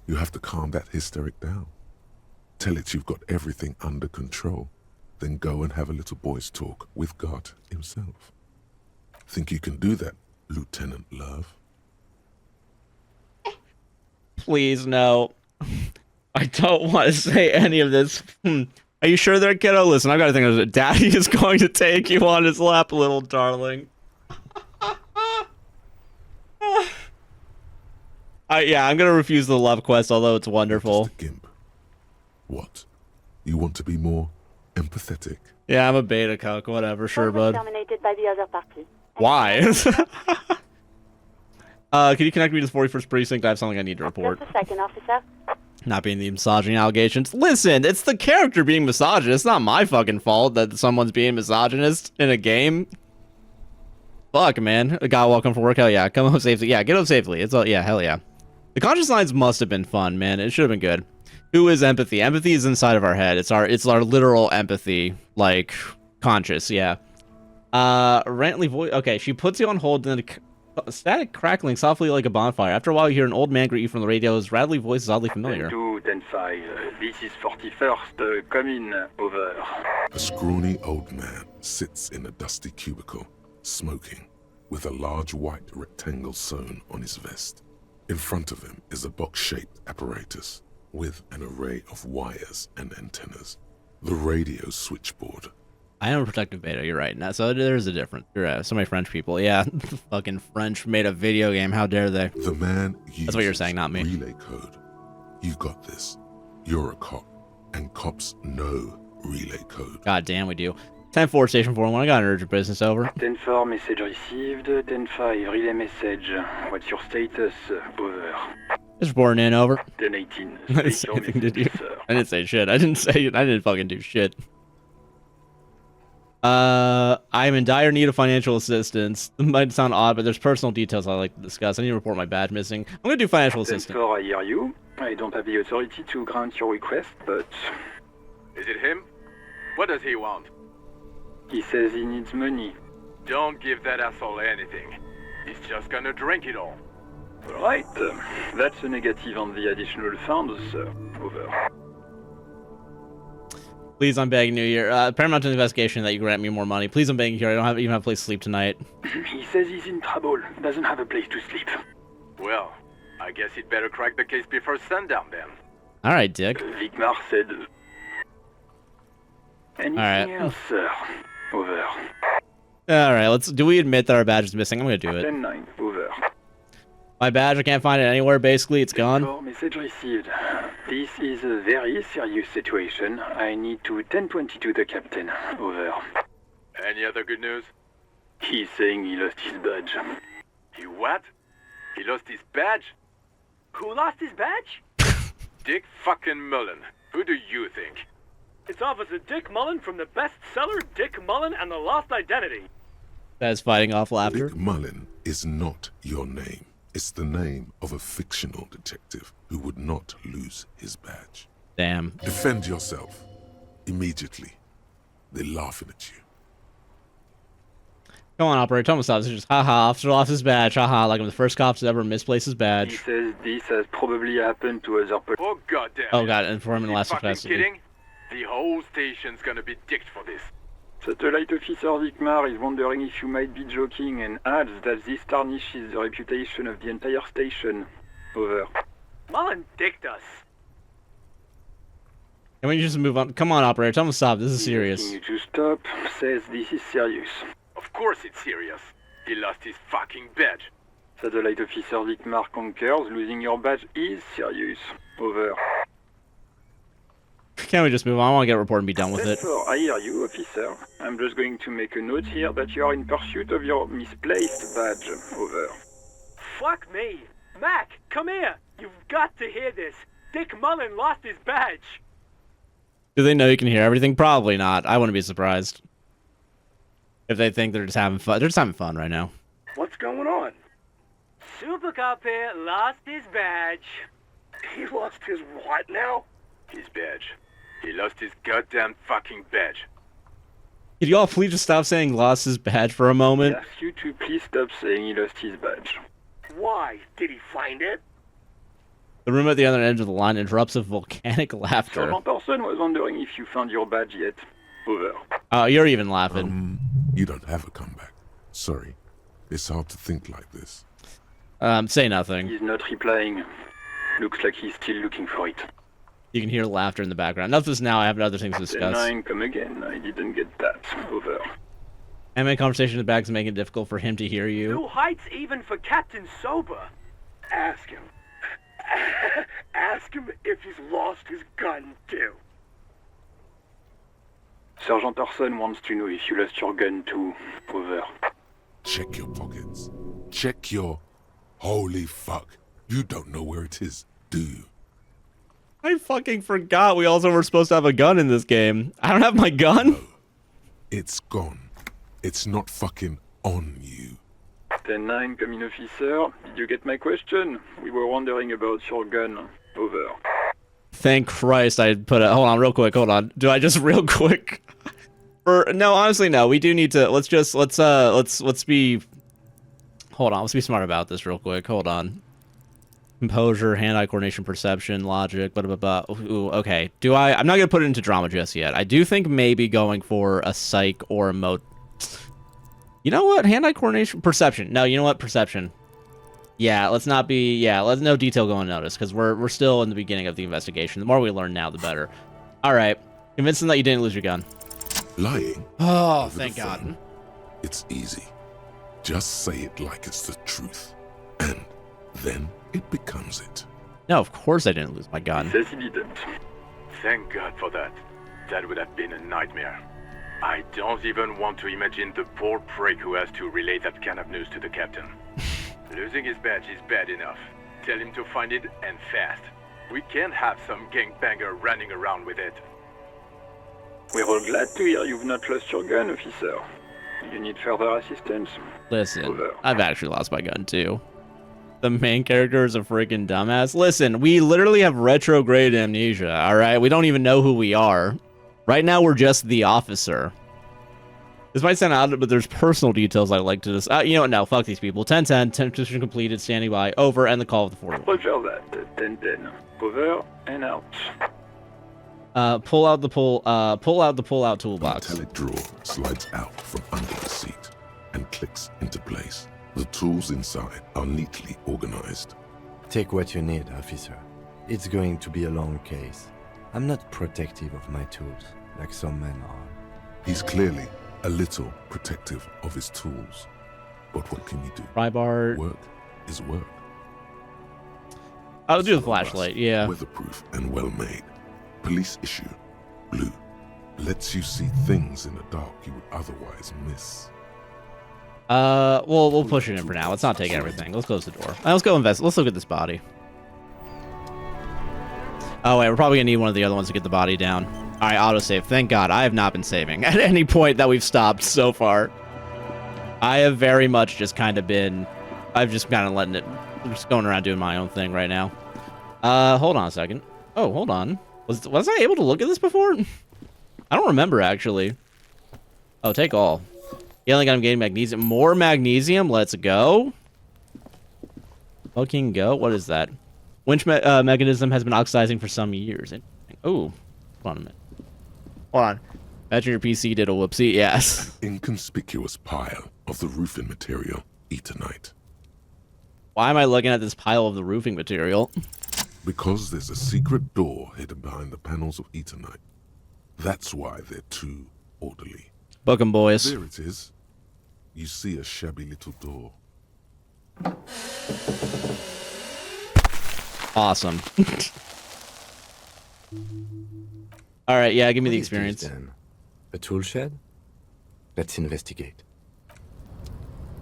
You have to calm that hysteric down. Tell it you've got everything under control. Then go and have a little boys' talk with Gart himself. Think you can do that, Lieutenant Love? Please, no. I don't want to say any of this. Are you sure there, kiddo? Listen, I've got to think of it. Daddy is going to take you on his lap, little darling. Yeah, I'm going to refuse the love quest, although it's wonderful. Gimp. What? You want to be more empathetic? Yeah, I'm a beta cuck. Whatever, sure, bud. Dominated by the other party. Why? Can you connect me to the 41st Precinct? I have something I need to report. Just a second, officer. Not being the misogyny allegations. Listen, it's the character being misogynist. It's not my fucking fault that someone's being misogynist in a game. Fuck, man. A guy walking from work. Hell yeah. Come home safely. Yeah, get home safely. It's all, yeah, hell yeah. The conscious lines must have been fun, man. It should have been good. Who is empathy? Empathy is inside of our head. It's our literal empathy, like conscious. Yeah. Rantley voice. Okay, she puts you on hold, and then static crackling softly like a bonfire. After a while, you hear an old man greet you from the radio. His rattly voice is oddly familiar. 10-5. This is 41st. Come in. Over. A scrawny old man sits in a dusty cubicle, smoking, with a large white rectangle sewn on his vest. In front of him is a box-shaped apparatus with an array of wires and antennas. The radio switchboard. I am a protective beta, you're right. Now, so there's a difference. You're right. So many French people. Yeah, fucking French made a video game. How dare they? The man uses That's what you're saying, not me. relay code. You got this. You're a cop, and cops know relay code. God damn, we do. 10-4, Station 4-1. I got an urgent business, over. 10-4, message received. 10-5, relay message. What's your status? Over. Just reporting in, over. 10-18, I didn't say anything, did you? I didn't say shit. I didn't fucking do shit. I'm in dire need of financial assistance. It might sound odd, but there's personal details I'd like to discuss. I need to report my badge missing. I'm gonna do financial assistance. 10-4, I hear you. I don't have the authority to grant your request, but... Is it him? What does he want? He says he needs money. Don't give that asshole anything. He's just gonna drink it all. Alright, that's a negative on the additional funds, over. Please, I'm begging you here. Paramount to the investigation that you grant me more money. Please, I'm begging you here. I don't even have a place to sleep tonight. He says he's in trouble. Doesn't have a place to sleep. Well, I guess he'd better crack the case before sundown then. All right, Dick. Vigmar said... Anything else, sir? Over. All right, do we admit that our badge is missing? I'm gonna do it. 10-9, over. My badge, I can't find it anywhere. Basically, it's gone. Message received. This is a very serious situation. I need to 1022 the captain. Over. Any other good news? He's saying he lost his badge. He what? He lost his badge? Who lost his badge? Dick fucking Mullen. Who do you think? It's Officer Dick Mullen from the bestseller Dick Mullen and the Lost Identity. That's fighting off laughter. Dick Mullen is not your name. It's the name of a fictional detective who would not lose his badge. Damn. Defend yourself. Immediately. They're laughing at you. Come on, operator. Tell him to stop. It's just, haha, officer lost his badge. Haha, like I'm the first cop to ever misplace his He badge. says this has probably happened to other police. Oh, goddamn. Oh, God, and for him in You last fucking capacity. kidding? The whole station's gonna be dicked for this. Satellite Officer Vigmar is wondering if you might be joking and adds that this tarnishes the reputation of the entire station. Over. Mullen dicked us. Can we just move on? Come on, operator. Tell him to stop. This is serious. Asking you to stop, says this is serious. Of course it's serious. He lost his fucking badge. Satellite Officer Vigmar concurs, losing your badge is serious. Over. Can't we just move on? I want to get a report and be done with it. I hear you, officer. I'm just going to make a note here that you are in pursuit of your misplaced badge. Over. Fuck me. Mac, come here. You've got to hear this. Dick Mullen lost his badge. Do they know you can hear everything? Probably not. I wouldn't be surprised. If they think they're just having fun. They're just having fun right now. What's going on? Super Cop here lost his badge. He lost his what now? His badge. He lost his goddamn fucking badge. Could y'all please just stop saying lost his badge for a moment? I ask you to please stop saying he lost his badge. Why? Did he find it? The room at the other end of the line interrupts with volcanic laughter. Sergeant Person was wondering if you found your badge yet. Over. Oh, you're even laughing. You don't have a comeback. Sorry. It's hard to think like this. Say nothing. He's not replying. Looks like he's still looking for it. You can hear laughter in the background. Enough of this now. I have other things to discuss. 10-9, come again. I didn't get that. Over. I'm in conversation in the back is making it difficult for him to hear you. New heights even for Captain Sober. Ask him. Ask him if he's lost his gun, too. Sergeant Orson wants to know if you lost your gun, too. Over. Check your pockets. Check your... Holy fuck. You don't know where it is, do you? I fucking forgot we also were supposed to have a gun in this game. I don't have my gun? No. It's gone. It's not fucking on you. 10-9, come in, officer. Did you get my question? We were wondering about your gun. Over. Thank Christ I put a... Hold on, real quick. Hold on. Do I just real quick... No, honestly, no. We do need to... Let's be... Hold on. Let's be smart about this real quick. Hold on. Composure, hand-eye coordination, perception, logic, blah, blah, blah. Ooh, okay. I'm not going to put it into drama just yet. I do think maybe going for a psych or a mode... You know what? Hand-eye coordination? Perception. No, you know what? Perception. Yeah, let's not be. Yeah, let's no detail go unnoticed because we're still in the beginning of the investigation. The more we learn now, the better. All right, convince them that you didn't lose your gun. Lying. Oh, over thank the God. phone, it's easy. Just say it like it's the truth, and then it becomes it. No, of course I didn't lose my gun. Says he didn't. Thank God for that. That would have been a nightmare. I don't even want to imagine the poor prick who has to relay that kind of news to the captain. Losing his badge is bad enough. Tell him to find it, and fast. We can't have some gangbanger running around with it. We're all glad to hear you've not lost your gun, officer. You need further assistance? Listen, I've actually lost my gun too. The main character is a freaking dumbass. Listen, we literally have retrograde amnesia, alright? We don't even know who we are. Right now, we're just the officer. This might sound odd, but there's personal details I'd like to just... you know what? No, fuck these people. 10-10, temptation completed, standing by, over, and the call of the 41. Roger that. 10-10. Over and out. Pull out the pull-out toolbox. The metallic drawer slides out from under the seat and clicks into place. The tools inside are neatly organized. Take what you need, officer. It's going to be a long case. I'm not protective of my tools, like some men are. He's clearly a little protective of his tools. But what can you do? Pry-bar. Work is work. I'll do the flashlight, yeah. Weatherproof and well-made. Police issue, blue. Lets you see things in the dark you would otherwise miss. We'll push it in for now. Let's not take everything. Let's close the door. Let's go invest. Let's look at this body. Oh, wait, we're probably gonna need one of the other ones to get the body down. All right, autosave. Thank God, I have not been saving at any point that we've stopped so far. I have very much just kind of been... I've just kind of letting it... I'm just going around doing my own thing right now. Hold on a second. Oh, hold on. Was I able to look at this before? I don't remember, actually. Oh, take all. Yelling I'm getting magnesium. More magnesium? Let's go. Fucking go. What is that? Winch mechanism has been oxidizing for some years. Oh, hold on a minute. Hold on. Imagine your PC did a whoopsie. Yes. Inconspicuous pile of the roofing material, Eternite. Why am I looking at this pile of the roofing material? Because there's a secret door hidden behind the panels of Eternite. That's why they're too orderly. Book 'em, boys. There it is. You see a shabby little door. Awesome. All right, yeah, give me the experience. A tool shed? Let's investigate.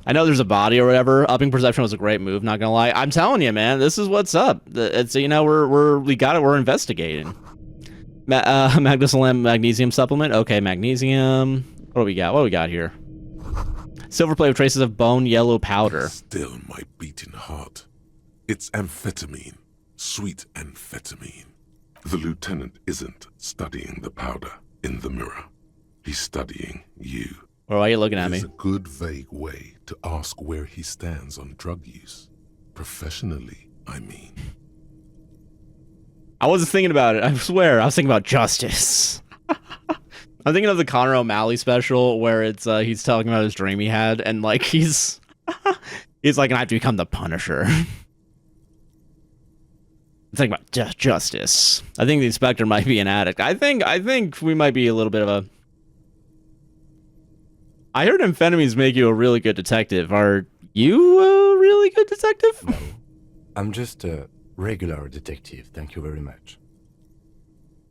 I know there's a body or whatever. Upping perception was a great move, not gonna lie. I'm telling you, man, this is what's up. It's, you know, we got it. We're investigating. Magnesium supplement. Okay, magnesium. What do we got? What do we got here? Silver plate with traces of bone yellow powder. Still my beating heart. It's amphetamine. Sweet amphetamine. The lieutenant isn't studying the powder in the mirror. He's studying you. Why are you looking at me? It's a good vague way to ask where he stands on drug use. Professionally, I mean. I wasn't thinking about it. I swear. I was thinking about justice. I'm thinking of the Connor O'Malley special where it's he's talking about his dream he had, and like he's like, I have to become the Punisher. I'm thinking about justice. I think the inspector might be an addict. I think we might be a little bit of a... I heard amphetamines make you a really good detective. Are you a really good detective? No. I'm just a regular detective, thank you very much.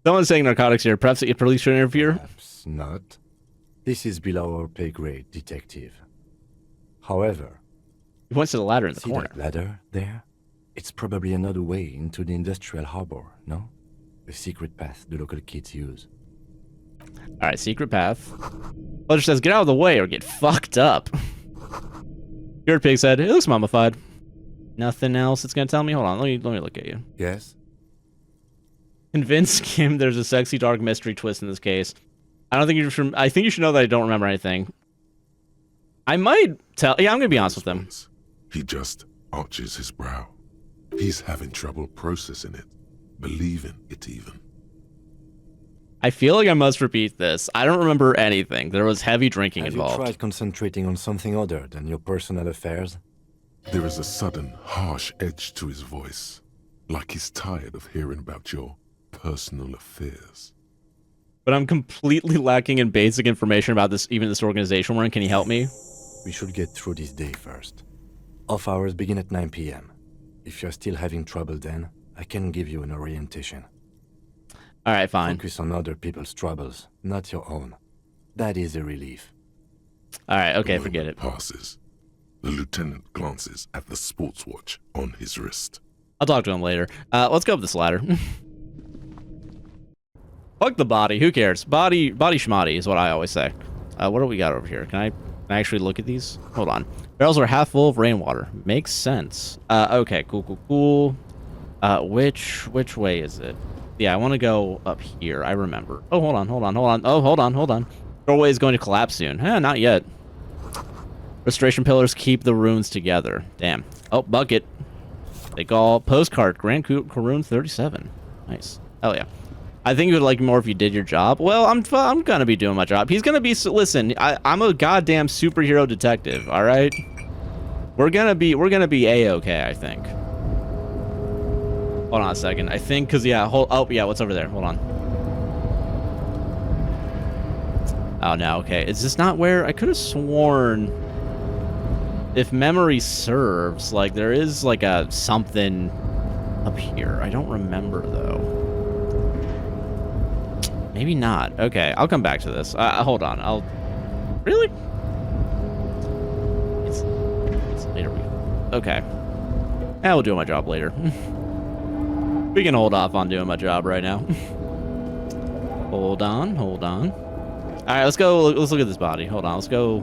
Someone's saying narcotics here. Perhaps the police should interfere? Perhaps not. This is below our pay grade, detective. However... He points to the ladder in the see corner. That ladder there? It's probably another way into the industrial harbor, no? A secret path the local kids use. Alright, secret path. Ledger says, get out of the way or get fucked up. Your pig said, it looks mummified. Nothing else it's gonna tell me? Hold on, let me look at you. Yes? Convince Kim there's a sexy dark mystery twist in this case. I think you should know that I don't remember anything. I might tell... Yeah, I'm gonna be honest with him. He just arches his brow. He's having trouble processing it, believing it even. I feel like I must repeat this. I don't remember anything. There was heavy drinking involved. Have you tried concentrating on something other than your personal affairs? There is a sudden, harsh edge to his voice, like he's tired of hearing about your personal affairs. But I'm completely lacking in basic information about this, even this organization we're in. Can you help me? We should get through this day first. Off hours begin at 9 p.m. If you're still having trouble then, I can give you an orientation. Alright, fine. Focus on other people's troubles, not your own. That is a relief. Alright, okay, forget it. Passes. The lieutenant glances at the sports watch on his wrist. I'll talk to him later. Let's go up this ladder. Fuck the body, who cares? Body schmoddy is what I always say. What do we got over here? Can I actually look at these? Hold on. Barrels are half full of rainwater. Makes sense. Okay, cool. Which way is it? Yeah, I want to go up here. I remember. Oh, hold on. Oh, hold on. Doorway is going to collapse soon. Not yet. Restoration pillars keep the ruins together. Damn. Oh, bucket. They call postcard. Grand Karoon 37. Nice. Hell yeah. I think you would like more if you did your job. Well, I'm gonna be doing my job. He's gonna be. Listen, I'm a goddamn superhero detective. All right. We're gonna be a-okay. I think. Hold on a second. I think because yeah. Oh yeah. What's over there? Hold on. Oh no. Okay. Is this not where I could have sworn? If memory serves, like there is like a something up here. I don't remember though. Maybe not. Okay, I'll come back to this. Hold on. Really? It's later. Okay. We'll do my job later. We can hold off on doing my job right now. Hold on. All right, let's go. Let's look at this body. Hold on. Let's go.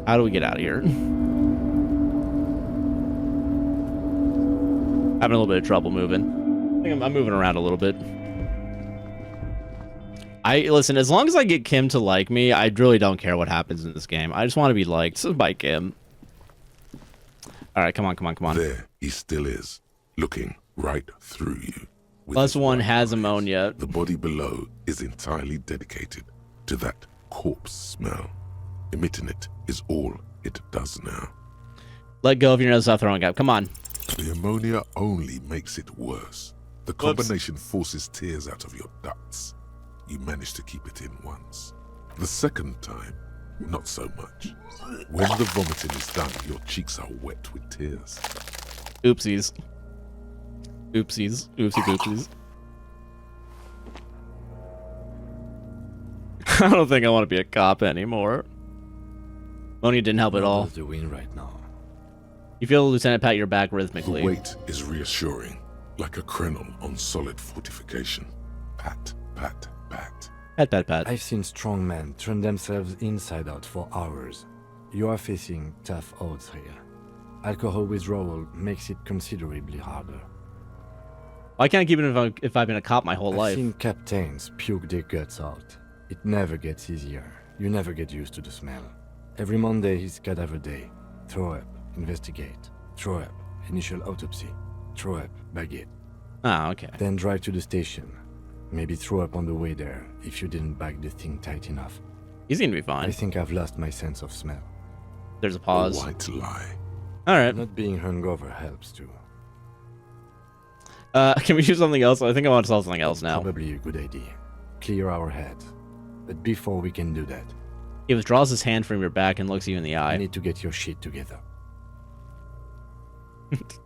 How do we get out of here? Having a little bit of trouble moving. I think I'm moving around a little bit. Listen, as long as I get Kim to like me, I really don't care what happens in this game. I just want to be liked by Kim. All right, come on. There he still is, looking right through you. Plus one has ammonia. The body below is entirely dedicated to that corpse smell. Emitting it is all it does now. Let go of your nose, stop throwing up. Come on. The ammonia only makes it worse. The combination forces tears out of your ducts. You manage to keep it in once. The second time, not so much. When the vomiting is done, your cheeks are wet with tears. Oopsies. I don't think I want to be a cop anymore. Moni didn't help at all. The win right now. You feel the lieutenant pat your back rhythmically. The weight is reassuring, like a crenel on solid fortification. Pat. Pat. I've seen strong men turn themselves inside out for hours. You are facing tough odds here. Alcohol withdrawal makes it considerably harder. I can't keep it if I've been a cop my whole life. I've seen captains puke their guts out. It never gets easier. You never get used to the smell. Every Monday is cadaver day. Throw up, investigate. Throw up, initial autopsy. Throw up, baguette. Ah, okay. Then drive to the station. Maybe throw up on the way there if you didn't bag the thing tight enough. He's gonna be fine. I think I've lost my sense of smell. There's a pause. A white lie. Alright. Not being hungover helps too. Can we do something else? I think I want to solve something else now. Probably a good idea. Clear our heads. But before we can do that... He withdraws his hand from your back and looks you in the eye. I need to get your shit together.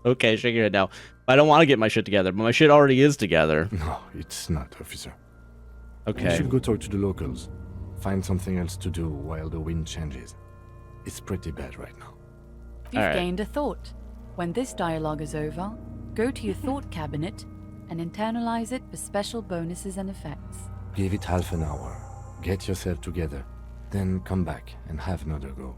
Okay, shake your head now. I don't want to get my shit together, but my shit already is together. No, it's not, officer. Okay. We should go talk to the locals. Find something else to do while the wind changes. It's pretty bad right now. You've gained a thought. When this dialogue is over, go to your thought cabinet and internalize it for special bonuses and effects. Give it half an hour. Get yourself together. Then come back and have another go.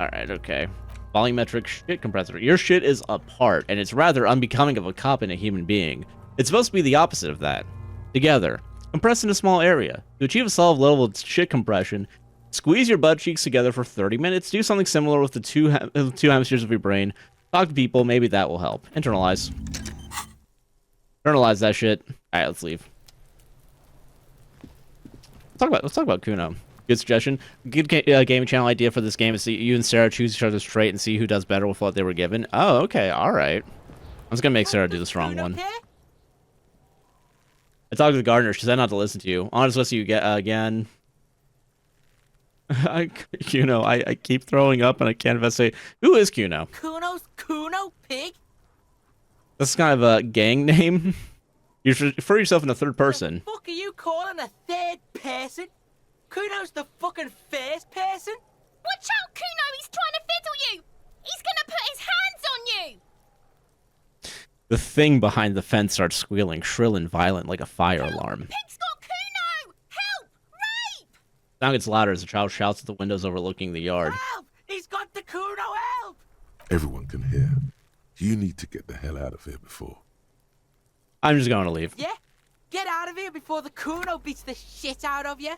Alright, okay. Volumetric shit compressor. Your shit is apart, and it's rather unbecoming of a cop and a human being. It's supposed to be the opposite of that. Together. Compressed in a small area. To achieve a solid level of shit compression, squeeze your butt cheeks together for 30 minutes. Do something similar with the two hemispheres of your brain. Talk to people. Maybe that will help. Internalize. Internalize that shit. Alright, let's leave. Let's talk about Kuno. Good suggestion. Good gaming channel idea for this game is that you and Sarah choose each other's trait and see who does better with what they were given. Oh, okay, all right. I'm just gonna make Sarah do the strong one. I talked to the gardener. She said not to listen to you. I'll just listen to you again. Kuno, I keep throwing up and I can't investigate. Who is Kuno? Kuno's Kuno Pig? That's kind of a gang name. You should refer yourself in the third person. Fuck are you calling a third person? Kuno's the fucking first person? Watch out, Kuno! He's trying to fiddle you! He's gonna put his hands on you! The thing behind the fence starts squealing, shrill and violent like a fire alarm. Pig's got Kuno! Help! Rape! Sound gets louder as the child shouts at the windows overlooking the yard. Help! He's got the Kuno, help! Everyone can hear. You need to get the hell out of here before. I'm just going to leave. Yeah? Get out of here before the Kuno beats the shit out of you.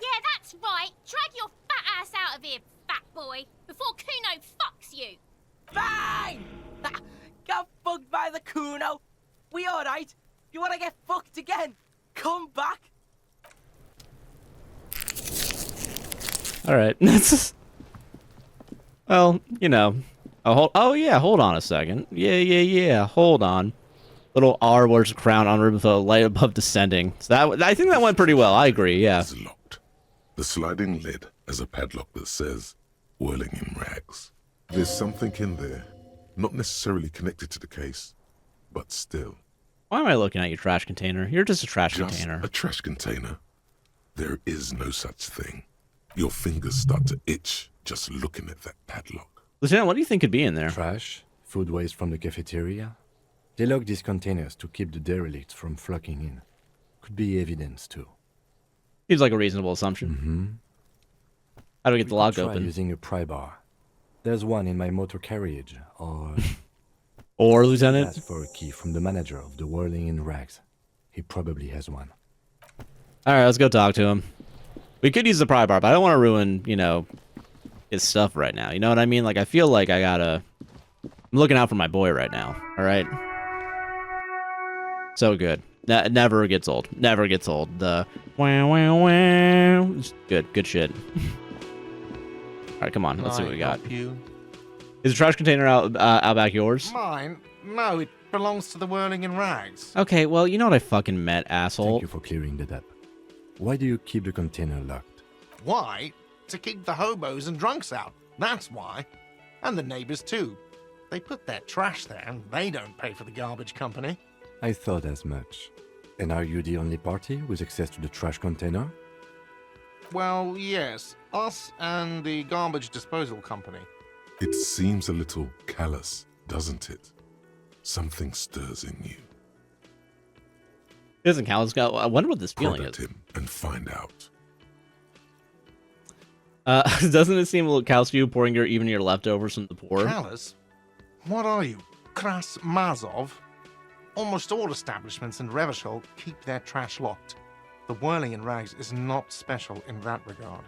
Yeah, that's right. Drag your fat ass out of here, fat boy, before Kuno fucks you. Fine! Got fucked by the Kuno. We alright? You wanna get fucked again? Come back. Alright. Well, you know. Oh yeah, hold on a second. Yeah. Hold on. Little R wears a crown on with a light above descending. So I think that went pretty well. I agree, yeah. It's locked. The sliding lid has a padlock that says, whirling in rags. There's something in there, not necessarily connected to the case, but still. Why am I looking at your trash container? You're just a trash container. A trash container. There is no such thing. Your fingers start to itch just looking at that padlock. Lieutenant, what do you think could be in there? Trash, food waste from the cafeteria. They lock these containers to keep the derelicts from flocking in. Could be evidence too. Seems like a reasonable assumption. Mm-hmm. How do we get the lock try open? Using a pry bar. There's one in my motor carriage, or... Or, Lieutenant? Ask for a key from the manager of the Whirling in Rags. He probably has one. Alright, let's go talk to him. We could use the pry bar, but I don't want to ruin, you know, his stuff right now. You know what I mean? Like, I feel like I gotta... I'm looking out for my boy right now, alright? So good. Never gets old. Never gets old. The wow. Good shit. Alright, come on. Let's see what we got. Is the trash container out back yours? Mine? No, it belongs to the Whirling in Rags. Okay, well, you know what I fucking meant, asshole. Thank you for clearing that up. Why do you keep the container locked? Why? To keep the hobos and drunks out. That's why. And the neighbors too. They put their trash there and they don't pay for the garbage company. I thought as much. And are you the only party with access to the trash container? Well, yes. Us and the garbage disposal company. It seems a little callous, doesn't it? Something stirs in you. It isn't callous. I wonder what this feeling Prod at is. him and find out. Doesn't it seem a little callous to you pouring even your leftovers from the poor? Callous? What are you? Kras Mazov? Almost all establishments in Revachol keep their trash locked. The Whirling in Rags is not special in that regard.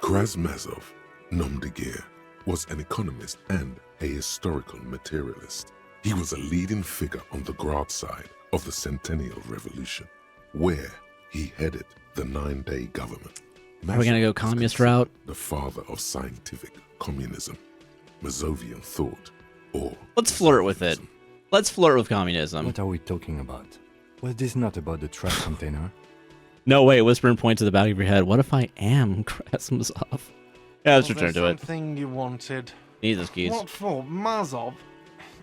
Krasmazov, nom de guerre, was an economist and a historical materialist. He was a leading figure on the Grad side of the Centennial Revolution, where he headed the 9-day government. Are we gonna go communist route? The father of scientific communism, Mazovian thought, or... Let's flirt with it. Let's flirt with communism. What are we talking about? Was this not about the trash container? No, wait, whisper and point to the back of your head. What if I am Krasmazov? Yeah, let's return to it. Something you wanted. Need this keys. What for? Mazov?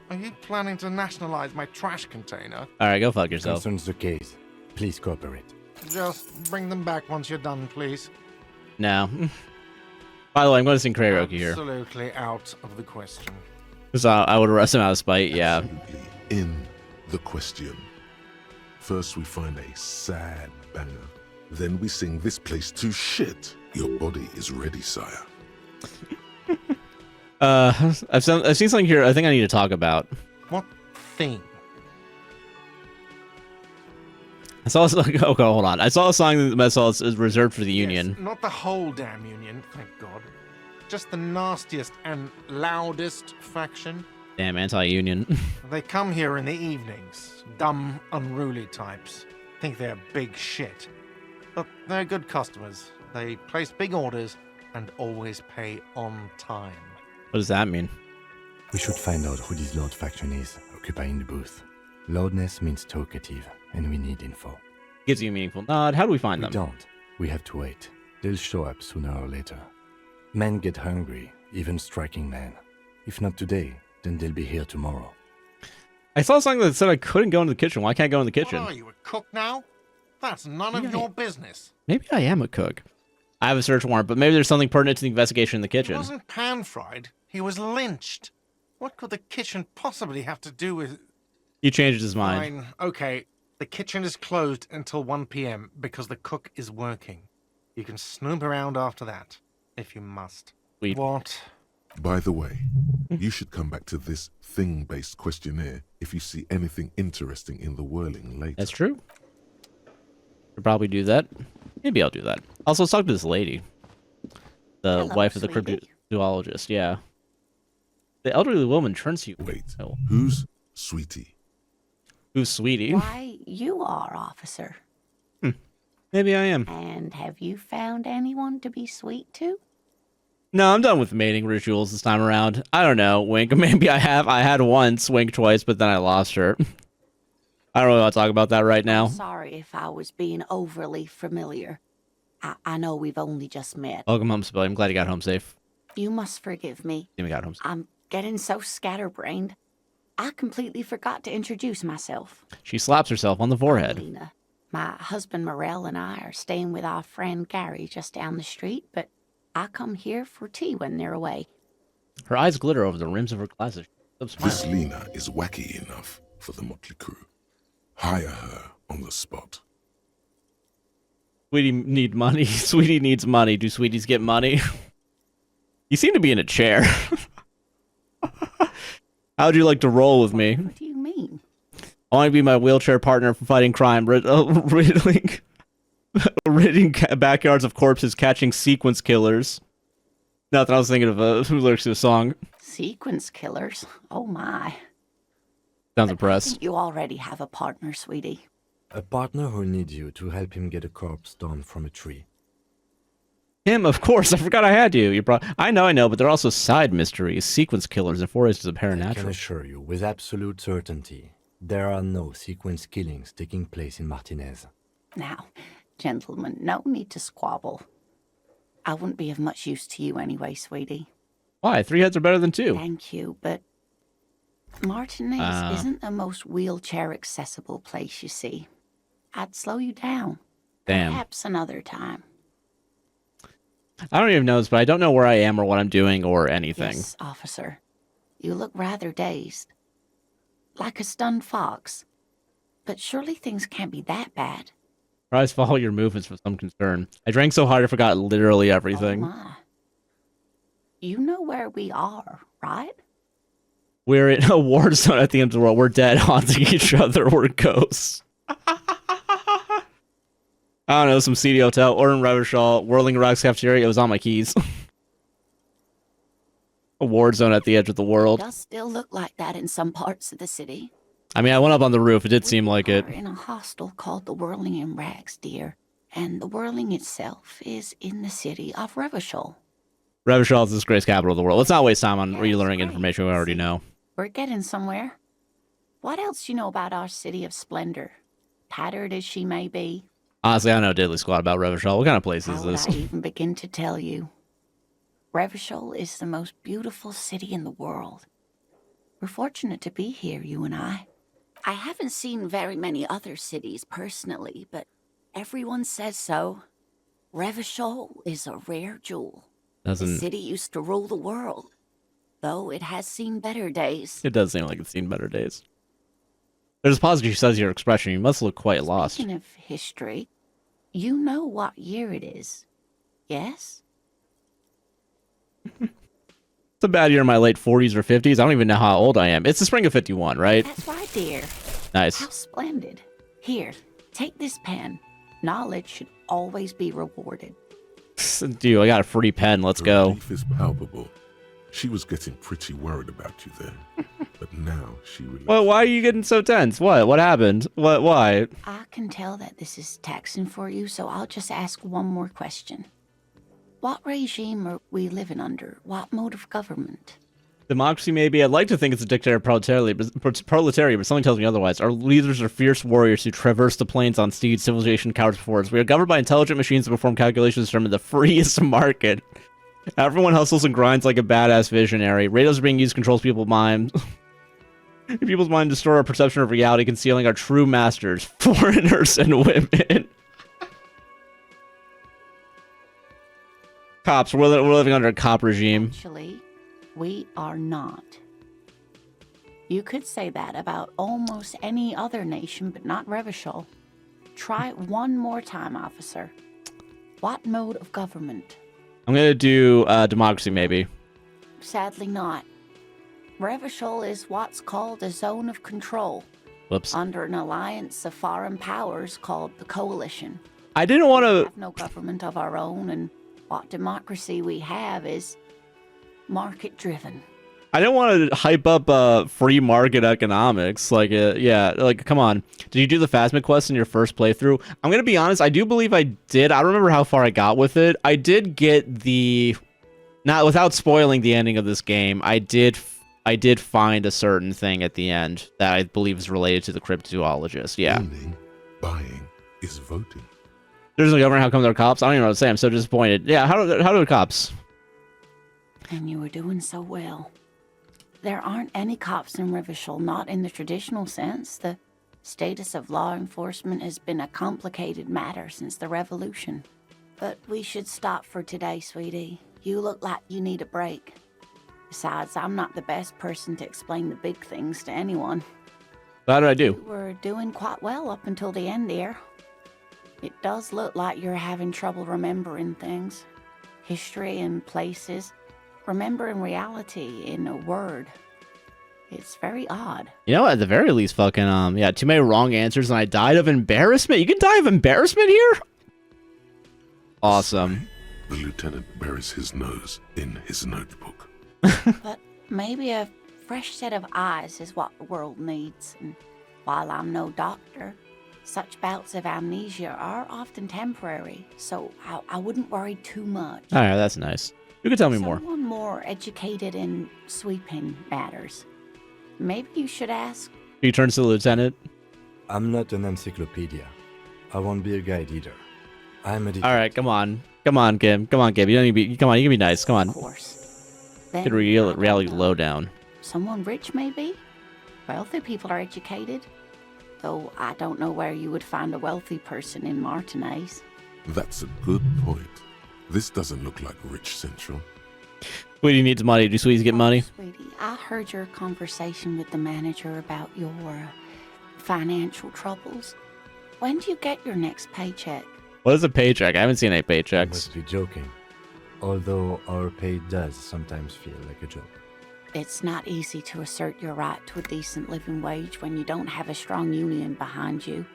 Are you planning to nationalize my trash container? Alright, go fuck yourself. Concerns the case. Please cooperate. Just bring them back once you're done, please. No. By the way, I'm going to sing karaoke here. Absolutely out of the question. So I would arrest him out of spite, yeah. Absolutely in the question. First we find a sad banger. Then we sing this place to shit. Your body is ready, sire. I've seen something here I think I need to talk about. What thing? I saw okay, hold on. I saw a song that is reserved for the Union. Yes, not the whole damn Union, thank God. Just the nastiest and loudest faction. Damn anti-Union. They come here in the evenings. Dumb, unruly types. Think they're big shit. But they're good customers. They place big orders and always pay on time. What does that mean? We should find out who this Lord faction is occupying the booth. Loudness means talkative, and we need info. Gives you a meaningful nod. How do we find them? We don't. We have to wait. They'll show up sooner or later. Men get hungry, even striking men. If not today, then they'll be here tomorrow. I saw something that said I couldn't go into the kitchen. Why can't I go in the kitchen? What are you, a cook now? That's none of your business. Maybe I am a cook. I have a search warrant, but maybe there's something pertinent to the investigation in the kitchen. He wasn't pan-fried. He was lynched. What could the kitchen possibly have to do with... He changed his mind. Fine. Okay. The kitchen is closed until 1 p.m. because the cook is working. You can snoop around after that, if you must. Sweet. What? By the way, you should come back to this thing-based questionnaire if you see anything interesting in the whirling later. That's true. I'll probably do that. Maybe I'll do that. Also, let's talk to this lady. The wife of the cryptozoologist, yeah. The elderly woman turns to you. Wait, who's Sweetie? Who's Sweetie? Why, you are, officer. Maybe I am. And have you found anyone to be sweet to? No, I'm done with mating rituals this time around. I don't know, wink. Maybe I have. I had once, wink twice, but then I lost her. I don't really want to talk about that right now. I'm sorry if I was being overly familiar. I know we've only just met. Welcome home, Spilly. I'm glad you got home safe. You must forgive me. We got home safe. I'm getting so scatterbrained. I completely forgot to introduce myself. She slaps herself on the forehead. Lena. My husband Morel and I are staying with our friend Gary just down the street, but I come here for tea when they're away. Her eyes glitter over the rims of her glasses. This Lena is wacky enough for the motley crew. Hire her on the spot. Sweetie need money. Sweetie needs money. Do sweeties get money? You seem to be in a chair. How would you like to roll with me? What do you mean? I want to be my wheelchair partner for fighting crime, ridding backyards of corpses, catching sequence killers. Nothing. I was thinking of lyrics to a song. Sequence killers? Oh my. Sounds impressed. You already have a partner, sweetie. A partner who needs you to help him get a corpse down from a tree. Him, of course. I forgot I had you. I know, but there are also side mysteries, sequence killers, and forays of paranatural. I can assure you, with absolute certainty, there are no sequence killings taking place in Martinez. Now, gentlemen, no need to squabble. I wouldn't be of much use to you anyway, sweetie. Why? 3 heads are better than 2. Thank you, but Martinez isn't the most wheelchair-accessible place, you see. I'd slow you down. Damn. Perhaps another time. I don't even know this, but I don't know where I am or what I'm doing or anything. Yes, officer. You look rather dazed. Like a stunned fox. But surely things can't be that bad. Your eyes follow your movements with some concern. I drank so hard I forgot literally everything. Oh my. You know where we are, right? We're in a war zone at the end of the world. We're dead, haunting each other. We're ghosts. I don't know, some seedy hotel, Orton Revachol, Whirling Rocks Cafeteria. It was on my keys. A war zone at the edge of the world. It does still look like that in some parts of the city. I mean, I went up on the roof. It did seem like it. We're in a hostel called the Whirling in Rags, dear. And the Whirling itself is in the city of Revachol. Revachol is the disgraced capital of the world. Let's not waste time on relearning information we already know. We're getting somewhere. What else do you know about our city of splendor? Tattered as she may be. Honestly, I don't know diddly squat about Revachol. What kind of place is How would this? I even begin to tell you? Revachol is the most beautiful city in the world. We're fortunate to be here, you and I. I haven't seen very many other cities personally, but everyone says so. Revachol is a rare jewel. The city used to rule the world, though it has seen better days. It does seem like it's seen better days. There's a pause because she says your expression. You must look quite lost. Speaking of history, you know what year it is, yes? It's a bad year in my late 40s or 50s. I don't even know how old I am. It's the spring of 51, right? That's right, dear. Nice. How splendid. Here, take this pen. Knowledge should always be rewarded. Dude, I got a free pen. Let's go. Relief is palpable. She was getting pretty worried about you then, but now she relaxed. Well, why are you getting so tense? What happened? Why? I can tell that this is taxing for you, so I'll just ask one more question. What regime are we living under? What mode of government? Democracy, maybe. I'd like to think it's a dictator proletariat, but something tells me otherwise. Our leaders are fierce warriors who traverse the plains on steeds. Civilization cowers before us. We are governed by intelligent machines that perform calculations to determine the freest market. Everyone hustles and grinds like a badass visionary. Radios are being used to control people's minds. People's mind to distort our perception of reality, concealing our true masters, foreigners and women. Cops. We're living under a cop regime. Actually, we are not. You could say that about almost any other nation, but not Revachol. Try it one more time, officer. What mode of government? I'm gonna do democracy, maybe. Sadly not. Revachol is what's called a zone of control. Whoops. Under an alliance of foreign powers called the Coalition. I didn't want to... We have no government of our own, and what democracy we have is market-driven. I didn't want to hype up free market economics. Like, yeah, like, come on. Did you do the Phasma quest in your first playthrough? I'm going to be honest, I do believe I did. I don't remember how far I got with it. I did get the... Not without spoiling the ending of this game, I did find a certain thing at the end that I believe is related to the cryptozoologist. Yeah. Buying is voting. There's no government. How come they're cops? I don't even know what to say. I'm so disappointed. Yeah, how do the cops? And you were doing so well. There aren't any cops in Revachol, not in the traditional sense. The status of law enforcement has been a complicated matter since the revolution. But we should stop for today, sweetie. You look like you need a break. Besides, I'm not the best person to explain the big things to anyone. How did I do? You were doing quite well up until the end there. It does look like you're having trouble remembering things. History and places. Remembering reality in a word. It's very odd. You know, at the very least, fucking, yeah, too many wrong answers and I died of embarrassment. You can die of embarrassment here? Awesome. The lieutenant buries his nose in his notebook. But maybe a fresh set of eyes is what the world needs. And while I'm no doctor, such bouts of amnesia are often temporary, so I wouldn't worry too much. All right, that's nice. You can tell me more. Someone more educated in sweeping matters. Maybe you should ask. He turns to the lieutenant. I'm not an encyclopedia. I won't be a guide either. I'm a detective. All right, come on. Come on, Kim. Come on, Kim. You don't need to be... Come on, you can be nice. Come on. Of course. Get reality lowdown. Someone rich, maybe? Wealthy people are educated. Though I don't know where you would find a wealthy person in Martinez. That's a good point. This doesn't look like Rich Central. Sweetie needs money. Do sweeties get money? Sweetie, I heard your conversation with the manager about your financial troubles. When do you get your next paycheck? What is a paycheck? I haven't seen any You paychecks. must be joking. Although our pay does sometimes feel like a joke. It's not easy to assert your right to a decent living wage when you don't have a strong union behind you.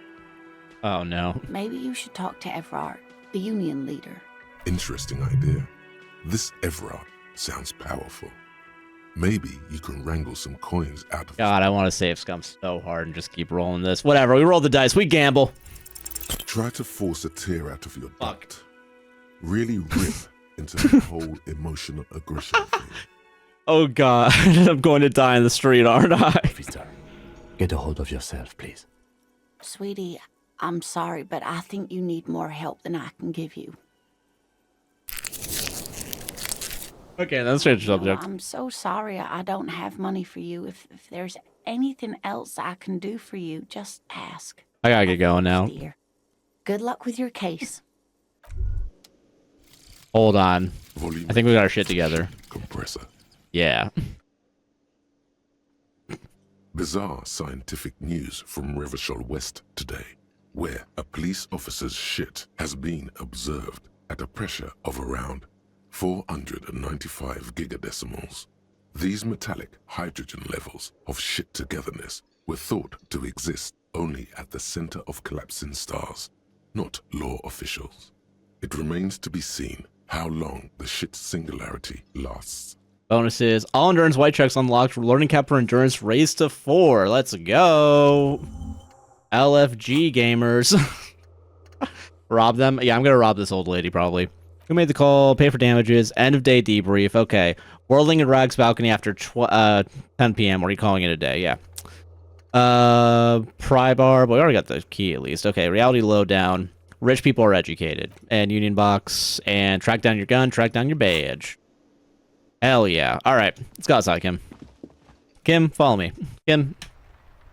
Oh, no. Maybe you should talk to Everard, the union leader. Interesting idea. This Everard sounds powerful. Maybe you can wrangle some coins out of God, I want to save Scum so hard and just keep rolling this. Whatever, we roll the dice. We gamble. Try to force a tear out of your duct. Really rip into the whole emotional aggression thing. Oh, God. I'm going to die in the street, aren't I? Officer, get a hold of yourself, please. Sweetie, I'm sorry, but I think you need more help than I can give you. Okay, that's change the subject. I'm so sorry I don't have money for you. If there's anything else I can do for you, just ask. I gotta get going now. Dear. Good luck with your case. Hold on. I think we got our shit together. Compressor. Yeah. Bizarre scientific news from Revachol West today, where a police officer's shit has been observed at a pressure of around 495 gigadecimals. These metallic hydrogen levels of shit togetherness were thought to exist only at the center of collapsing stars, not law officials. It remains to be seen how long the shit singularity lasts. Bonuses. All endurance white checks unlocked. Learning cap for endurance raised to 4. Let's go. LFG gamers. Rob them? Yeah, I'm gonna rob this old lady probably. Who made the call? Pay for damages. End of day debrief. Okay. Whirling in Rag's balcony after 10 p.m. Or are you calling it a day? Yeah. Pry bar. Well, we already got the key at least. Okay. Reality lowdown. Rich people are educated. And Union box. And track down your gun. Track down your badge. Hell yeah. All right. Let's go outside, Kim. Kim, follow me. Kim.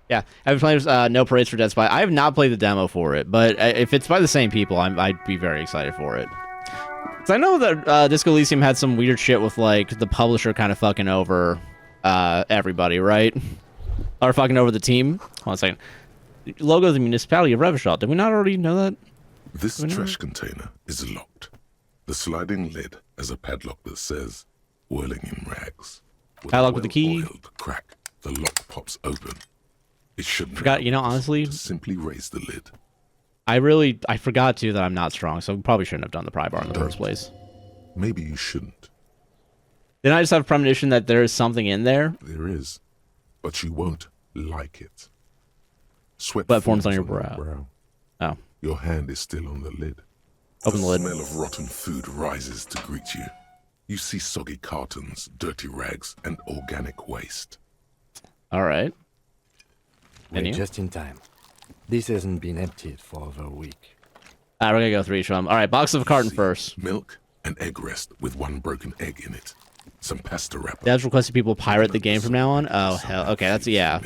Yeah. I've been playing No Parades for Dead Spy. I have not played the demo for it, but if it's by the same people, I'd be very excited for it. Because I know that Disco Elysium had some weird shit with, like, the publisher kind of fucking over everybody, right? Or fucking over the team. Hold on a second. Logo of the municipality of Revachol. Did we not already know that? This trash container is locked. The sliding lid has a padlock that says, "Whirling in Rags." Padlock with the key. Crack. The lock pops open. It shouldn't. Forgot, you know, honestly, simply raise the lid. I forgot too that I'm not strong, so we probably shouldn't have done the pry bar in the first place. Maybe you shouldn't. Then I just have a premonition that there is something in there. There is, but you won't like it. Sweat forms on your brow. Oh. Your hand is still on the lid. Open the lid. The smell of rotten food rises to greet you. You see soggy cartons, dirty rags, and organic waste. All right. Wait, just in time. This hasn't been emptied for over a week. We're gonna go through each of them. All right, box of carton first. Milk, an egg rest with one broken egg in it. Some pasta wrapper. Dad's requested people pirate the game from now on. Oh hell, okay, that's yeah.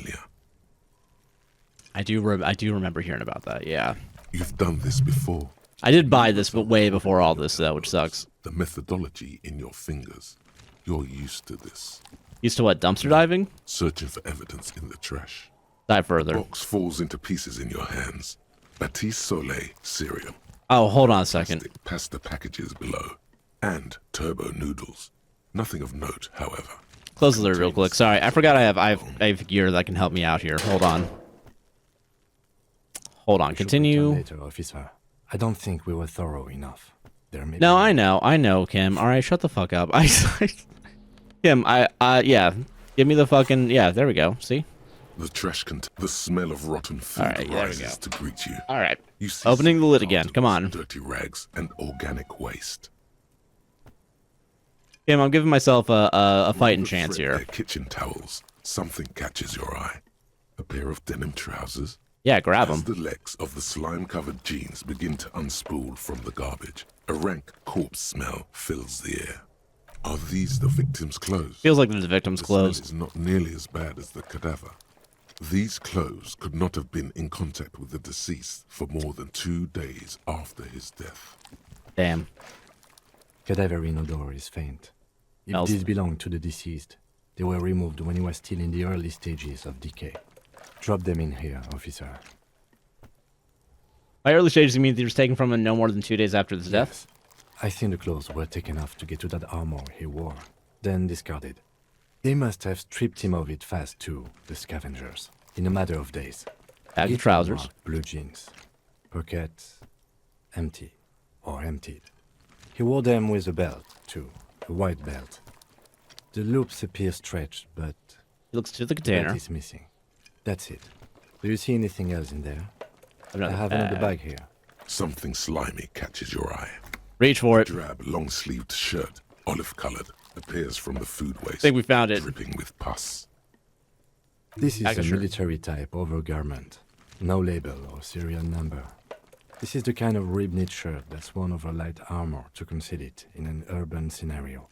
I do remember hearing about that. Yeah. You've done this before. I did buy this, but way before all this, though, which sucks. The methodology in your fingers. You're used to this. Used to what? Dumpster diving? Searching for evidence in the trash. Dive further. The box falls into pieces in your hands. Batiste Soleil cereal. Oh, hold on a second. Pasta packages below. And turbo noodles. Nothing of note, however. Close the lid real quick. Sorry, I forgot I have gear that can help me out here. Hold on. Hold on. Continue. Later, officer. I don't think we were thorough enough. No, I know, Kim. All right, shut the fuck up. Kim, yeah. Give me the fucking, yeah, there we go. See? The trash the smell of rotten food rises to greet you. All right. Opening the lid again. Come on. Dirty rags and organic waste. Kim, I'm giving myself a fighting chance here. Kitchen towels. Something catches your eye. A pair of denim trousers. Yeah, grab them. As the legs of the slime-covered jeans begin to unspool from the garbage, a rank corpse smell fills the air. Are these the victim's clothes? Feels like they're the victim's clothes. The smell is not nearly as bad as the cadaver. These clothes could not have been in contact with the deceased for more than 2 days after his death. Damn. Cadaverine odor is faint. If these belong to the deceased, they were removed when he was still in the early stages of decay. Drop them in here, officer. By early stages, you mean they were taken from him no more than 2 days after his death? I think the clothes were taken off to get to that armor he wore, then discarded. They must have stripped him of it fast too, the scavengers, in a matter of days. Bag of trousers. Blue jeans. Pockets empty, or emptied. He wore them with a belt, too, a white belt. The loops appear stretched, but... He looks to the container. That is missing. That's it. Do you see anything else in there? I have another bag here. Something slimy catches your eye. Reach for it. Drab, long-sleeved shirt, olive-colored, appears from the food waste. I think we found it. Dripping with pus. This is a military-type overgarment. No label or serial number. This is the kind of rib-knit shirt that's worn over light armor to conceal it in an urban scenario.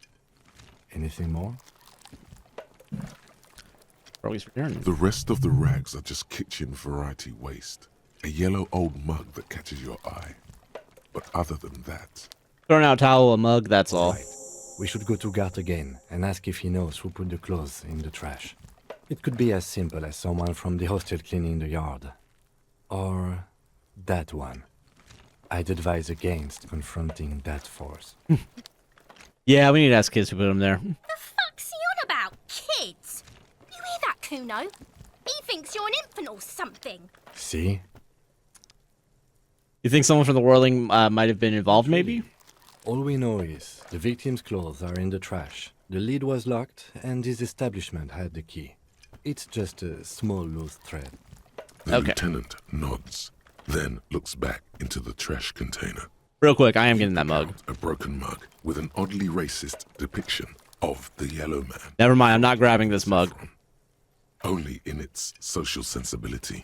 Anything more? The rest of the rags are just kitchen variety waste. A yellow old mug that catches your eye. But other than that... Thrown out towel, a mug, that's all. Right. We should go to Gart again and ask if he knows who put the clothes in the trash. It could be as simple as someone from the hostel cleaning the yard. Or that one. I'd advise against confronting that force. Yeah, we need to ask kids who put them there. The fuck's he on about? Kids? You hear that, Kuno? He thinks you're an infant or something. See? You think someone from the whirling might have been involved, maybe? All we know is the victim's clothes are in the trash. The lid was locked, and his establishment had the key. It's just a small loose thread. The lieutenant nods, then looks back into the trash container. Real quick, I am getting that mug. A broken mug with an oddly racist depiction of the yellow man. Never mind, I'm not grabbing this mug. Only in its social sensibility.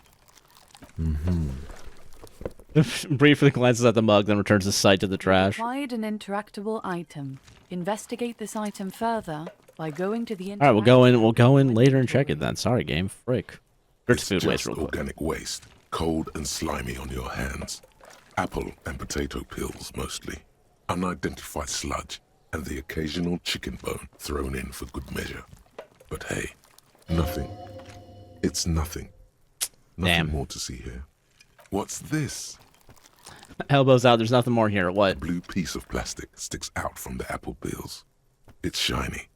Briefly glances at the mug, then returns the sight to the trash. Acquired an interactable item. Investigate this item further by going to the. All right, we'll go in later and check it then. Sorry, game. Frick. It's food waste just real quick. organic waste, cold and slimy on your hands. Apple and potato peels mostly. Unidentified sludge, and the occasional chicken bone thrown in for good measure. But hey, nothing. It's nothing. Nothing more to see here. What's this? Elbows out, there's nothing more here. What? A blue piece of plastic sticks out from the apple peels. It's shiny.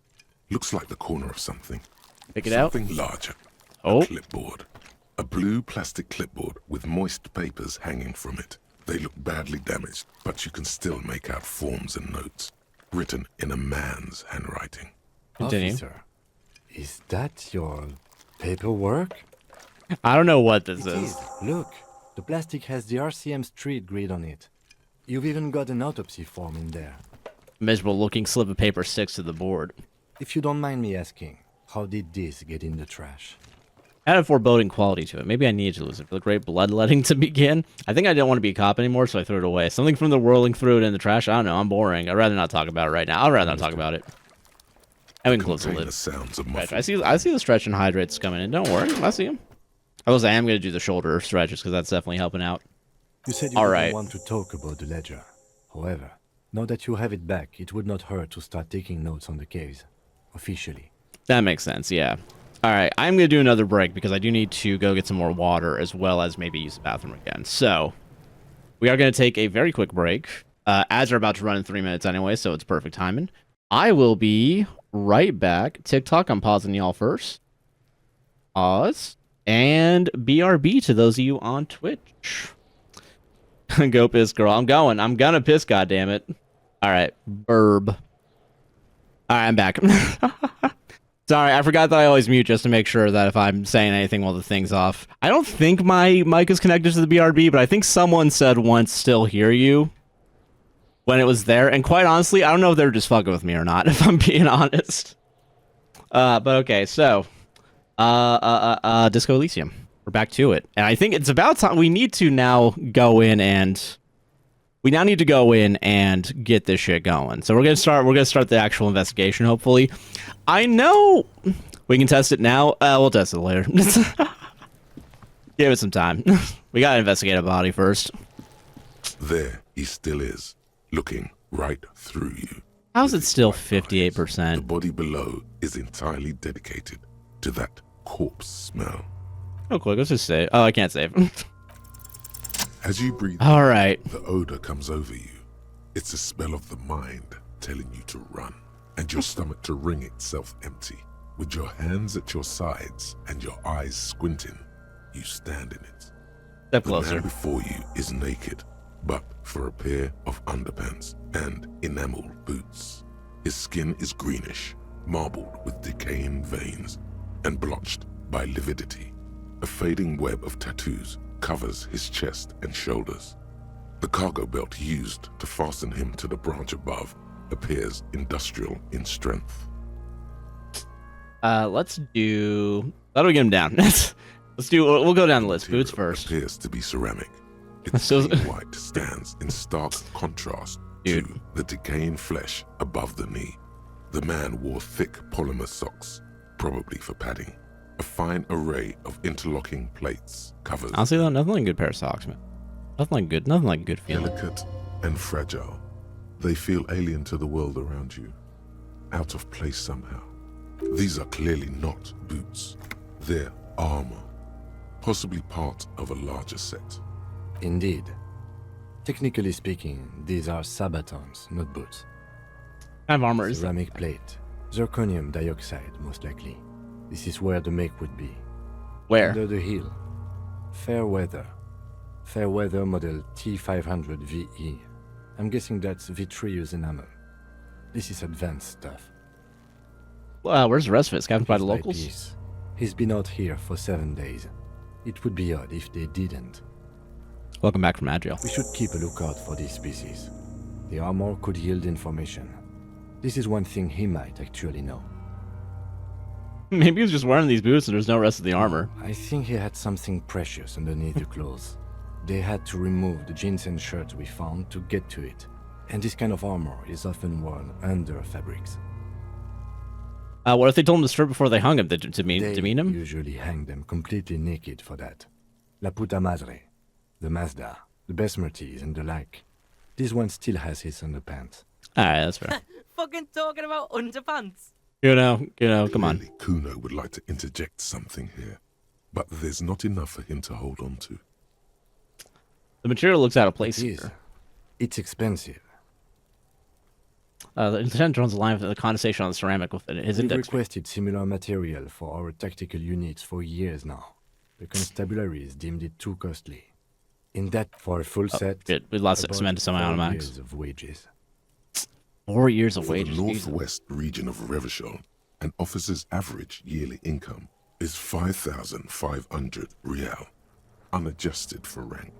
Looks like the corner of something. Pick it out. Something larger. Oh. A clipboard. A blue plastic clipboard with moist papers hanging from it. They look badly damaged, but you can still make out forms and notes, written in a man's handwriting. Continue. Officer, is that your paperwork? I don't know what this It is. Look, the plastic has the RCM street grid on it. You've even got an autopsy form in there. Miserable looking slip of paper sticks to the board. If you don't mind me asking, how did this get in the trash? Had a foreboding quality to it. Maybe I needed to lose it for the great bloodletting to begin. I think I didn't want to be a cop anymore, so I threw it away. Something from the whirling threw it in the trash. I don't know. I'm boring. I'd rather not talk about it right now. I'd rather not talk about it. And we can close the lid. Right, I see the stretch and hydrates coming in. Don't worry. I see them. I am going to do the shoulder stretches because that's definitely helping out. You said you didn't want to talk about the ledger. However, now that you have it back, it would not hurt to start taking notes on the case. Officially. That makes sense, yeah. All right, I'm going to do another break because I do need to go get some more water as well as maybe use the bathroom again. So, we are going to take a very quick break. Ads are about to run in 3 minutes anyway, so it's perfect timing. I will be right back. TikTok, I'm pausing y'all first. Pause. And BRB to those of you on Twitch. Go piss, girl. I'm going. I'm going to piss, goddammit. All right, burb. All right, I'm back. Sorry, I forgot that I always mute just to make sure that if I'm saying anything while the thing's off. I don't think my mic is connected to the BRB, but I think someone said once still hear you when it was there. And quite honestly, I don't know if they're just fucking with me or not, if I'm being honest. But okay, so Disco Elysium. We're back to it. And I think it's about time we need to now go in and get this shit going. So we're gonna start the actual investigation, hopefully. I know we can test it now. We'll test it later. Give it some time. We gotta investigate a body first. There he still is, looking right through you. How's it still 58%? The body below is entirely dedicated to that corpse smell. Real quick, let's just save. Oh, I can't save. As you breathe, all right, the odor comes over you. It's a smell of the mind telling you to run, and your stomach to wring itself empty. With your hands at your sides and your eyes squinting, you stand in it. Step the closer. man before you is naked, but for a pair of underpants and enameled boots. His skin is greenish, marbled with decaying veins, and blotched by lividity. A fading web of tattoos covers his chest and shoulders. The cargo belt used to fasten him to the branch above appears industrial in strength. Let's do... How do we get him down? We'll go down the list. Boots first. Appears to be ceramic. Its clean white stands in stark contrast to the decaying flesh above the knee. The man wore thick polymer socks, probably for padding. A fine array of interlocking plates covers. Honestly, though, nothing like a good pair of socks, man. Nothing like a good feeling. Delicate and fragile, they feel alien to the world around you, out of place somehow. These are clearly not boots. They're armor, possibly part of a larger set. Indeed. Technically speaking, these are sabatons, not boots. What kind of armor is ceramic plate, zirconium dioxide, most likely. This is where the make would be. Where? Under the heel. Fairweather. Fairweather model T500 VE. I'm guessing that's vitreous enamel. This is advanced stuff. Where's the rest of it? Scavenged by the locals? He's been out here for 7 days. It would be odd if they didn't. Welcome back from Agile. We should keep a lookout for these species. The armor could yield information. This is one thing he might actually know. Maybe he's just wearing these boots and there's no rest of the armor. I think he had something precious underneath the clothes. They had to remove the jeans and shirts we found to get to it. And this kind of armor is often worn under fabrics. What if they told him to strip before they hung him to demean him? They usually hang them completely naked for that. La puta madre, the Mazda, the Besmerties and the like. This one still has his underpants. Alright, that's fair. Fucking talking about underpants. Come on. Clearly, Kuno would like to interject something here, but there's not enough for him to hold on to. The material looks out of place here. It's expensive. The lieutenant draws a line of the condensation on the ceramic with his We've index. requested similar material for our tactical units for years now. The constabularies deemed it too costly. In that, for a full set, Good. We lost about cement to some 4 Max. years of wages. 4 years of For wages. the Jesus. northwest region of Revachol, an officer's average yearly income is 5,500 real, unadjusted for rank.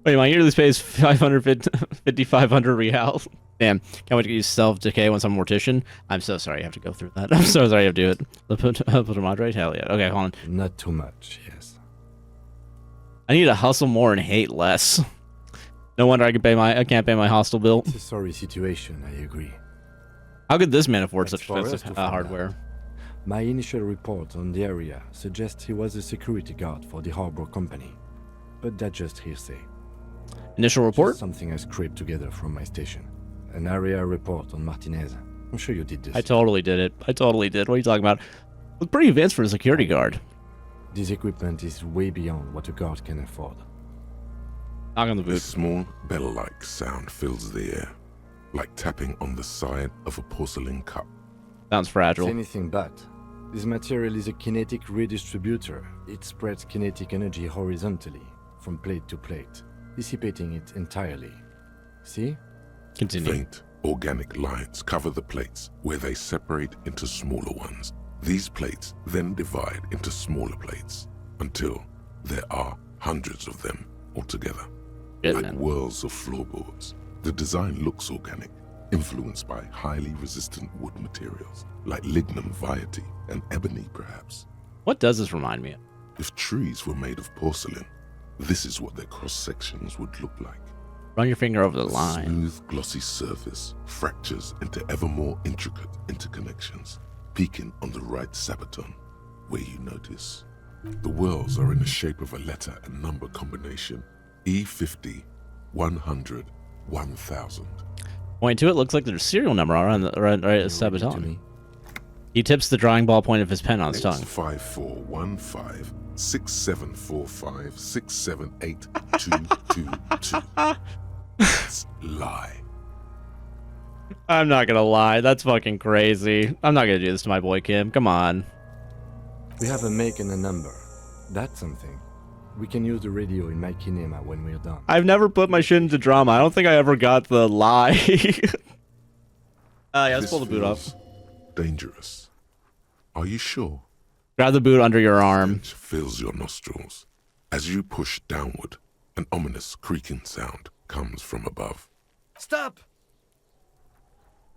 Wait, my yearly pay is 5,500 real. Damn, can't wait to use self-decay once I'm a mortician. I'm so sorry I have to go through that. I'm so sorry I have to do it. Put a moderate? Hell yeah. Okay, hold on. Not too much, yes. I need to hustle more and hate less. No wonder I can't pay my hostel bill. It's a sorry situation, I agree. How could this man afford such for us expensive to find hardware? out. My initial report on the area suggests he was a security guard for the harbor company. But that's just hearsay. Initial report? Just something I scraped together from my station. An area report on Martinez. I'm sure you did this. I totally did it. I totally did. What are you talking about? Look pretty advanced for a security guard. This equipment is way beyond what a guard can afford. Knock on the A boot. small bell-like sound fills the air, like tapping on the side of a porcelain cup. Sounds fragile. It's anything but. This material is a kinetic redistributor. It spreads kinetic energy horizontally, from plate to plate, dissipating it entirely. See? Continue. Faint organic lines cover the plates where they separate into smaller ones. These plates then divide into smaller plates until there are hundreds of them altogether. Like whirls of floorboards. The design looks organic, influenced by highly resistant wood materials, like lignum vitae and ebony perhaps. What does this remind me of? If trees were made of porcelain, this is what their cross-sections would look like. Run your finger over the A line. smooth, glossy surface fractures into ever more intricate interconnections, peaking on the right sabaton, where you notice. The whirls are in the shape of a letter and number combination, E50, 100, 1000. Point to it, looks like there's a serial number around the right sabaton. He tips the drawing ball point of his pen on his tongue. 5415 6745 678222. That's lie. I'm not gonna lie, that's fucking crazy. I'm not gonna do this to my boy Kim. Come on. We have a make and a number. That's something. We can use the radio in my kinema when we're done. I've never put my shit into drama. I don't think I ever got the lie. Yeah, let's This pull the boot feels off. Dangerous. Are you sure? Grab the boot under your arm. Fills your nostrils. As you push downward, an ominous creaking sound comes from above. Stop!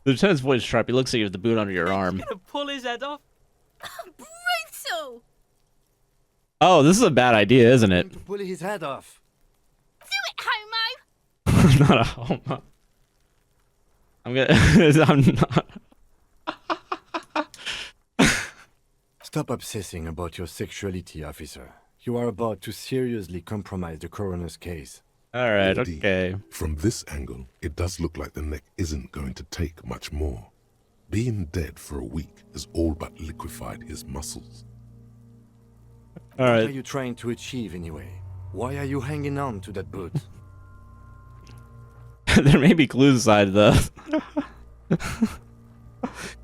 The lieutenant's voice is sharp. He looks at you with the boot under your arm. Gonna pull his head off. Brutal! Oh, this is a bad idea, isn't it? Pull his head off. Do it, homo! I'm not a homo. I'm gonna. I'm not. Stop obsessing about your sexuality, officer. You are about to seriously compromise the coroner's case. All right, Indeed. okay. From this angle, it does look like the neck isn't going to take much more. Being dead for a week has all but liquefied his muscles. All What right. are you trying to achieve anyway? Why are you hanging on to that boot? There may be clues inside the.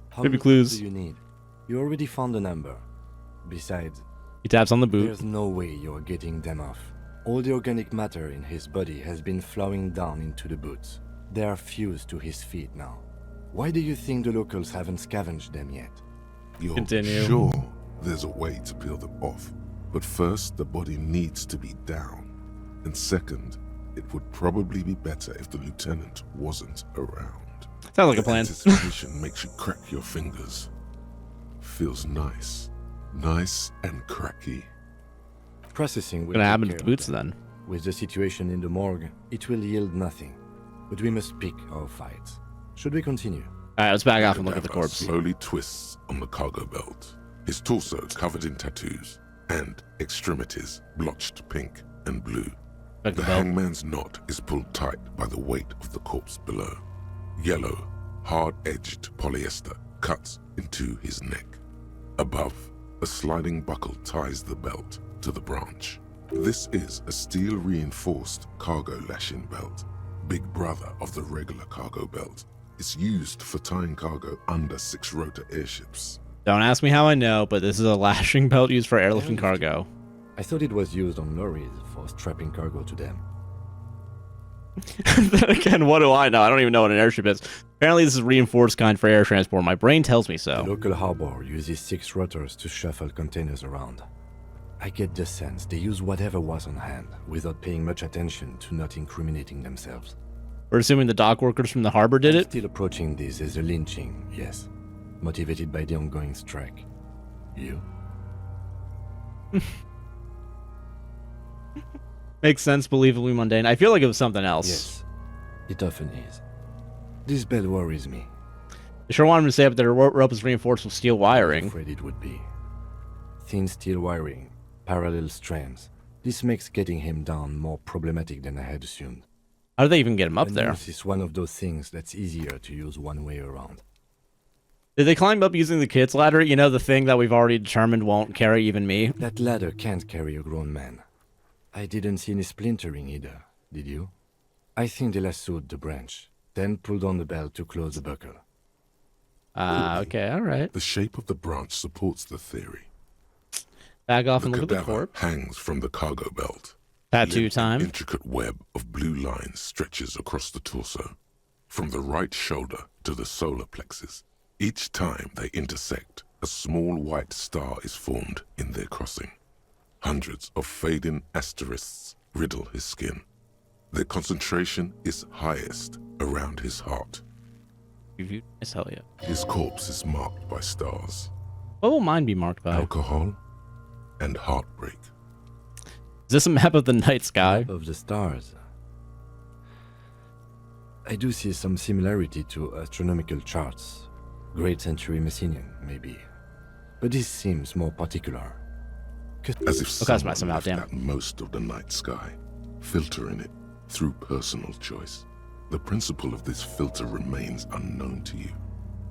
How Maybe many clues. do you need? You already found the number. Besides, He taps on the boot. there's no way you're getting them off. All the organic matter in his body has been flowing down into the boots. They are fused to his feet now. Why do you think the locals haven't scavenged them yet? You're Continue. sure there's a way to peel them off, but first the body needs to be down. And second, it would probably be better if the lieutenant wasn't around. Sounds like a plan. Anticipation makes you crack your fingers. Feels nice. Nice and cracky. Processing will What's gonna take happen care to of the boots that. then? With the situation in the morgue, it will yield nothing. But we must pick our fights. Should we continue? Alright, let's back off and look at the Cadaver corpse. slowly twists on the cargo belt. His torso covered in tattoos and extremities blotched pink and blue. Back The the belt. hangman's knot is pulled tight by the weight of the corpse below. Yellow, hard-edged polyester cuts into his neck. Above, a sliding buckle ties the belt to the branch. This is a steel-reinforced cargo lashing belt, big brother of the regular cargo belt. It's used for tying cargo under 6-rotor airships. Don't ask me how I know, but this is a lashing belt used for airlifting cargo. I thought it was used on lorries for strapping cargo to them. Then again, what do I know? I don't even know what an airship is. Apparently this is reinforced kind for air transport. My brain tells me so. The local harbor uses 6 rotors to shuffle containers around. I get the sense they use whatever was on hand, without paying much attention to not incriminating themselves. We're assuming the dock workers from the harbor did I'm it? still approaching this as a lynching, yes. Motivated by the ongoing strike. You? Makes sense, believably mundane. I feel like it was something else. Yes, it often is. This belt worries me. I sure wanted him to say up that the rope is reinforced with steel wiring. I'm afraid it would be. Thin steel wiring, parallel strands. This makes getting him down more problematic than I had assumed. How did they even get him up The there? noose is one of those things that's easier to use one way around. Did they climb up using the kid's ladder? You know, the thing that we've already determined won't carry even me? That ladder can't carry a grown man. I didn't see any splintering either, did you? I think they lassoed the branch, then pulled on the belt to close the buckle. Okay, alright. The shape of the branch supports the theory. Back off The and look at the cadaver corpse. hangs from the cargo belt. Tattoo Limp, time. intricate web of blue lines stretches across the torso, from the right shoulder to the solar plexus. Each time they intersect, a small white star is formed in their crossing. Hundreds of fading asterisks riddle his skin. Their concentration is highest around his heart. Yes, hell yeah. His corpse is marked by stars. What will mine be marked by? Alcohol and heartbreak. Is this a map of the night sky? Of the stars. I do see some similarity to astronomical charts. Great Century Messinian, maybe. But this seems more particular. As if someone somehow, left damn. out most of the night sky, filtering it through personal choice. The principle of this filter remains unknown to you.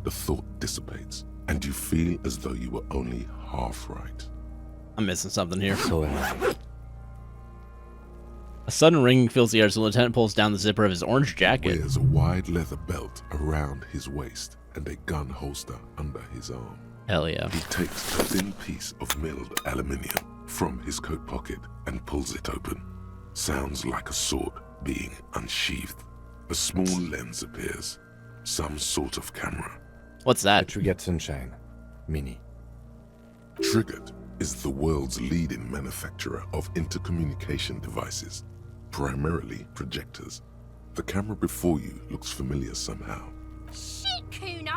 The thought dissipates, and you feel as though you were only half right. I'm missing something here. So am I. A sudden ringing fills the air as the lieutenant pulls down the zipper of his orange jacket. Wears a wide leather belt around his waist and a gun holster under his arm. Hell yeah. He takes a thin piece of milled aluminium from his coat pocket and pulls it open. Sounds like a sword being unsheathed. A small lens appears. Some sort of camera. What's that? Triggered Sunshine. Mini. Triggered is the world's leading manufacturer of intercommunication devices, primarily projectors. The camera before you looks familiar somehow. Shit, Kuno!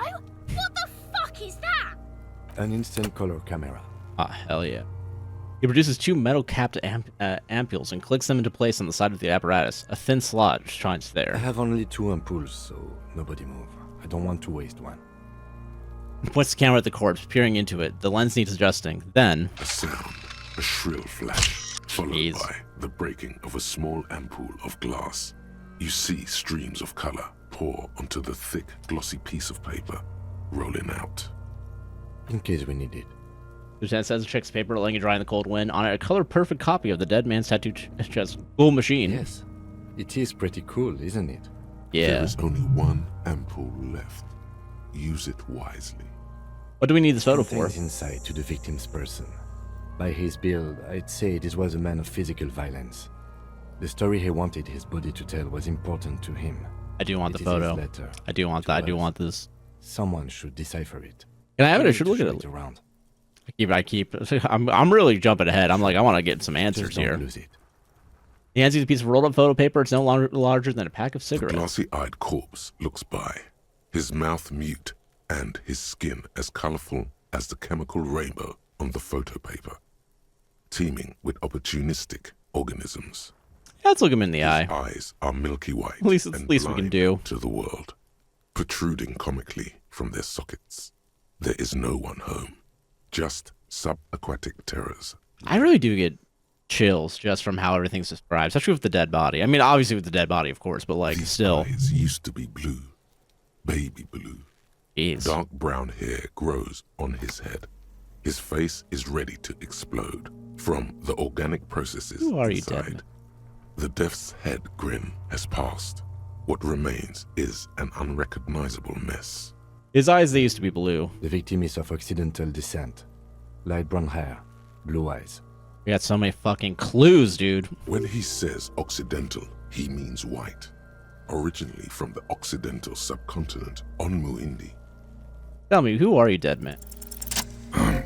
What the fuck is that? An instant color camera. Ah, hell yeah. He produces 2 metal-capped ampules and clicks them into place on the side of the apparatus. A thin slot shines I there. have only 2 ampoules, so nobody move. I don't want to waste one. He points the camera at the corpse, peering into it. The lens needs adjusting. Then, A sound, a shrill flash, followed Jeez. by the breaking of a small ampoule of glass. You see streams of color pour onto the thick, glossy piece of paper, rolling out. In case we need it. Lieutenant says checks paper, letting it dry in the cold wind. On it, a color-perfect copy of the dead man's tattoo chest. Cool machine. Yes. It is pretty cool, isn't it? Yeah. There is only one ampoule left. Use it wisely. What do we need this photo for? Contains insight to the victim's person. By his build, I'd say this was a man of physical violence. The story he wanted his body to tell was important to him. I do want It the is his photo. letter I do want to that. I do us. want this. Someone should decipher it. Can I have it? I need should to look at show it. around. I'm really jumping ahead. I'm like, I want to get some answers Just don't here. lose it. He hands you a piece of rolled up photo paper. It's no longer larger than a pack of The cigarettes. glassy-eyed corpse looks by, his mouth mute and his skin as colorful as the chemical rainbow on the photo paper, teeming with opportunistic organisms. Yeah, let's look him in the His eye. eyes are milky white At least and we can blind do. to the world, protruding comically from their sockets. There is no one home, just subaquatic terrors. I really do get chills just from how everything's described, especially with the dead body. I mean, obviously with the dead body, of course, but like still. Eyes used to be blue, baby blue. Jeez. Dark brown hair grows on his head. His face is ready to explode from the organic processes Who are you, inside. Deadman? The death's head grin has passed. What remains is an unrecognizable mess. His eyes, they used to be blue. The victim is of Occidental descent. Light brown hair, blue eyes. We got so many fucking clues, dude. When he says Occidental, he means white. Originally from the Occidental subcontinent on Muindi. Tell me, who are you, dead man?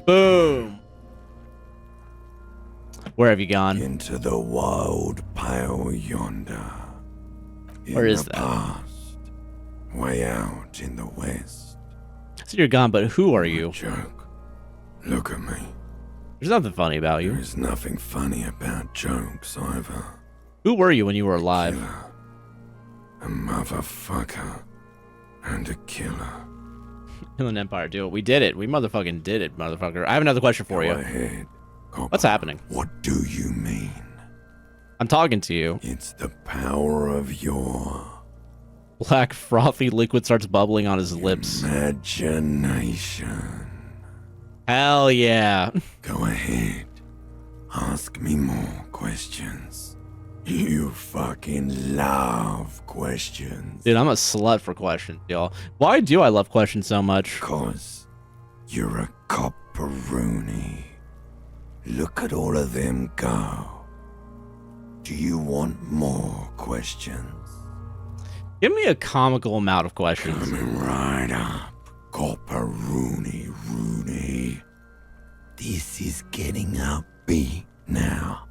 Boom. Where have you gone? Into the wild pale yonder. Where is the that? Past, way out in the west. So you're gone, but who are you? Joke. Look at me. There's nothing funny about you. There's nothing funny about jokes either. Who were you when you were alive? A motherfucker and a killer. Inland Empire, do it. We did it. We motherfucking did it, motherfucker. I have another question for you. Ahead. What's happening? What do you mean? I'm talking to you. It's the power of your Black frothy liquid starts bubbling on his lips. imagination. Hell yeah. Go ahead. Ask me more questions. You fucking love questions. Dude, I'm a slut for questions, y'all. Why do I love questions so much? Cause you're a copperoonie. Look at all of them go. Do you want more questions? Give me a comical amount of questions. Coming right up. Copperoonie, Rooney. This is getting upbeat now.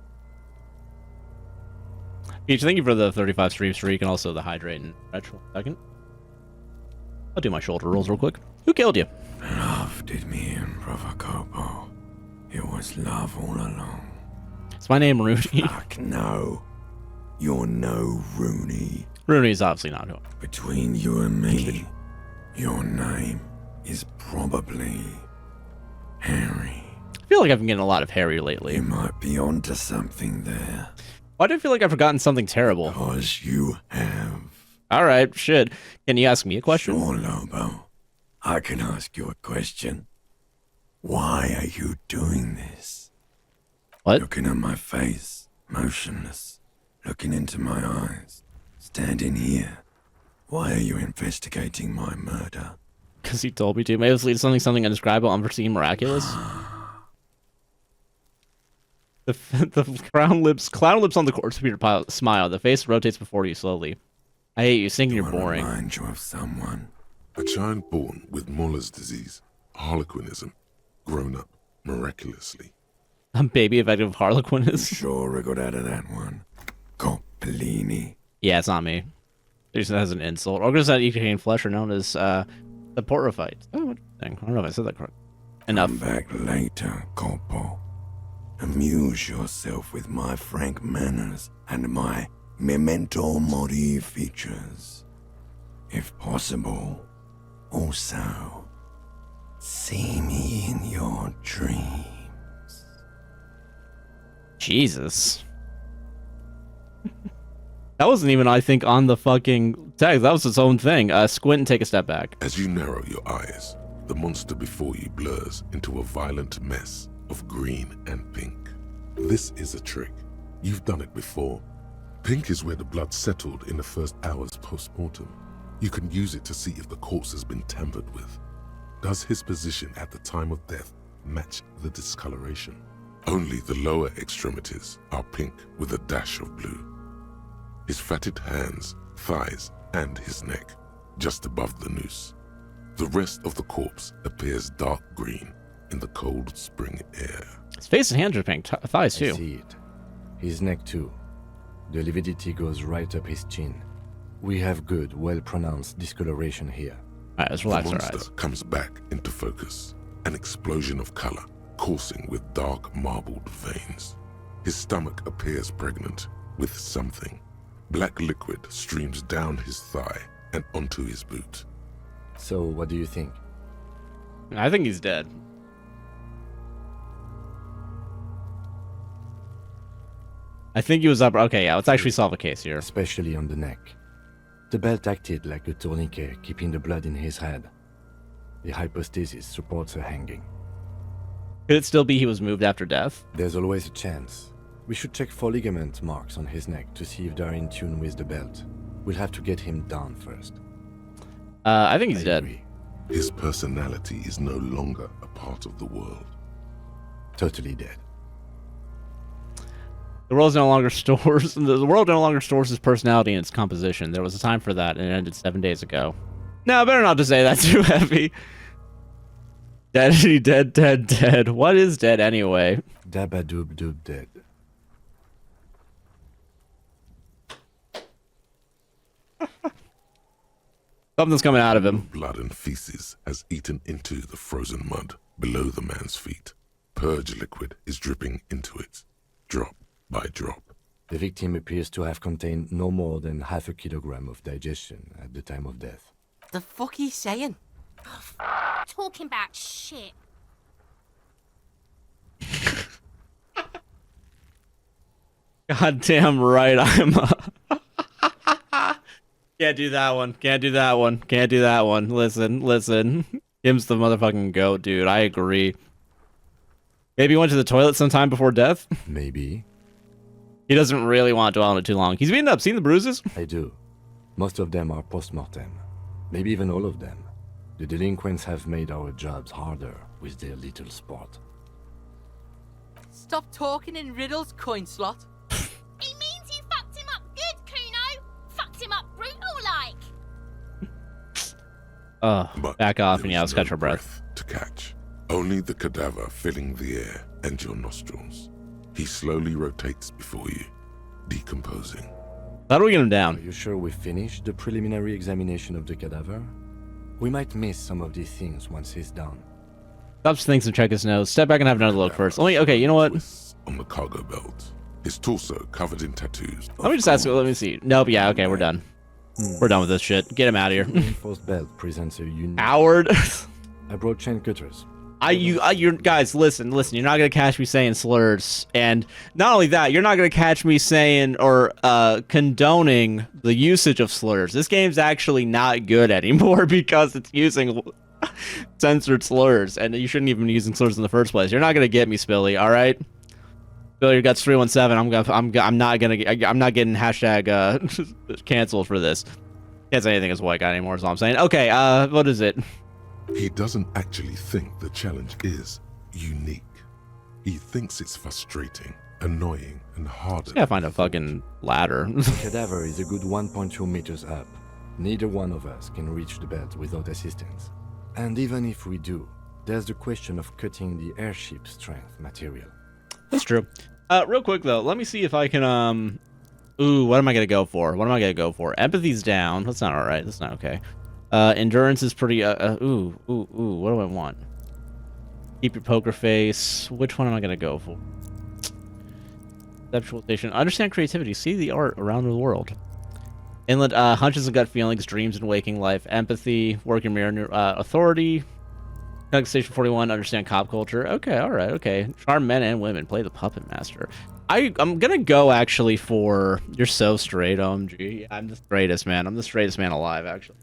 Peach, thank you for the 35 stream streak and also the hydrate and retro. Second. I'll do my shoulder rolls real quick. Who killed you? Love did me in, Brother Copo. It was love all along. It's my name, Rooney. Fuck no. You're no Rooney. Rooney's obviously not who. Between you and me, your name is probably Harry. I feel like I've been getting a lot of Harry lately. You might be onto something there. Why do I feel like I've forgotten something terrible? Because you have. Alright, shit. Can you ask me a question? Sure, Lobo. I can ask you a question. Why are you doing this? What? Looking at my face, motionless, looking into my eyes, standing here. Why are you investigating my murder? Because he told me to. Maybe it's something indescribable, unforeseen, miraculous. The clown lips on the corpse appear to smile. The face rotates before you slowly. I hate you. Think you're boring. Remind you of someone. A child born with Muller's disease, harlequinism, grown up miraculously. A baby effective of harlequinism. Sure, I got out of that one. Coppellini. Yeah, it's not me. It just has an insult. Organs that eat contain flesh are known as the porphyrites. Oh, what thing? I don't know if I said that correct. Enough. Come back later, Coppo. Amuse yourself with my frank manners and my memento mori features. If possible, also, see me in your dreams. Jesus. That wasn't even, I think, on the fucking text. That was its own thing. Squint and take a step back. As you narrow your eyes, the monster before you blurs into a violent mess of green and pink. This is a trick. You've done it before. Pink is where the blood settled in the first hours post-mortem. You can use it to see if the corpse has been tampered with. Does his position at the time of death match the discoloration? Only the lower extremities are pink with a dash of blue. His fatted hands, thighs, and his neck, just above the noose. The rest of the corpse appears dark green in the cold spring air. His face and hands are pink, thighs too. I see it. His neck too. The lividity goes right up his chin. We have good, well-pronounced discoloration here. Alright, let's relax the our monster eyes. comes back into focus. An explosion of color, coursing with dark marbled veins. His stomach appears pregnant with something. Black liquid streams down his thigh and onto his boot. So, what do you think? I think he's dead. I think he was up. Okay, yeah, let's actually solve a case here. Especially on the neck. The belt acted like a tourniquet, keeping the blood in his head. The hypostasis supports a hanging. Could it still be he was moved after death? There's always a chance. We should check for ligament marks on his neck to see if they're in tune with the belt. We'll have to get him down first. I think he's dead. Agree. His personality is no longer a part of the world. Totally dead. The world no longer stores. The world no longer stores his personality and its composition. There was a time for that, and it ended 7 days ago. No, better not to say that too heavy. Dead, dead, dead, dead. What is dead anyway? Dabadoob doob dead. Something's coming out of him. Blood and feces has eaten into the frozen mud below the man's feet. Purge liquid is dripping into it, drop by drop. The victim appears to have contained no more than half a kilogram of digestion at the time of death. The fuck he's saying? Talking about shit. Goddamn right, I'm. Can't do that one. Can't do that one. Can't do that one. Listen. Him's the motherfucking goat, dude. I agree. Maybe he went to the toilet sometime before death? Maybe. He doesn't really want to dwell on it too long. He's beaten up. Seen the bruises? I do. Most of them are post-mortem. Maybe even all of them. The delinquents have made our jobs harder with their little sport. Stop talking in riddles, coin slot. He means you fucked him up good, Kuno. Fucked him up brutal-like. Back off and There yeah, is let's catch no our breath. to catch. Only the cadaver filling the air and your nostrils. He slowly rotates before you, decomposing. How do we get him down? Are you sure we finished the preliminary examination of the cadaver? We might miss some of these things once he's done. Stop thinks and check his nose. Step back and have another look first. Okay, you know what? On the cargo belt, his torso covered in tattoos. Let me just ask you. Let me see. Nope. Yeah. Okay, we're done. We're done with this shit. Get him out of here. Reinforced belt presents a unique. Howard. I brought chain cutters. You guys, listen. You're not gonna catch me saying slurs, and not only that, you're not gonna catch me saying or condoning the usage of slurs. This game's actually not good anymore because it's using censored slurs, and you shouldn't even be using slurs in the first place. You're not gonna get me, Spilly. All right, Spilly, your guts 317. I'm not getting hashtag canceled for this. Can't say anything as a white guy anymore. Is all I'm saying. Okay, what is it? He doesn't actually think the challenge is unique. He thinks it's frustrating, annoying, and harder. Just gotta find a fucking ladder. The cadaver is a good 1.2 meters up. Neither one of us can reach the belt without assistance. And even if we do, there's the question of cutting the airship strength material. That's true. Real quick though, let me see if I can ooh, what am I gonna go for? Empathy's down. That's not alright. That's not okay. Endurance is pretty ooh, what do I want? Keep your poker face. Which one am I gonna go for? Conceptualization. Understand creativity. See the art around the world. Inlet, hunches and gut feelings, dreams and waking life. Empathy, work your mirror, authority. Station 41, understand cop culture. Okay, alright, okay. Charm men and women. Play the puppet master. I'm gonna go actually for... You're so straight, OMG. I'm the straightest man. I'm the straightest man alive, actually.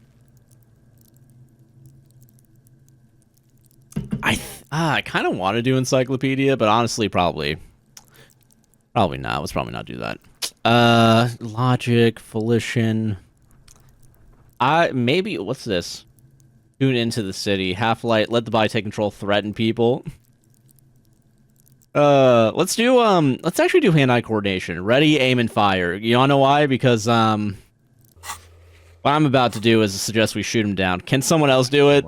I kind of want to do encyclopedia, but honestly, probably not. Let's probably not do that. Logic, volition. Maybe, what's this? Tune into the city. Half light, let the body take control, threaten people. Let's actually do hand-eye coordination. Ready, aim, and fire. You wanna know why? Because, what I'm about to do is suggest we shoot him down. Can someone else do it?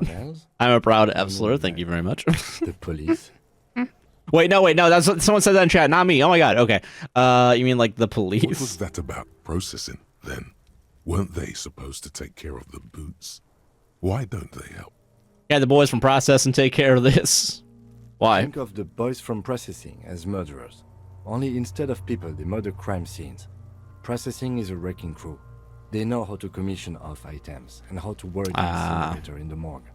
I'm a proud absolute. Thank you very much. The police. Wait, no, that's what someone said that in chat, not me. Oh my god. Okay. You mean like the police? What was that about processing then? Weren't they supposed to take care of the boots? Why don't they help? Yeah, the boys from processing take care of this. Why? Think of the boys from processing as murderers. Only instead of people, they murder crime scenes. Processing is a wrecking crew. They know how to commission off items and how to work in a simulator in the morgue.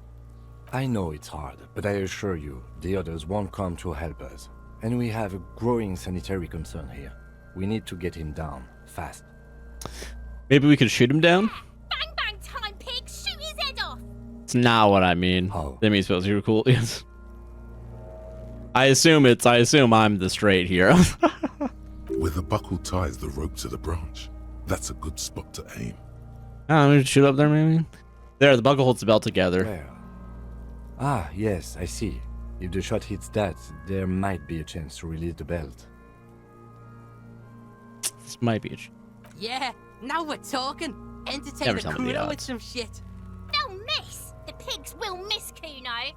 I know it's hard, but I assure you, the others won't come to help us. And we have a growing sanitary concern here. We need to get him down, fast. Maybe we could shoot him down? Bang bang time, pig! Shoot his head off! It's not what I mean. Oh. That means supposed to be cool. Yes. I assume I'm the straight here. Where the buckle ties the rope to the branch. That's a good spot to aim. I'm gonna shoot up there maybe? There, the buckle holds the belt together. Where? Ah, yes, I see. If the shot hits that, there might be a chance to release the belt. This might be a Yeah, now we're talking. Entertain Never the tell me the Kuno with odds. some shit. They'll miss! The pigs will miss Kuno!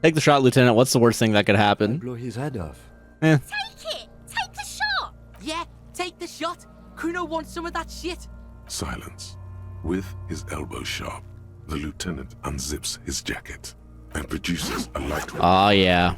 Take the shot, Lieutenant. What's the worst thing that could happen? Blow his head off. Eh. Take it! Take the shot! Yeah, take the shot. Kuno wants some of that shit. Silence. With his elbow sharp, the lieutenant unzips his jacket and produces a light round. Oh, yeah.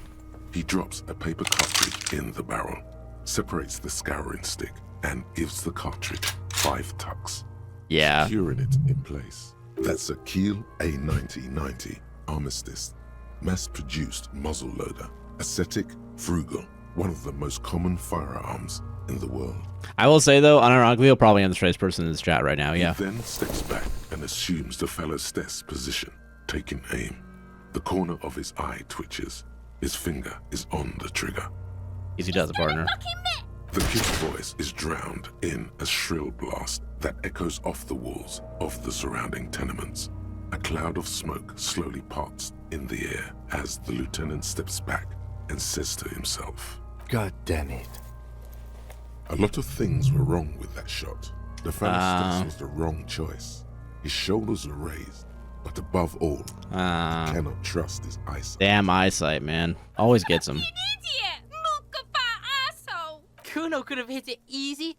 He drops a paper cartridge in the barrel, separates the scouring stick, and gives the cartridge 5 tucks. Yeah. Securing it in place. That's a Kiel A9090 Armistice, mass-produced muzzle loader, ascetic, frugal, one of the most common firearms in the world. I will say, though, unironically, he'll probably end the straight person in this chat right now, yeah. He then steps back and assumes the fellow's desk position, taking aim. The corner of his eye twitches. His finger is on the trigger. Easy does it, partner. The kid's voice is drowned in a shrill blast that echoes off the walls of the surrounding tenements. A cloud of smoke slowly parts in the air as the lieutenant steps back and says to himself, God damn it. A lot of things were wrong with that shot. The fellow's steps was the wrong choice. His shoulders were raised, but above all, he cannot trust his eyesight. Damn eyesight, man. Always gets him. Idiot! Mookaba asshole! Kuno could have hit it easy,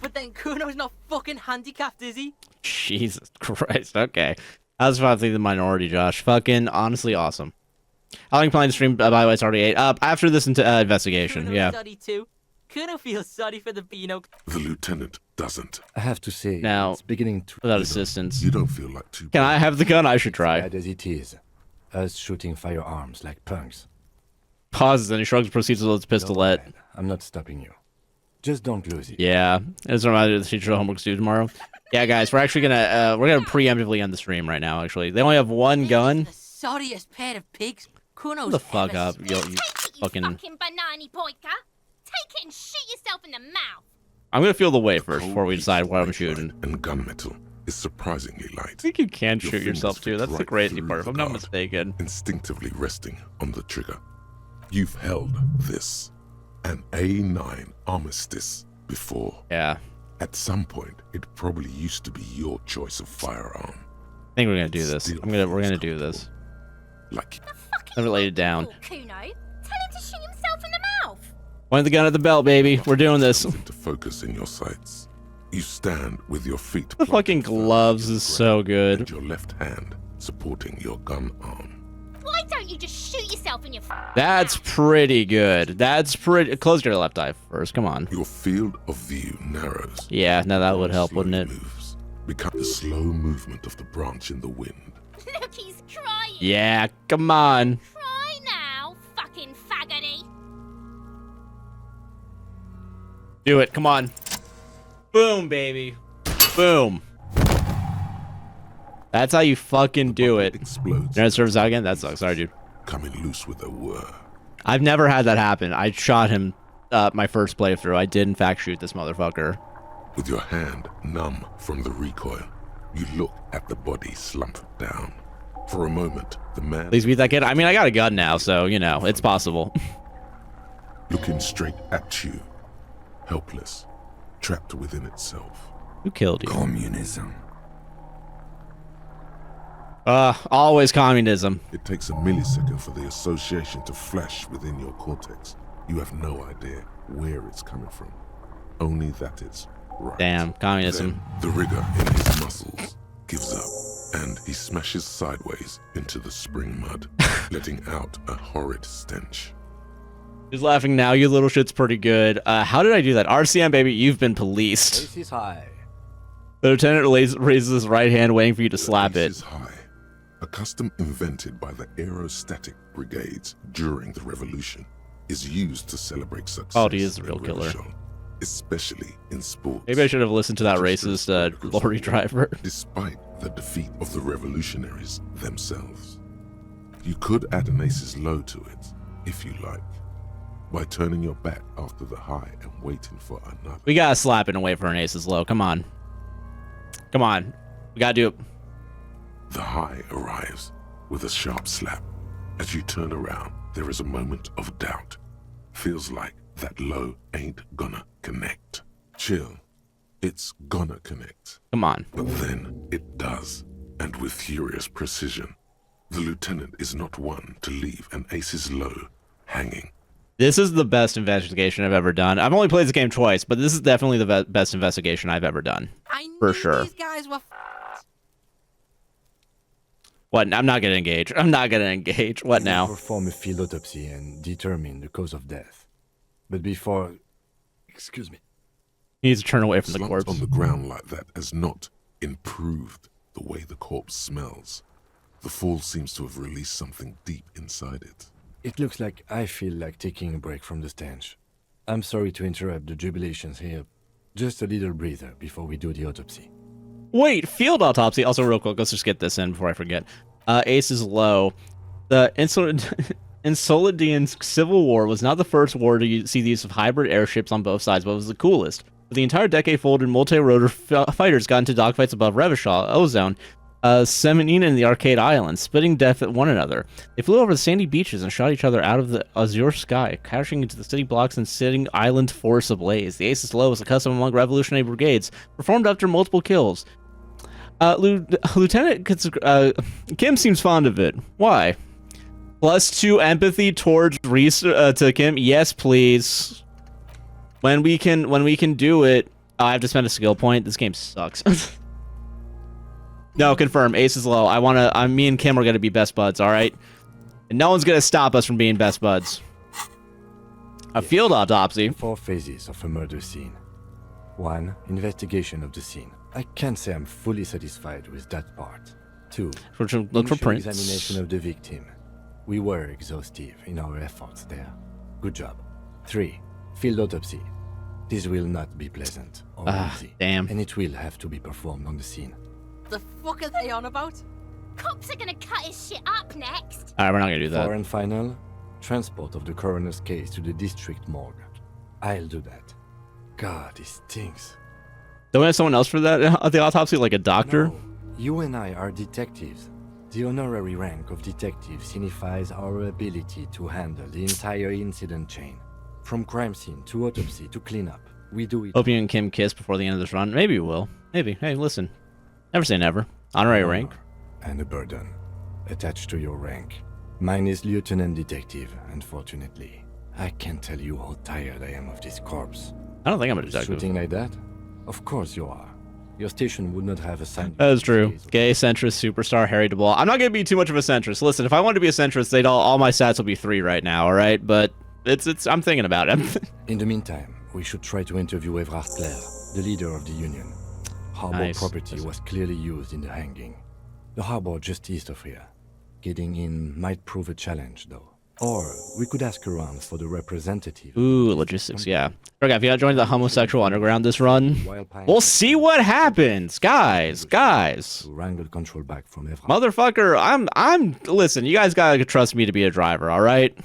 but then Kuno's not fucking handicapped, is he? Jesus Christ, okay. I was about to think the minority, Josh. Fucking honestly awesome. How long you playing the stream? By the way, it's already 8. After this investigation, Kuno yeah. Sorry too. Kuno feels sorry for the Beano. The lieutenant doesn't. I have to say, Now, it's beginning to... without assistance. You don't feel like too Can I have the gun? I should try. Bad as it is. Us shooting firearms like punks. Pauses and he shrugs, proceeds to load his pistolet. I'm not stopping you. Just don't lose it. Yeah, it's a reminder of the teacher homework due tomorrow. Yeah, guys, we're actually gonna preemptively end the stream right now. Actually, they only have one gun. Sorriest pair of pigs. Kuno's Shut the fuck ever up, seen. you fucking. Fucking banana boyka! Take it and shoot yourself in the mouth! I'm gonna feel the weight first before we decide what I'm shooting. And gunmetal is surprisingly light. I think you can Your shoot yourself fingers too. That's fit the right crazy through part, if the I'm not guard, mistaken. Instinctively resting on the trigger. You've held this, an A9 Armistice, before. Yeah. At some point, it probably used to be your choice of firearm. I think we're gonna do this. We're gonna do this. Like Never laid it down. Kuno, tell him to shoot himself in the mouth! Point the gun at the belt, baby. We're doing this. to focus in your sights. You stand with your feet The fucking gloves is so good. and your left hand supporting your gun arm. Why don't you just shoot yourself in your That's pretty good. That's pretty. Close your left eye first. Come on. Your field of view narrows. Yeah, no, that would help, wouldn't it? Become the slow movement of the branch in the wind. Look, he's crying! Yeah, come on. Cry now, fucking faggoty! Do it. Come on. Boom, baby. Boom. That's how you fucking do it. Explodes. You know, it serves out again? That sucks. Sorry, dude. Coming loose with a whir. I've never had that happen. I shot him my first playthrough. I did, in fact, shoot this motherfucker. With your hand numb from the recoil, you look at the body slump down. For a moment, the man... Please beat that kid. I mean, I got a gun now, so, you know, it's possible. looking straight at you, helpless, trapped within itself. Who killed you? Communism. Always communism. It takes a millisecond for the association to flash within your cortex. You have no idea where it's coming from. Only that it's right. Damn, communism. Then the rigor in his muscles gives up, and he smashes sideways into the spring mud, letting out a horrid stench. He's laughing now. You little shit's pretty good. How did I do that? RCM, baby, you've been policed. Ace is high. The lieutenant raises his right hand, waiting for you to slap it. Ace is high. A custom invented by the aerostatic brigades during the revolution, is used to celebrate success. Oh, he is the real killer. Especially in sports. Maybe I should have listened to that racist lorry driver. Despite the defeat of the revolutionaries themselves. You could add an ace's low to it, if you like, by turning your back after the high and waiting for another. We gotta slap it and wait for an ace's low. Come on. Come on. We gotta do it. The high arrives with a sharp slap. As you turn around, there is a moment of doubt. Feels like that low ain't gonna connect. Chill. It's gonna connect. Come on. But then it does, and with furious precision. The lieutenant is not one to leave an ace's low hanging. This is the best investigation I've ever done. I've only played this game twice, but this is definitely the best investigation I've ever done. For sure. These guys were What? I'm not gonna engage. I'm not gonna engage. What now? Perform a field autopsy and determine the cause of death. But before... Excuse me. He needs to turn away from the Slumped corpse. on the ground like that has not improved the way the corpse smells. The fall seems to have released something deep inside it. It looks like I feel like taking a break from the stench. I'm sorry to interrupt the jubilations here. Just a little breather before we do the autopsy. Wait, field autopsy. Also, real quick, let's just get this in before I forget. Ace is low. The Insoladian Civil War was not the first war to see the use of hybrid airships on both sides, but it was the coolest. But the entire decade folded, multi-rotor fighters got into dogfights above Revachol, Ozone, Semenine, and the Arcade Islands, spitting death at one another. They flew over the sandy beaches and shot each other out of the azure sky, crashing into the city blocks and setting island forests ablaze. The Aces Low was a custom among revolutionary brigades, performed after multiple kills. Lieutenant Kim seems fond of it. Why? +2 empathy towards to Kim. Yes, please. When we can do it, I have to spend a skill point. This game sucks. No, confirm. Ace is low. Me and Kim are gonna be best buds, all right? And no one's gonna stop us from being best buds. A field autopsy. 4 phases of a murder scene. 1. Investigation of the scene. I can't say I'm fully satisfied with that part. 2. Look for prints. Examination of the victim. We were exhaustive in our efforts there. Good job. 3. Field autopsy. This will not be pleasant or easy. Damn. And it will have to be performed on the scene. The fuck are they on about? Cops are gonna cut his shit up next. Alright, we're not gonna do that. 4 and final. Transport of the coroner's case to the district morgue. I'll do that. God, this stinks. Don't we have someone else for that? The autopsy, like a doctor? No, you and I are detectives. The honorary rank of detective signifies our ability to handle the entire incident chain. From crime scene to autopsy to cleanup. We do it. Hope you and Kim kiss before the end of this run. Maybe we will. Maybe. Hey, listen. Never say never. Honorary rank. And a burden attached to your rank. Mine is Lieutenant Detective, unfortunately. I can't tell you how tired I am of this corpse. I don't think I'm a detective. Shooting like that? Of course you are. Your station would not have a sign. That is true. Gay, centrist, superstar, Harry DeBall. I'm not going to be too much of a centrist. Listen, if I wanted to be a centrist, they'd all my stats will be 3 right now, alright? But I'm thinking about it. In the meantime, we should try to interview Everard Clare, the leader of the union. Harbor property was clearly used in the hanging. The harbor just east of here. Getting in might prove a challenge, though. Or we could ask around for the representative. Ooh, logistics, yeah. Okay, if you not joined the homosexual underground this run, we'll see what happens, guys. Wrangle control back from Everard. Motherfucker, listen, you guys gotta trust me to be a driver, alright?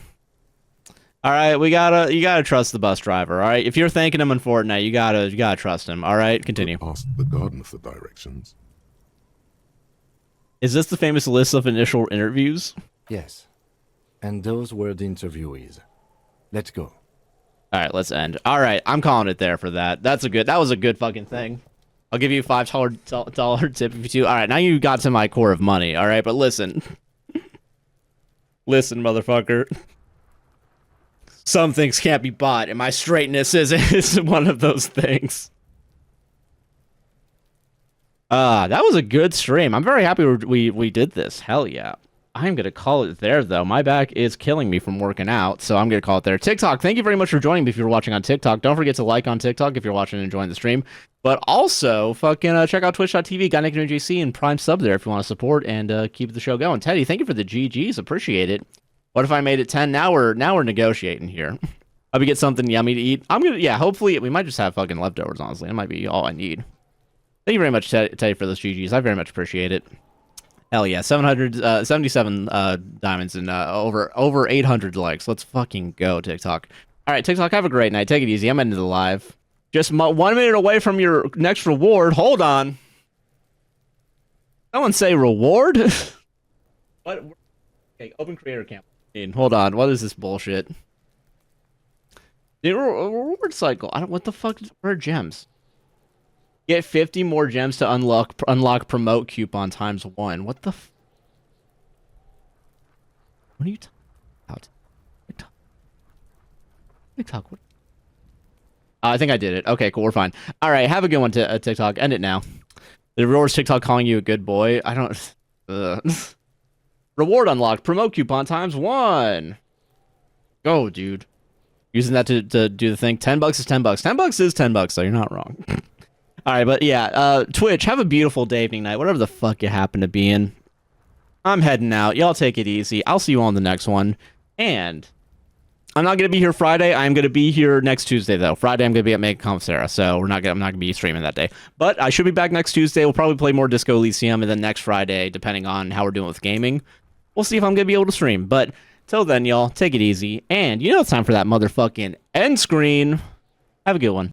Alright, you gotta trust the bus driver, alright? If you're thanking him in Fortnite, you gotta trust him, alright? Continue. Ask the gardener for directions. Is this the famous list of initial interviews? Yes. And those were the interviewees. Let's go. Alright, let's end. Alright, I'm calling it there for that. That was a good fucking thing. I'll give you a $5 tip if you do. All right, now you got to my core of money. All right, but listen. Listen, motherfucker. Some things can't be bought, and my straightness is one of those things. That was a good stream. I'm very happy we did this. Hell yeah. I'm going to call it there, though. My back is killing me from working out, so I'm going to call it there. TikTok, thank you very much for joining me if you're watching on TikTok. Don't forget to like on TikTok if you're watching and enjoying the stream. But also, fucking check out twitch.tv, AGuyNicknamedJC, and Prime sub there if you want to support and keep the show going. Teddy, thank you for the GGs. Appreciate it. What if I made it 10? Now we're negotiating here. I'll be get something yummy to eat. Yeah, hopefully, we might just have fucking leftovers, honestly. That might be all I need. Thank you very much, Teddy, for those GGs. I very much appreciate it. Hell yeah, 777 diamonds and over 800 likes. Let's fucking go, TikTok. All right, TikTok, have a great night. Take it easy. I'm ending the live. Just 1 minute away from your next reward. Hold on. Someone say reward? What? Okay, open creator campaign. Hold on. What is this bullshit? The reward cycle. I don't. What the fuck? Where are gems? Get 50 more gems to unlock promote coupon times 1. What the? What are you talking about? TikTok. What? I think I did it. Okay, cool. We're fine. All right. Have a good one to TikTok. End it now. The rewards TikTok calling you a good boy. I don't. Reward unlocked. Promote coupon times 1. Go, dude. Using that to do the thing. $10 is $10. $10 is $10, so you're not wrong. All right, but yeah, Twitch, have a beautiful day, evening, night, whatever the fuck you happen to be in. I'm heading out. Y'all take it easy. I'll see you on the next one. And I'm not going to be here Friday. I'm going to be here next Tuesday, though. Friday, I'm going to be at Mega Conf Sarah, so I'm not going to be streaming that day. But I should be back next Tuesday. We'll probably play more Disco Elysium, and then next Friday, depending on how we're doing with gaming, we'll see if I'm going to be able to stream. But till then, y'all, take it easy. And you know it's time for that motherfucking end screen. Have a good one.